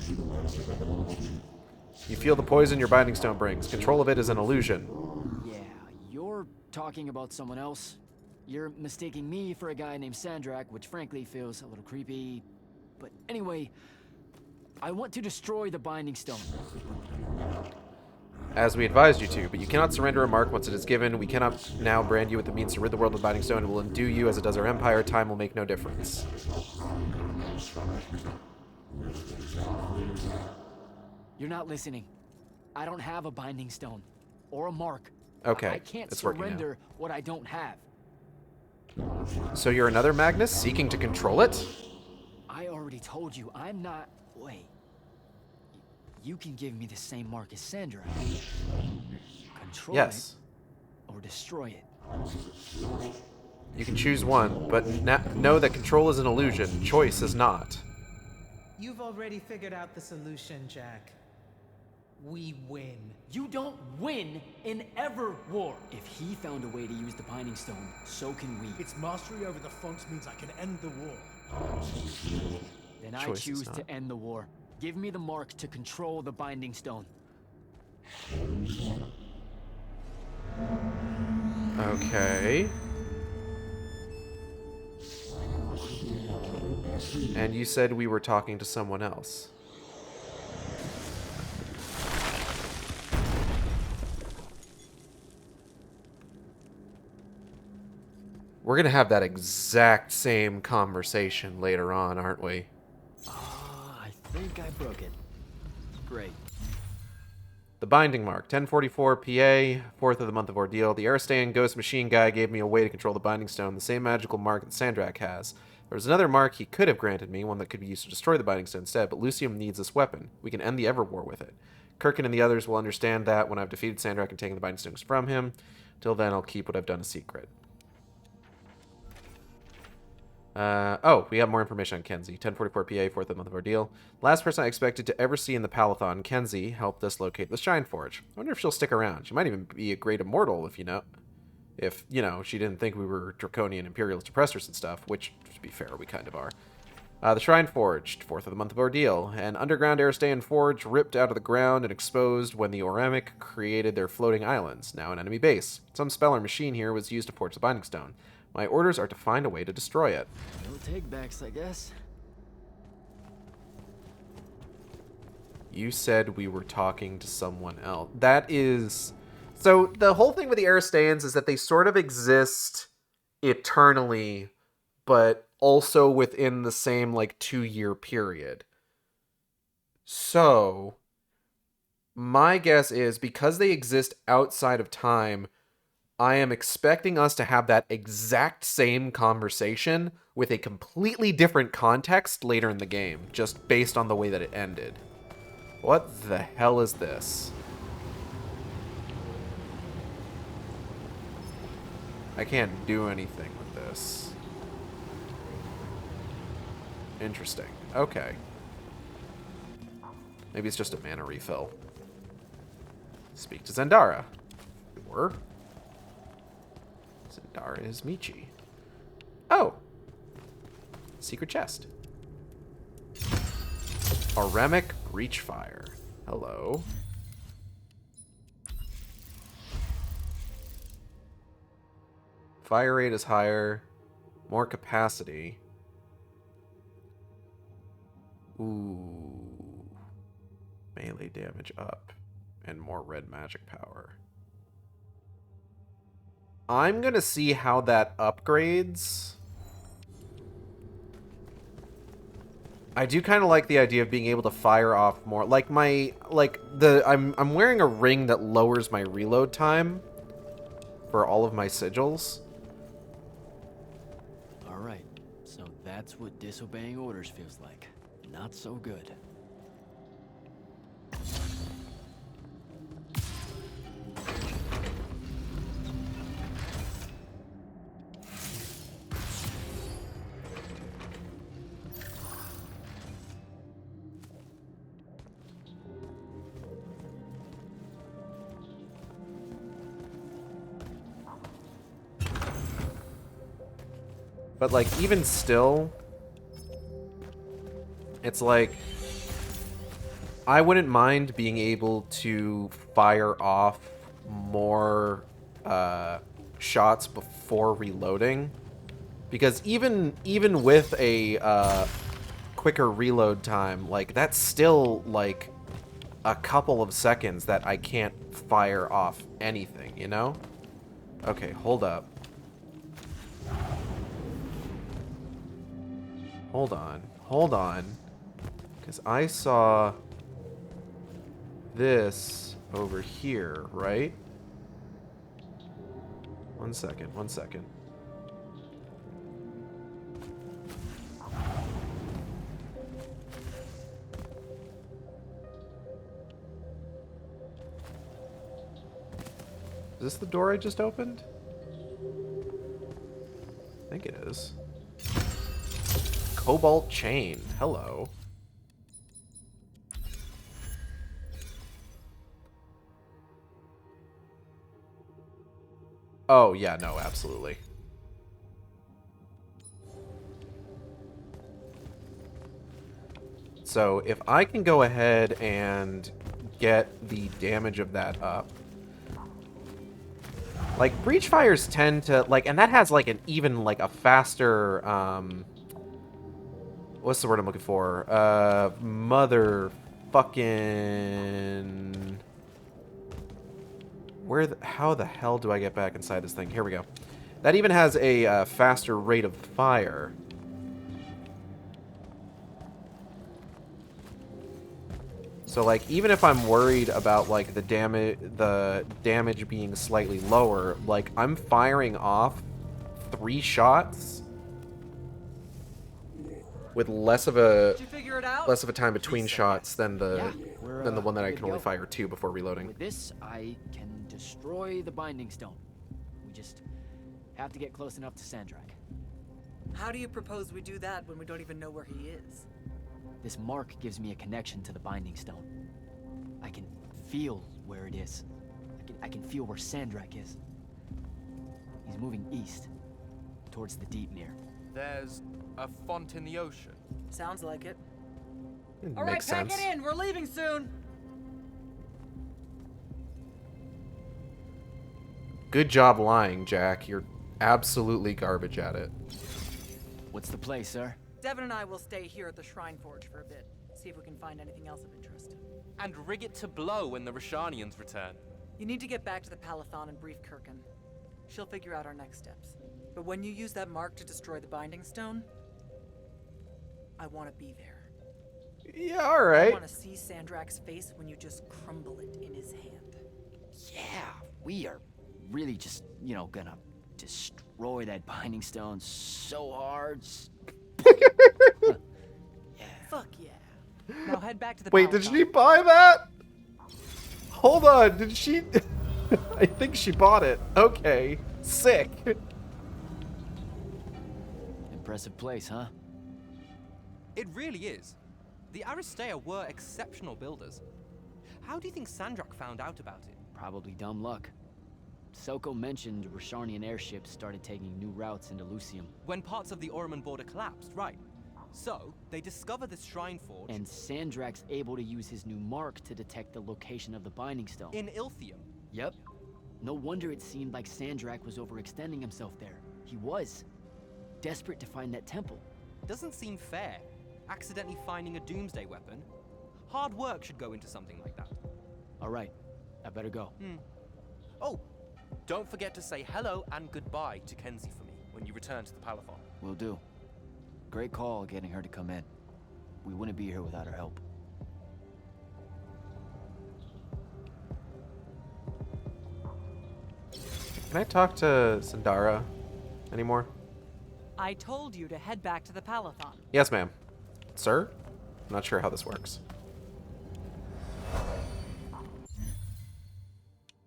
You feel the poison your Binding Stone brings. Control of it is an illusion. Yeah, you're talking about someone else. You're mistaking me for a guy named Sandrak, which frankly feels a little creepy. But anyway, I want to destroy the Binding Stone. As we advised you to, but you cannot surrender a mark once it is given. We cannot now brand you with the means to rid the world of the Binding Stone. It will endue you as it does our Empire. Time will make no difference. You're not listening. I don't have a Binding Stone. Or a mark. Okay, I can't it's working surrender what I don't have. So you're another Magnus seeking to control it? I already told you, I'm not... Wait. You can give me the same mark as Sandra. Control yes. it, or destroy it. You can choose one, but know that control is an illusion. Choice is not. You've already figured out the solution, Jack. We win. You don't win in ever war. If he found a way to use the Binding Stone, so can we. Its mastery over the fonts means I can end the war. Then I choose to end the war. Give me the mark to control the Binding Stone. Okay. And you said we were talking to someone else. We're going to have that exact same conversation later on, aren't we? I think I broke it. Great. The Binding Mark, 1044 PA, 4th of the month of ordeal. The Aristean Ghost Machine Guy gave me a way to control the Binding Stone, the same magical mark that Sandrak has. There was another mark he could have granted me, one that could be used to destroy the Binding Stone instead, but Lucium needs this weapon. We can end the Everwar with it. Kirkin and the others will understand that when I've defeated Sandrak and taken the Binding Stones from him. Till then, I'll keep what I've done a secret. We have more information on Kenzie. 1044 PA, 4th of the month of ordeal. Last person I expected to ever see in the Palathon, Kenzie, helped us locate the Shine Forge. I wonder if she'll stick around. She might even be a great immortal if, she didn't think we were draconian imperialist oppressors and stuff, which, to be fair, we kind of are. The Shrine Forge, 4th of the month of ordeal. An underground Aristean forge ripped out of the ground and exposed when the Oremic created their floating islands, now an enemy base. Some spell or machine here was used to forge the Binding Stone. My orders are to find a way to destroy it. No take-backs, I guess. You said we were talking to someone else. That is... So, the whole thing with the Aristeans is that they sort of exist eternally, but also within the same, 2-year period. So, my guess is, because they exist outside of time, I am expecting us to have that exact same conversation with a completely different context later in the game, just based on the way that it ended. What the hell is this? I can't do anything with this. Interesting. Okay. Maybe it's just a mana refill. Speak to Zendara. Or... Zendara is Michi. Oh! Secret chest. Oremic Breachfire. Hello. Fire rate is higher. More capacity. Ooh. Melee damage up. And more red magic power. I'm gonna see how that upgrades. I do kind of like the idea of being able to fire off more. I'm wearing a ring that lowers my reload time for all of my sigils. Alright, so that's what disobeying orders feels like. Not so good. But, even still, it's I wouldn't mind being able to fire off more shots before reloading. Because even with a quicker reload time, that's still, a couple of seconds that I can't fire off anything, you know? Okay, hold up. Hold on. Because I saw this over here, right? One second. Is this the door I just opened? I think it is. Cobalt chain. Hello. Oh, yeah, no, absolutely. So, if I can go ahead and get the damage of that up. Breach fires tend to, and that has, an even, a faster, what's the word I'm looking for? Motherfucking... how the hell do I get back inside this thing? Here we go. That even has a faster rate of fire. So, like, even if I'm worried about, like, the damage being slightly lower, like, I'm firing off 3 shots with less of a time between shots than the one that I can only fire 2 before reloading. With this, I can destroy the Binding Stone. We just have to get close enough to Sandrak. How do you propose we do that when we don't even know where he is? This mark gives me a connection to the Binding Stone. I can feel where it is. I can feel where Sandrak is. He's moving east, towards the Deepmere. There's a font in the ocean. Sounds like it. It All right, makes pack sense. it in. We're leaving soon. Good job lying, Jack. You're absolutely garbage at it. What's the play, sir? Devin and I will stay here at the Shrine Forge for a bit. See if we can find anything else of interest. And rig it to blow when the Rashanians return. You need to get back to the Palathon and brief Kirkin. She'll figure out our next steps. But when you use that mark to destroy the Binding Stone, I want to be there. Yeah, alright. I want to see Sandrak's face when you just crumble it in his hand. Yeah, we are really just, you know, gonna destroy that Binding Stone so hard. Fuck yeah. Now head back to the Wait, Palathon. did she buy that? Hold on, did she? I think she bought it. Okay, sick. Impressive place, huh? It really is. The Aristeia were exceptional builders. How do you think Sandrak found out about it? Probably dumb luck. Soko mentioned Rashanian airships started taking new routes into Lucium. When parts of the Orman border collapsed, right. So, they discover this Shrine Forge... And Sandrak's able to use his new mark to detect the location of the Binding Stone. in Ilthium. Yep. No wonder it seemed like Sandrak was overextending himself there. He was. Desperate to find that temple. Doesn't seem fair. Accidentally finding a doomsday weapon. Hard work should go into something like that. Alright, I better go. Oh, don't forget to say hello and goodbye to Kenzie for me when you return to the Palathon. Will do. Great call getting her to come in. We wouldn't be here without her help. Can I talk to Sandara anymore? I told you to head back to the Palathon. Yes, ma'am. Sir? I'm not sure how this works.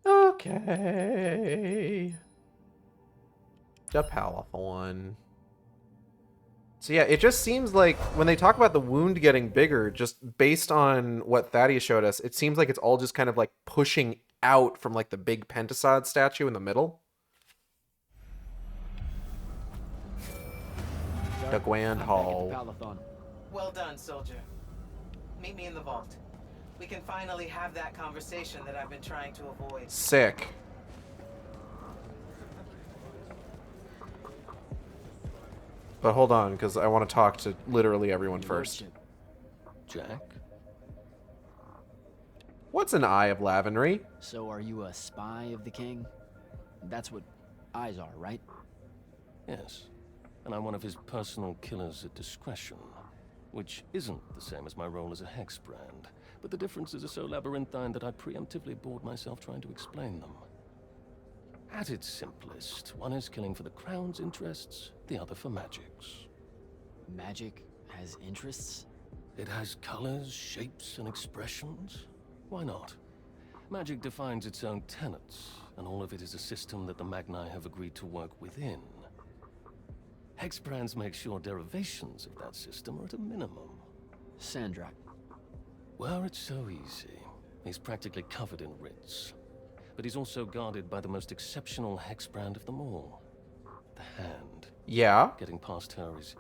Okay. The Palathon. So yeah, it just seems like when they talk about the wound getting bigger, just based on what Thaddeus showed us, it seems like it's all just kind of like pushing out from like the big Pentasod statue in the middle. The Grand Hall. Well done, soldier. Meet me in the vault. We can finally have that conversation that I've been trying to avoid. Sick. But hold on, because I want to talk to literally everyone first. Jack? What's an Eye of Lavenry? So are you a spy of the king? That's what eyes are, right? Yes. And I'm one of his personal killers at discretion. Which isn't the same as my role as a hex brand. But the differences are so labyrinthine that I preemptively bored myself trying to explain them. At its simplest, one is killing for the crown's interests, the other for magic's. Magic has interests? It has colors, shapes, and expressions. Why not? Magic defines its own tenets, and all of it is a system that the Magni have agreed to work within. Hex brands make sure derivations of that system are at a minimum. Sandrak. Were it so easy, he's practically covered in writs. But he's also guarded by the most exceptional hex brand of them all. The Hand. Yeah? Getting past her is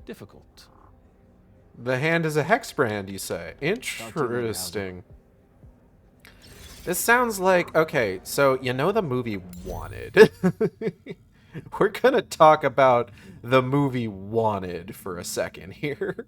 difficult. The Hand is a hex brand, you say? Interesting. This sounds like... Okay, so you know the movie Wanted. We're gonna talk about the movie Wanted for a second here.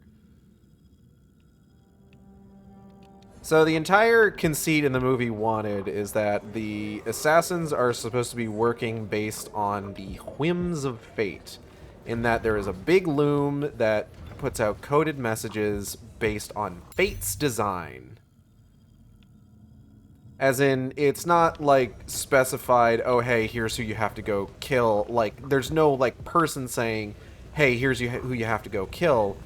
So the entire conceit in the movie Wanted is that the assassins are supposed to be working based on the whims of fate, in that there is a big loom that puts out coded messages based on fate's design. As in, it's not like specified, oh hey, here's who you have to go kill. Like, there's no like person saying, hey, here's who you have to go kill.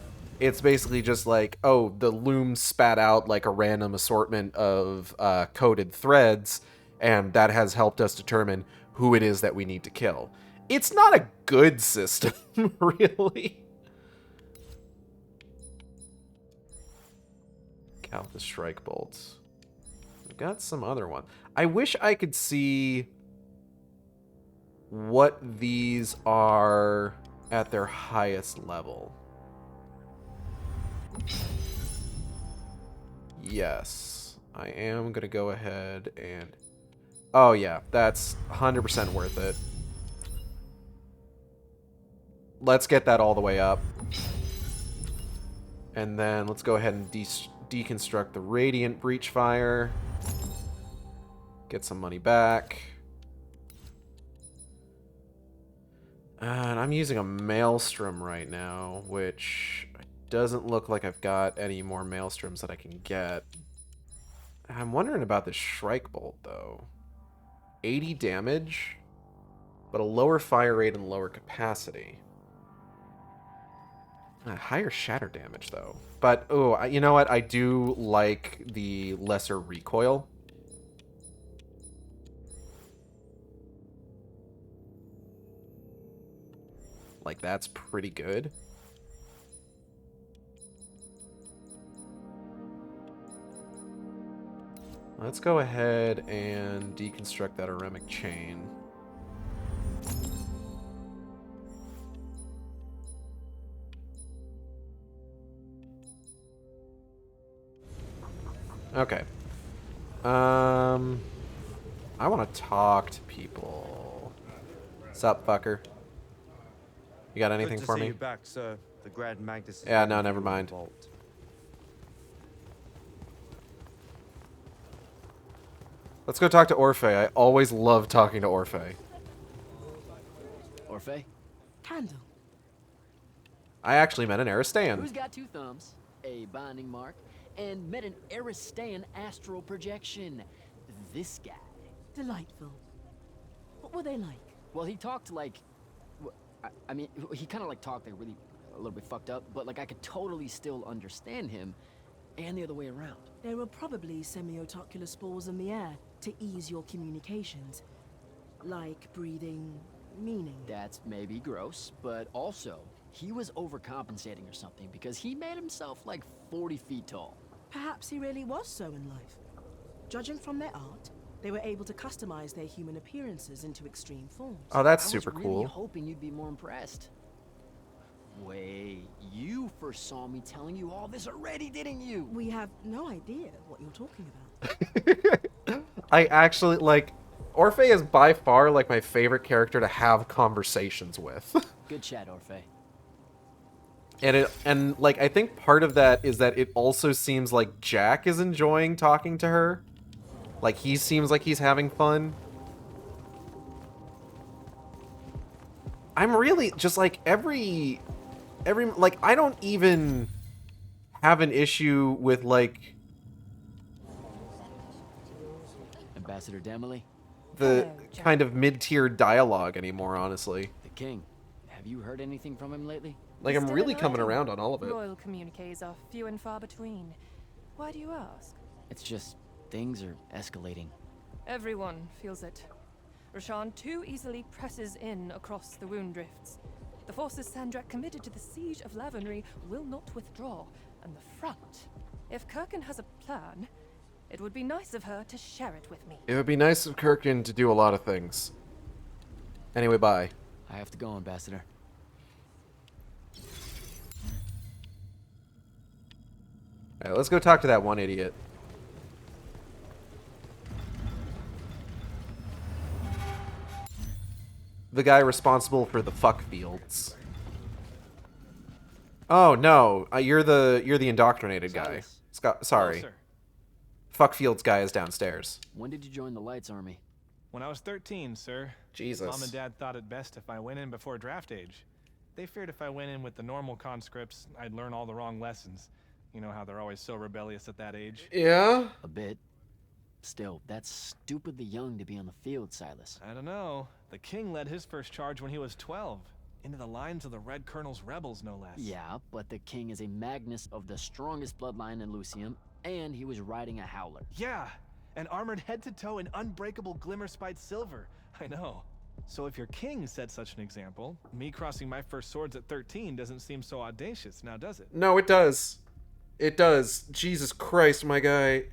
It's basically just like, oh, the loom spat out like a random assortment of coded threads, and that has helped us determine who it is that we need to kill. It's not a good system, really. Count the strike bolts. We've got some other one. I wish I could see what these are at their highest level. Yes, I am going to go ahead and... Oh yeah, that's 100% worth it. Let's get that all the way up. And then let's go ahead and deconstruct the Radiant Breachfire. Get some money back. And I'm using a Maelstrom right now, which doesn't look like I've got any more Maelstroms that I can get. I'm wondering about this Shrike Bolt, though. 80 damage, but a lower fire rate and lower capacity. Higher shatter damage, though. But, oh, you know what? I do like the lesser recoil. Like, that's pretty good. Let's go ahead and deconstruct that Aremic Chain. Okay. I want to talk to people. Sup, fucker? You got anything for me? Good to see you back, sir. The Grand Magus. Yeah, no, never mind. Let's go talk to Orphe. I always love talking to Orphe. Orphe? Candle. I actually met an Aristean. Who's got two thumbs, a binding mark, and met an Aristean astral projection? This guy. Delightful. What were they like? Well, he talked like... I mean, he kind of like talked like really a little bit fucked up, but like I could totally still understand him, and the other way around. There were probably semiotocular spores in the air to ease your communications. Like breathing meaning. That's maybe gross, but also, he was overcompensating or something because he made himself like 40 feet tall. Perhaps he really was so in life. Judging from their art, they were able to customize their human appearances into extreme forms. Oh, that's super I was cool. really hoping you'd be more impressed. Wait, you first saw me telling you all this already, didn't you? We have no idea what you're talking about. I actually, like, Orphe is by far, like, my favorite character to have conversations with. Good chat, Orphe. And like, I think part of that is that it also seems like Jack is enjoying talking to her. Like, he seems like he's having fun. I'm really just like every like, I don't even have an issue with like Ambassador Damley? the kind of mid-tier dialogue anymore, honestly. The king. Have you heard anything from him lately? Like, I'm really coming around on all of it. Royal communiques are few and far between. Why do you ask? It's just things are escalating. Everyone feels it. Rashan too easily presses in across the wound drifts. The forces Sandrak committed to the siege of Lavenry will not withdraw, and the front. If Kirkin has a plan, it would be nice of her to share it with me. It would be nice of Kirkin to do a lot of things. Anyway, bye. I have to go, Ambassador. Alright, let's go talk to that one idiot. The guy responsible for the fuck fields. Oh no, you're the indoctrinated guy. Silas. Scott, sorry. Hello, sir. Fuckfields guy is downstairs. When did you join the Lights Army? When I was 13, sir. Jesus. Mom and Dad thought it best if I went in before draft age. They feared if I went in with the normal conscripts, I'd learn all the wrong lessons. You know how they're always so rebellious at that age. Yeah? A bit. Still, that's stupidly young to be on the field, Silas. I don't know. The king led his first charge when he was 12. Into the lines of the Red Colonel's rebels, no less. Yeah, but the king is a Magnus of the strongest bloodline in Lucium, and he was riding a howler. Yeah, and armored head to toe in unbreakable glimmer-spiked silver. I know. So if your king set such an example, me crossing my first swords at 13 doesn't seem so audacious, now does it? No, it does. It does. Jesus Christ, my guy.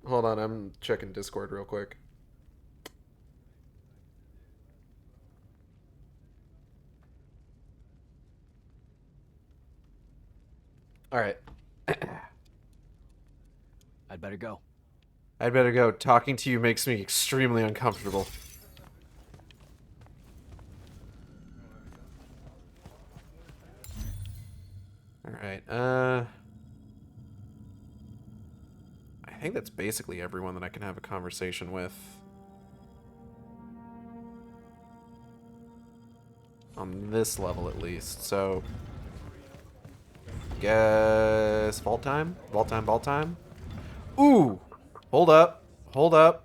Hold on, I'm checking Discord real quick. Alright. I'd better go. I'd better go. Talking to you makes me extremely uncomfortable. Alright, I think that's basically everyone that I can have a conversation with. On this level, at least. So, guess vault time? Vault time, vault time? Ooh! Hold up. Hold up.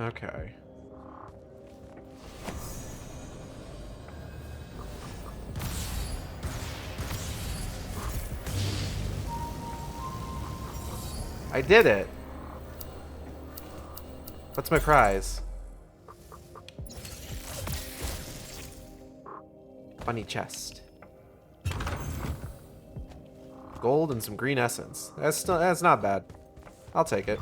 Okay. I did it. What's my prize? Bunny chest. Gold and some green essence. That's not bad. I'll take it.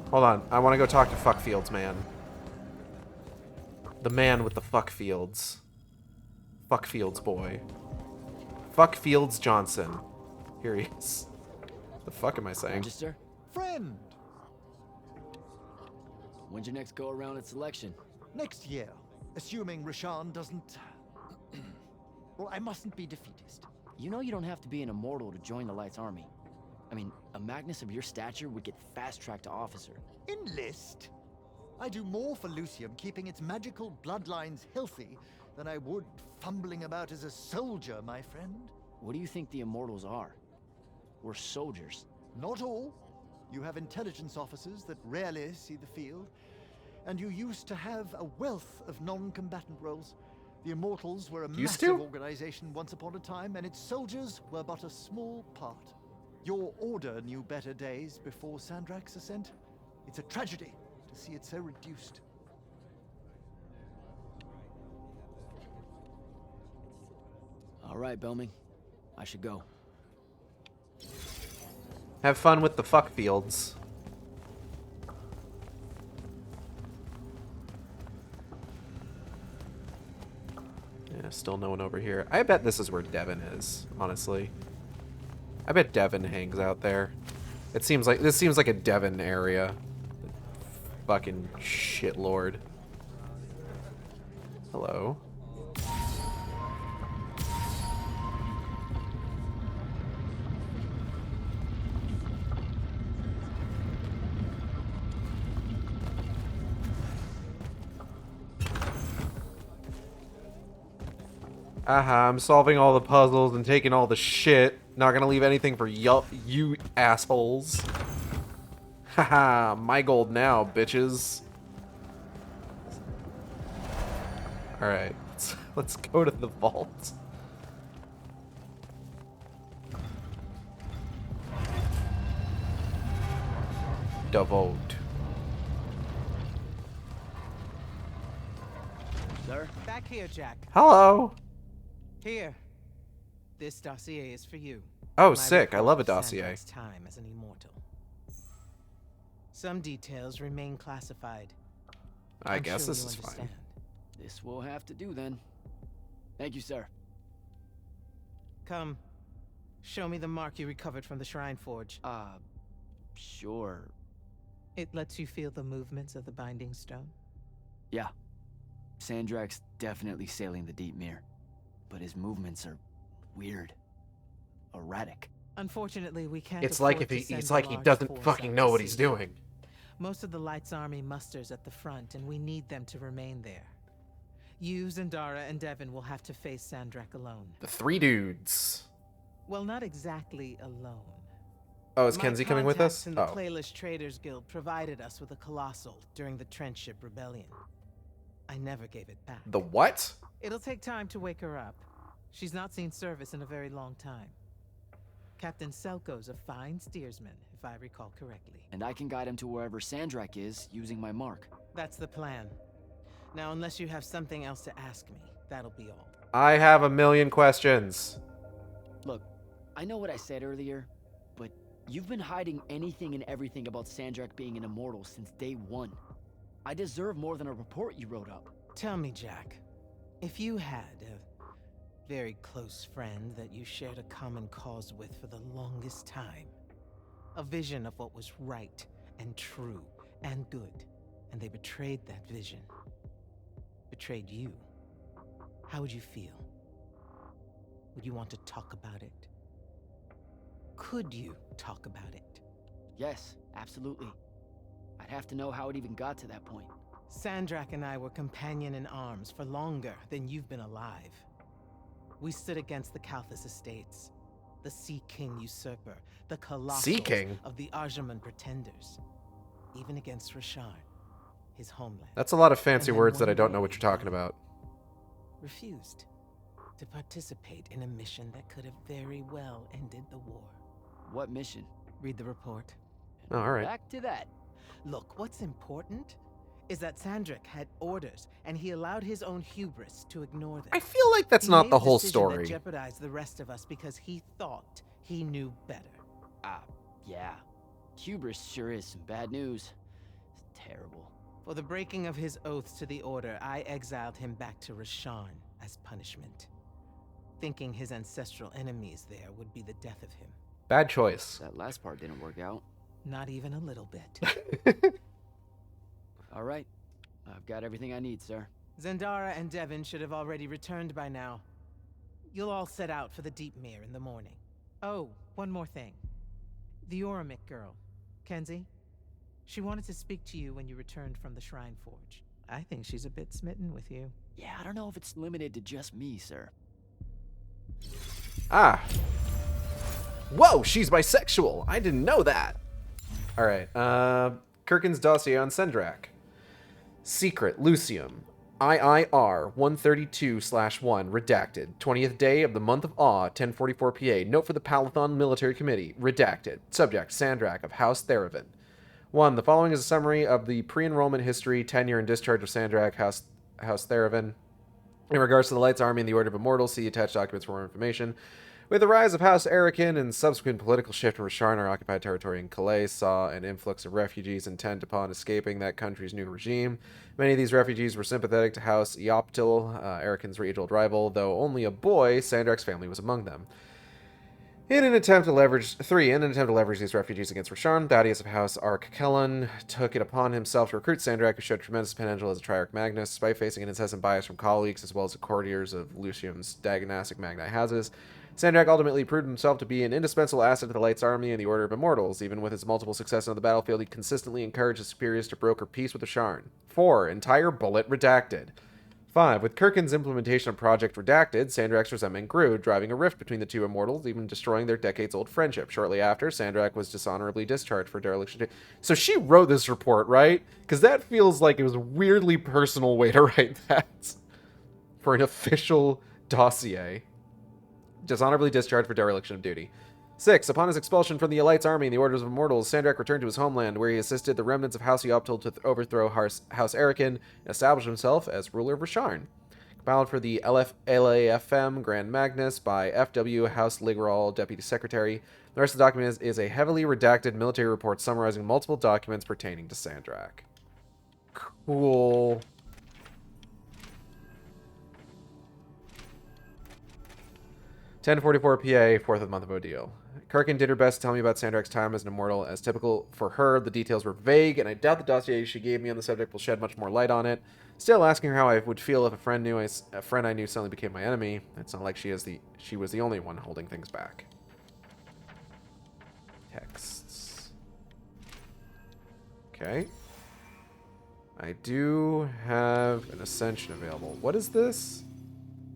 Hold on, I want to go talk to Fuckfields, man. The man with the Fuckfields. Fuckfields boy. Fuckfields Johnson. Here he is. The fuck am I saying? Register? Friend! When's your next go around at selection? Next year, assuming Rashan doesn't... well, I mustn't be defeatist. You know you don't have to be an immortal to join the Lights Army. I mean, a Magnus of your stature would get fast-tracked to officer. Enlist? I do more for Lucium keeping its magical bloodlines healthy than I would fumbling about as a soldier, my friend. What do you think the Immortals are? We're soldiers. Not all. You have intelligence officers that rarely see the field, and you used to have a wealth of non-combatant roles. The Immortals were a massive organization once upon a time, and its soldiers were but a small part. Your order knew better days before Sandrak's ascent. It's a tragedy to see it so reduced. All right, Belming. I should go. Have fun with the Fuckfields. Yeah, still no one over here. I bet this is where Devin is, honestly. I bet Devin hangs out there. This seems like a Devin area. Fucking shitlord. Hello. Aha, I'm solving all the puzzles and taking all the shit. Not gonna leave anything for you assholes. Haha, my gold now, bitches. Alright, let's go to the vault. Devote. Sir? Back here, Jack. Hello. Here. This dossier is for you. Oh, My sick. I report love a of dossier. Sandrak's time as an immortal. Some details remain classified. I I'm guess sure this you is understand. fine. This will have to do then. Thank you, sir. Come. Show me the mark you recovered from the Shrine Forge. Sure. It lets you feel the movements of the Binding Stone. Yeah. Sandrak's definitely sailing the deep mirror. But his movements are weird. Erratic. Unfortunately, we can't It's like afford if to it's send like a he large doesn't force fucking out know to what he's sea. doing. Most of the Light's army musters at the front, and we need them to remain there. You, Zendara, and Devin will have to face Sandrak alone. The three dudes. Well, not exactly alone. Oh, is My Kenzie coming with us? contacts in the Oh. Playlist Traders Guild provided us with a colossal during the Trenchship Rebellion. I never gave it back. The what? It'll take time to wake her up. She's not seen service in a very long time. Captain Selko's a fine steersman, if I recall correctly. And I can guide him to wherever Sandrak is using my mark. That's the plan. Now, unless you have something else to ask me, that'll be all. I have a million questions. Look, I know what I said earlier, but you've been hiding anything and everything about Sandrak being an immortal since day one. I deserve more than a report you wrote up. Tell me, Jack, if you had a very close friend that you shared a common cause with for the longest time, a vision of what was right and true and good, and they betrayed that vision, betrayed you, how would you feel? Would you want to talk about it? Could you talk about it? Yes, absolutely. I'd have to know how it even got to that point. Sandrak and I were companion in arms for longer than you've been alive. We stood against the Kalthus estates, the Sea King usurper, the Sea colossals King? of the Arjaman pretenders, even against Rasharn, his homeland. That's a lot of fancy And then words that I one don't know day, what you're talking about. Refused to participate in a mission that could have very well ended the war. What mission? Read the report. Oh, all right. Back to that. Look, what's important is that Sandrak had orders, and he allowed his own hubris to ignore them. I feel like that's He not made the a whole decision that story. jeopardized the rest of us because he thought he knew better. Yeah. Hubris sure is some bad news. It's terrible. For the breaking of his oaths to the Order, I exiled him back to Rasharn as punishment, thinking his ancestral enemies there would be the death of him. Bad choice. That last part didn't work out. Not even a little bit. All right. I've got everything I need, sir. Zendara and Devin should have already returned by now. You'll all set out for the Deep Mere in the morning. Oh, one more thing. The Oromik girl, Kenzie. She wanted to speak to you when you returned from the Shrine Forge. I think she's a bit smitten with you. Yeah, I don't know if it's limited to just me, sir. Ah. Whoa, she's bisexual. I didn't know that. All right. Kirkin's dossier on Sandrak. Secret, Lucium. IIR 132/1, redacted. 20th day of the month of Awe, 10:44 PA. Note for the Palathon Military Committee, redacted. Subject, Sandrak of House Theravin. 1. The following is a summary of the pre-enrollment history, tenure, and discharge of Sandrak, House Theravin. In regards to the Lights Army and the Order of Immortals, see attached documents for more information. With the rise of House Arakin and subsequent political shift in Rasharn, our occupied territory in Calais saw an influx of refugees intent upon escaping that country's new regime. Many of these refugees were sympathetic to House Eoptil, Arakin's age-old rival, though only a boy, Sandrak's family was among them. In an attempt to leverage these refugees against Rasharn, Thaddeus of House Arkkellan took it upon himself to recruit Sandrak, who showed tremendous potential as a Triarch Magnus, despite facing an incessant bias from colleagues as well as the courtiers of Lucium's Diagnostic Magni houses. Sandrak ultimately proved himself to be an indispensable asset to the Lights Army and the Order of Immortals. Even with his multiple successes on the battlefield, he consistently encouraged his superiors to broker peace with Rasharn. 4. Entire bullet redacted. 5. With Kirkin's implementation of Project Redacted, Sandrak's resentment grew, driving a rift between the two immortals, even destroying their decades-old friendship. Shortly after, Sandrak was dishonorably discharged for dereliction. So she wrote this report, right? Because that feels like it was a weirdly personal way to write that for an official dossier. Dishonorably discharged for dereliction of duty. 6. Upon his expulsion from the Elite's army in the Orders of Immortals, Sandrak returned to his homeland, where he assisted the remnants of House Eoptil to overthrow House Erikin and establish himself as ruler of Rasharn. Compiled for the LAFM Grand Magnus by F.W. House Ligral, Deputy Secretary. The rest of the document is a heavily redacted military report summarizing multiple documents pertaining to Sandrak. Cool. $10.44 PA, 4th of the month of Odile. Kirkin did her best to tell me about Sandrak's time as an immortal. As typical for her, the details were vague, and I doubt the dossier she gave me on the subject will shed much more light on it. Still, asking her how I would feel if a friend I knew suddenly became my enemy. It's not like she was the only one holding things back. Texts. Okay. I do have an ascension available. What is this?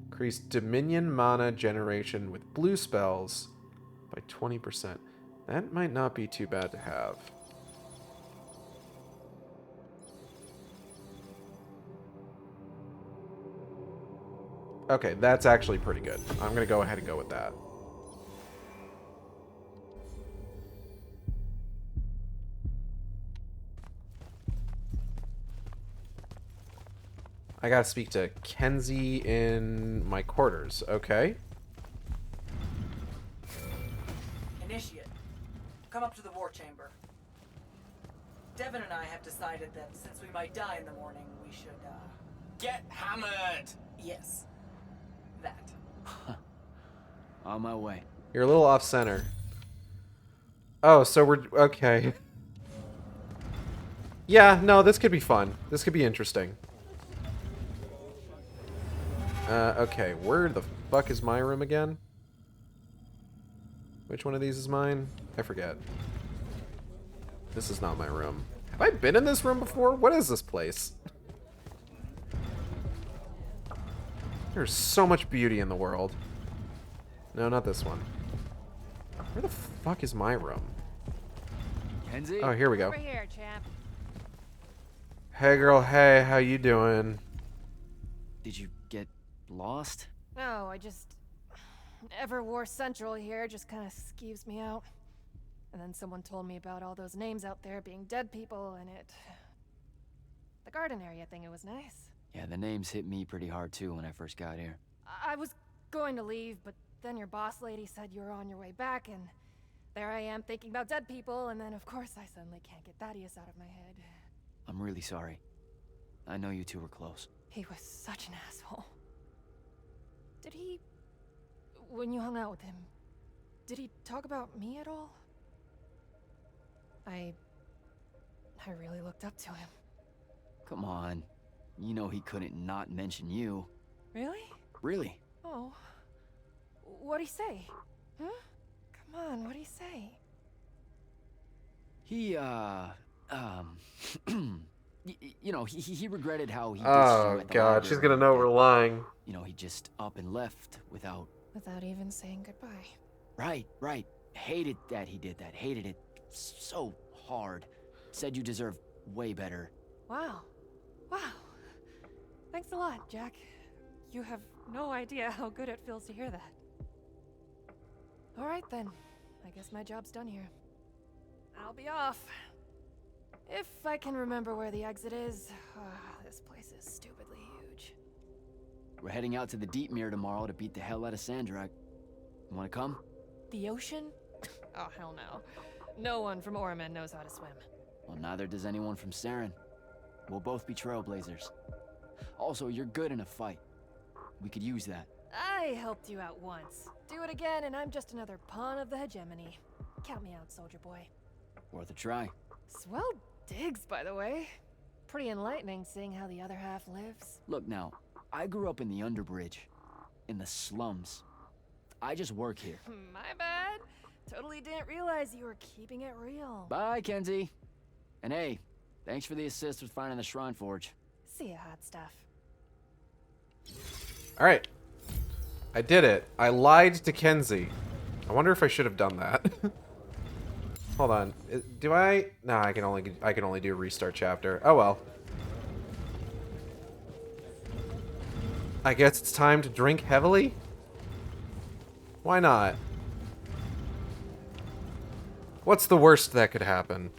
Increase Dominion mana generation with blue spells by 20%. That might not be too bad to have. Okay, that's actually pretty good. I'm going to go ahead and go with that. I gotta speak to Kenzie in my quarters. Okay. Initiate, come up to the war chamber. Devin and I have decided that since we might die in the morning, we should, Get hammered! Yes. That. On my way. You're a little off center. Oh, so we're... Okay. Yeah, no, this could be fun. This could be interesting. Okay, where the fuck is my room again? Which one of these is mine? I forget. This is not my room. Have I been in this room before? What is this place? There's so much beauty in the world. No, not this one. Where the fuck is my room? Kenzie? Oh, here we go. Over here, champ. Hey, girl. Hey, how you doing? Did you get lost? No, I just... Everwar Central here just kind of skeeves me out. And then someone told me about all those names out there being dead people, and it... The garden area thing, it was nice. Yeah, the names hit me pretty hard too when I first got here. I was going to leave, but then your boss lady said you were on your way back, and there I am thinking about dead people, and then of course I suddenly can't get Thaddeus out of my head. I'm really sorry. I know you two were close. He was such an asshole. Did he... When you hung out with him, did he talk about me at all? I really looked up to him. Come on. You know he couldn't not mention you. Really? Really? Oh. What'd he say? Huh? Come on, what'd he say? He, you know, he regretted how he Oh, at the God, she's gonna library. know we're lying. You know, he just up and left without... Without even saying goodbye. Right. Hated that he did that. Hated it so hard. Said you deserve way better. Wow. Thanks a lot, Jack. You have no idea how good it feels to hear that. Alright then. I guess my job's done here. I'll be off. If I can remember where the exit is. This place is stupidly huge. We're heading out to the Deep Mirror tomorrow to beat the hell out of Sandrak. You wanna come? The ocean? Oh, hell no. No one from Orman knows how to swim. Well, neither does anyone from Saren. We'll both be trailblazers. Also, you're good in a fight. We could use that. I helped you out once. Do it again, and I'm just another pawn of the hegemony. Count me out, soldier boy. Worth a try. Swell digs, by the way. Pretty enlightening seeing how the other half lives. Look now, I grew up in the Underbridge. In the slums. I just work here. My bad. Totally didn't realize you were keeping it real. Bye, Kenzie. And hey, thanks for the assist with finding the Shrine Forge. See ya, hot stuff. Alright. I did it. I lied to Kenzie. I wonder if I should have done that. Hold on. Do I? No, I can only do restart chapter. Oh well. I guess it's time to drink heavily? Why not? What's the worst that could happen?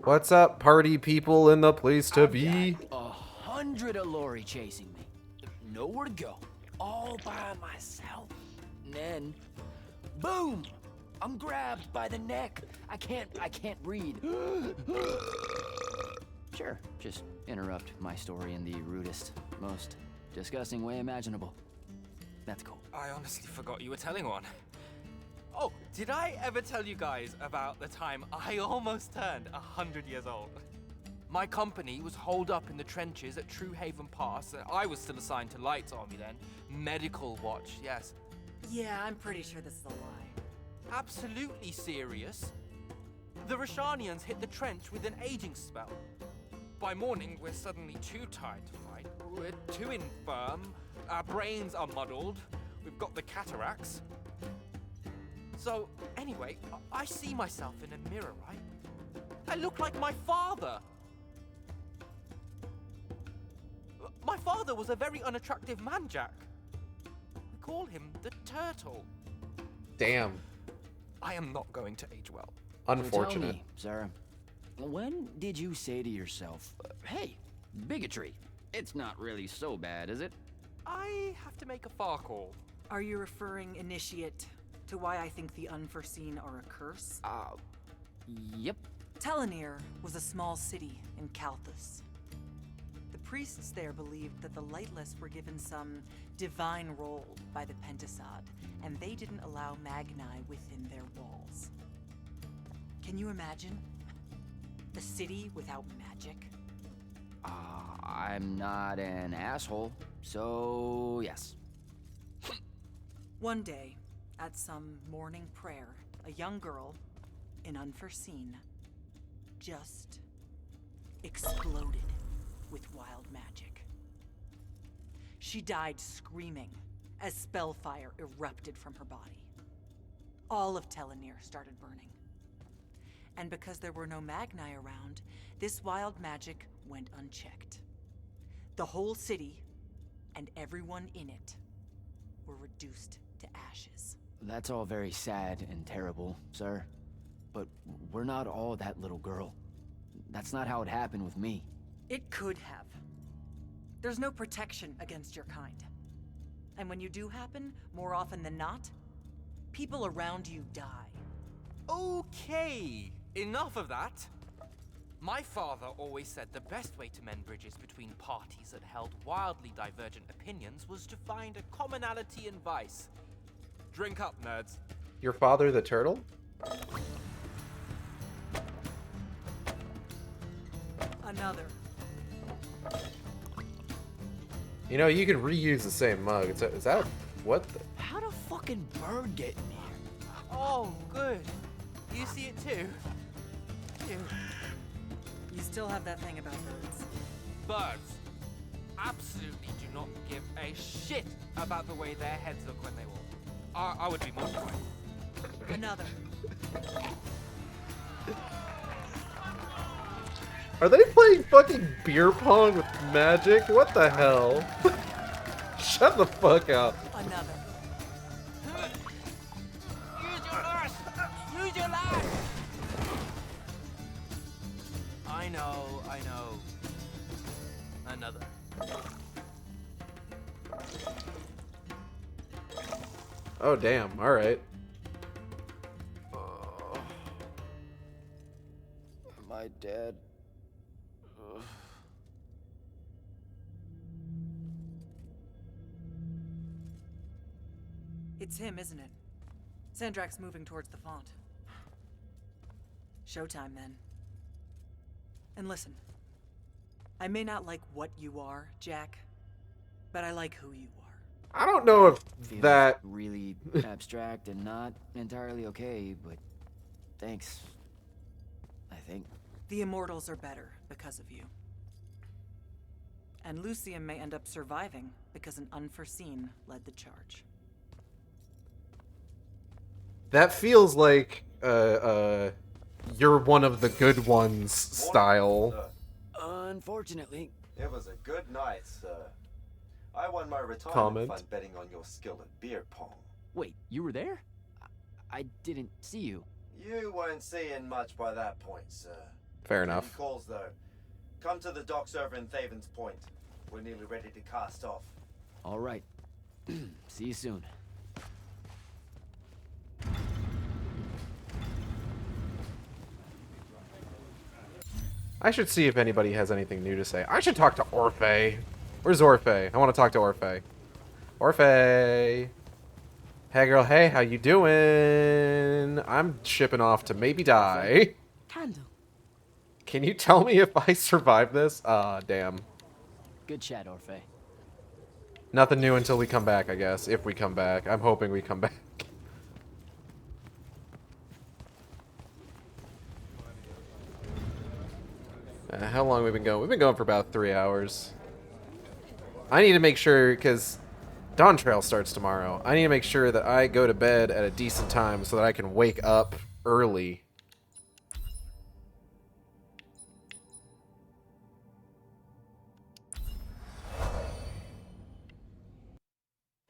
What's up, party people in the place to be? 100 Allori chasing me. Nowhere to go. All by myself. And then, boom! I'm grabbed by the neck. I can't breathe. Sure, just interrupt my story in the rudest, most disgusting way imaginable. That's cool. I honestly forgot you were telling one. Oh, did I ever tell you guys about the time I almost turned 100 years old? My company was holed up in the trenches at True Haven Pass, and I was still assigned to Light's army then. Medical watch, yes. Yeah, I'm pretty sure this is a lie. Absolutely serious. The Rashanians hit the trench with an aging spell. By morning, we're suddenly too tired to fight. We're too infirm. Our brains are muddled. We've got the cataracts. So, anyway, I see myself in a mirror, right? I look like my father. My father was a very unattractive man, Jack. We call him the Turtle. Damn. I am not going to age well. Unfortunate. Tell me, Sarah, when did you say to yourself, hey, bigotry, it's not really so bad, is it? I have to make a far call. Are you referring, Initiate, to why I think the unforeseen are a curse? Yep. Telenir was a small city in Kalthus. The priests there believed that the Lightless were given some divine role by the Pentasod, and they didn't allow Magni within their walls. Can you imagine? A city without magic? I'm not an asshole, so yes. One day, at some morning prayer, a young girl, in Unforeseen, just exploded with wild magic. She died screaming as spellfire erupted from her body. All of Telenir started burning. And because there were no Magni around, this wild magic went unchecked. The whole city, and everyone in it, were reduced to ashes. That's all very sad and terrible, sir. But we're not all that little girl. That's not how it happened with me. It could have. There's no protection against your kind. And when you do happen, more often than not, people around you die. Okay, enough of that. My father always said the best way to mend bridges between parties that held wildly divergent opinions was to find a commonality in vice. Drink up, nerds. Your father, the turtle? Another. You know, you can reuse the same mug. Is that what the... How'd a fucking bird get in here? Oh, good. You see it too? You still have that thing about birds. Birds absolutely do not give a shit about the way their heads look when they walk. I would be mortified. Another. Are they playing fucking beer pong with magic? What the hell? Shut the fuck up. Another. Use your lash! Use your lash! I know. Another. Oh, damn. Alright. Am I dead? It's him, isn't it? Sandrak's moving towards the font. Showtime, then. And listen, I may not like what you are, Jack, but I like who you are. I don't know if Feels that... really abstract and not entirely okay, but thanks. I think. The Immortals are better because of you. And Lucium may end up surviving because an Unforeseen led the charge. That feels like you're one of the good ones style. Unfortunately. It was a good night, sir. I won my retirement Comment. fund betting on your skill at beer pong. Wait, you were there? I didn't see you. You weren't seeing much by that point, sir. Fair Taking enough. calls, though. Come to the docks over in Thaven's Point. We're nearly ready to cast off. All right. See you soon. I should see if anybody has anything new to say. I should talk to Orphe. Where's Orphe? I want to talk to Orphe. Orphe. Hey girl, hey, how you doing? I'm shipping off to maybe die. Candle. Can you tell me if I survive this? Ah, damn. Good chat, Orphe. Nothing new until we come back, I guess. If we come back. I'm hoping we come back. How long have we been going? We've been going for about 3 hours. I need to make sure, because Dawn Trail starts tomorrow. I need to make sure that I go to bed at a decent time so that I can wake up early.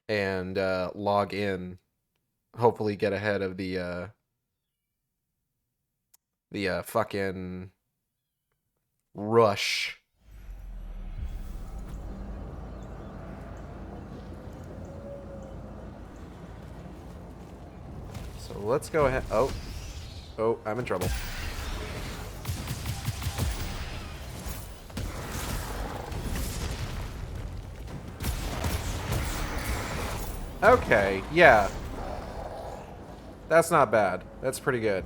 And log in. Hopefully get ahead of the fucking rush. So let's go ahead. Oh, I'm in trouble. Okay, yeah. That's not bad. That's pretty good.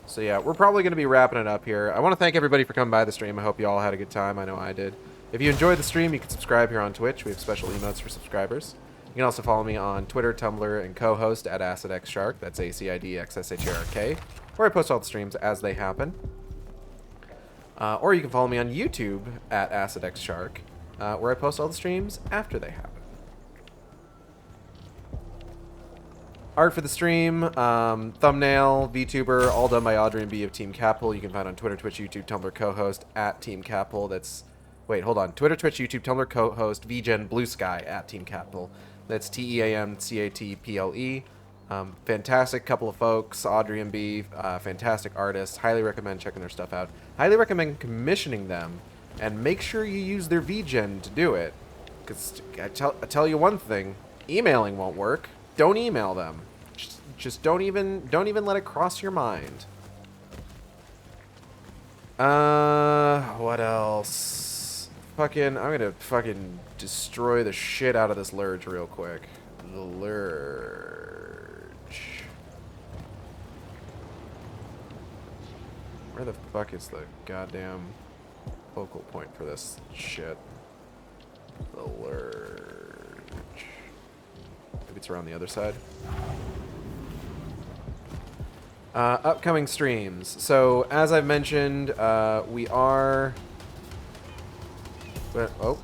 So yeah, we're probably going to be wrapping it up here. I want to thank everybody for coming by the stream. I hope you all had a good time. I know I did. If you enjoyed the stream, you can subscribe here on Twitch. We have special emotes for subscribers. You can also follow me on Twitter, Tumblr, and co-host at AcidXShark. That's AcidXShark, where I post all the streams as they happen. Or you can follow me on YouTube at AcidXShark, where I post all the streams after they happen. Art for the stream, thumbnail, VTuber, all done by Audrey and B of Team Capel. You can find on Twitter, Twitch, YouTube, Tumblr, co-host at Team Capel. That's... Wait, hold on. Twitter, Twitch, YouTube, Tumblr, co-host, VGen, Blue Sky at Team Capel. That's TEAMCATPLE. Fantastic couple of folks, Audrey and B, fantastic artists. Highly recommend checking their stuff out. Highly recommend commissioning them, and make sure you use their VGen to do it. Because I tell you one thing, emailing won't work. Don't email them. Just don't even let it cross your mind. What else? I'm gonna fucking destroy the shit out of this lurge real quick. The lurge. Where the fuck is the goddamn focal point for this shit? The lurge. Maybe it's around the other side. Upcoming streams. So, as I've mentioned, we are... Oh.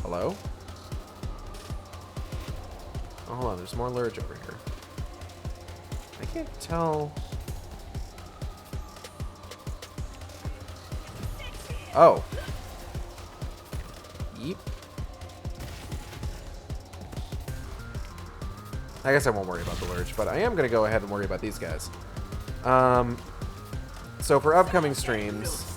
Hello? Oh, hold on. There's more lurge over here. I can't tell... Oh. Yeep. I guess I won't worry about the lurch, but I am going to go ahead and worry about these guys. So for upcoming streams...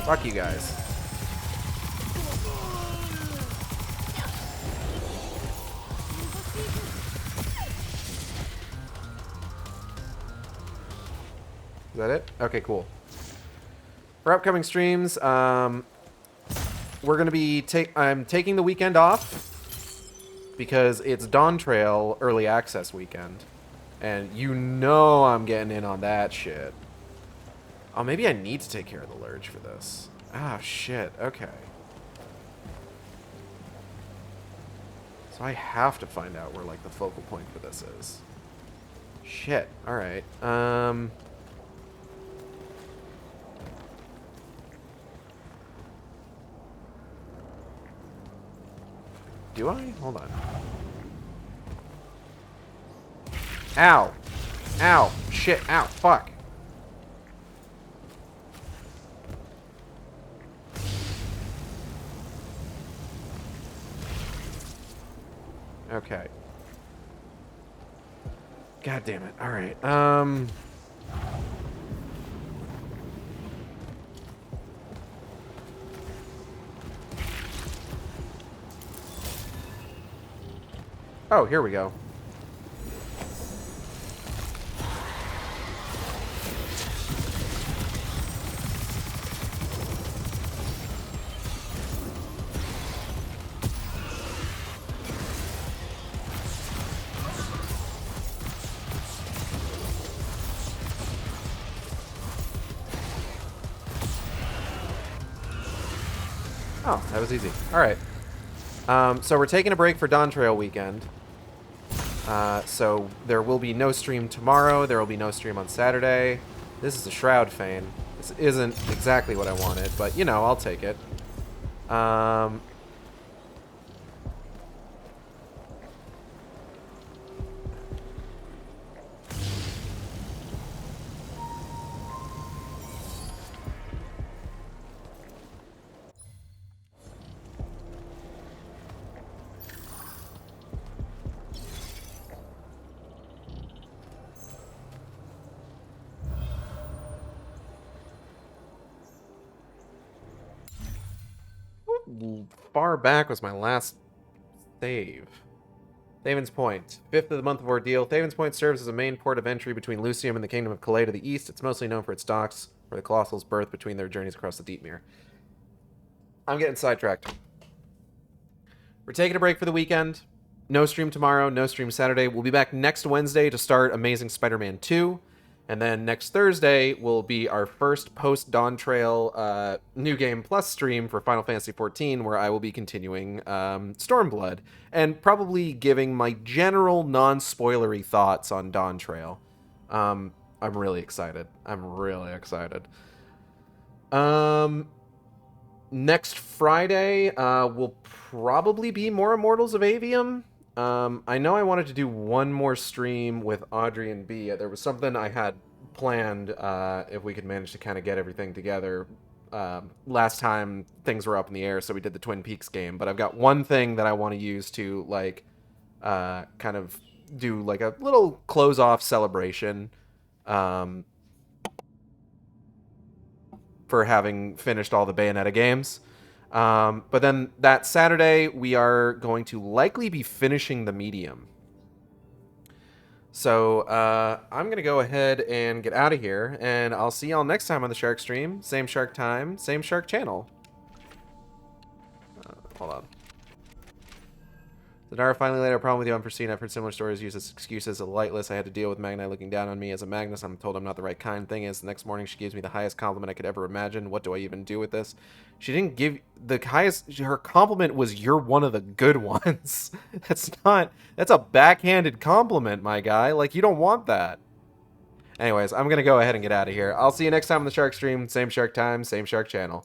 Fuck you guys. Is that it? Okay, cool. For upcoming streams, we're gonna be I'm taking the weekend off because it's Dawn Trail early access weekend, and you know I'm getting in on that shit. Oh, maybe I need to take care of the lurch for this. Ah, shit. Okay. So I have to find out where like the focal point for this is. Shit. Alright. Do I? Hold on. Ow. Ow. Shit. Ow. Fuck. Okay. God damn it. Alright. Oh, here we go. Oh, that was easy. Alright. So we're taking a break for Dawn Trail weekend. So there will be no stream tomorrow. There will be no stream on Saturday. This is a Shroud Fane. This isn't exactly what I wanted, but, you know, I'll take it. Far back was my last save. Thaven's Point. 5th of the month of Ordeal. Thaven's Point serves as a main port of entry between Lucium and the Kingdom of Calais to the east. It's mostly known for its docks, where the Colossal's birth between their journeys across the Deepmere. I'm getting sidetracked. We're taking a break for the weekend. No stream tomorrow, no stream Saturday. We'll be back next Wednesday to start Amazing Spider-Man 2. And then next Thursday will be our first post-Dawn Trail New Game Plus stream for Final Fantasy XIV, where I will be continuing Stormblood, and probably giving my general non-spoilery thoughts on Dawn Trail. I'm really excited. I'm really excited. Next Friday will probably be more Immortals of Aveum. I know I wanted to do one more stream with Audrey and B. There was something I had planned if we could manage to kind of get everything together. Last time things were up in the air, so we did the Twin Peaks game. But I've got one thing that I want to use to like kind of do like a little close-off celebration for having finished all the Bayonetta games. But then that Saturday, we are going to likely be finishing the Medium. So I'm going to go ahead and get out of here, and I'll see y'all next time on the Shark stream. Same Shark time, same Shark channel. Hold on. Zanara finally laid out a problem with the unforeseen. I've heard similar stories used as excuses. A lightless. I had to deal with Magnite looking down on me as a Magnus. I'm told I'm not the right kind. Thing is, the next morning she gives me the highest compliment I could ever imagine. What do I even do with this? She didn't give the highest. Her compliment was, "You're one of the good ones." That's a backhanded compliment, my guy. Like, you don't want that. Anyways, I'm gonna go ahead and get out of here. I'll see you next time on the Shark stream. Same Shark time, same Shark channel.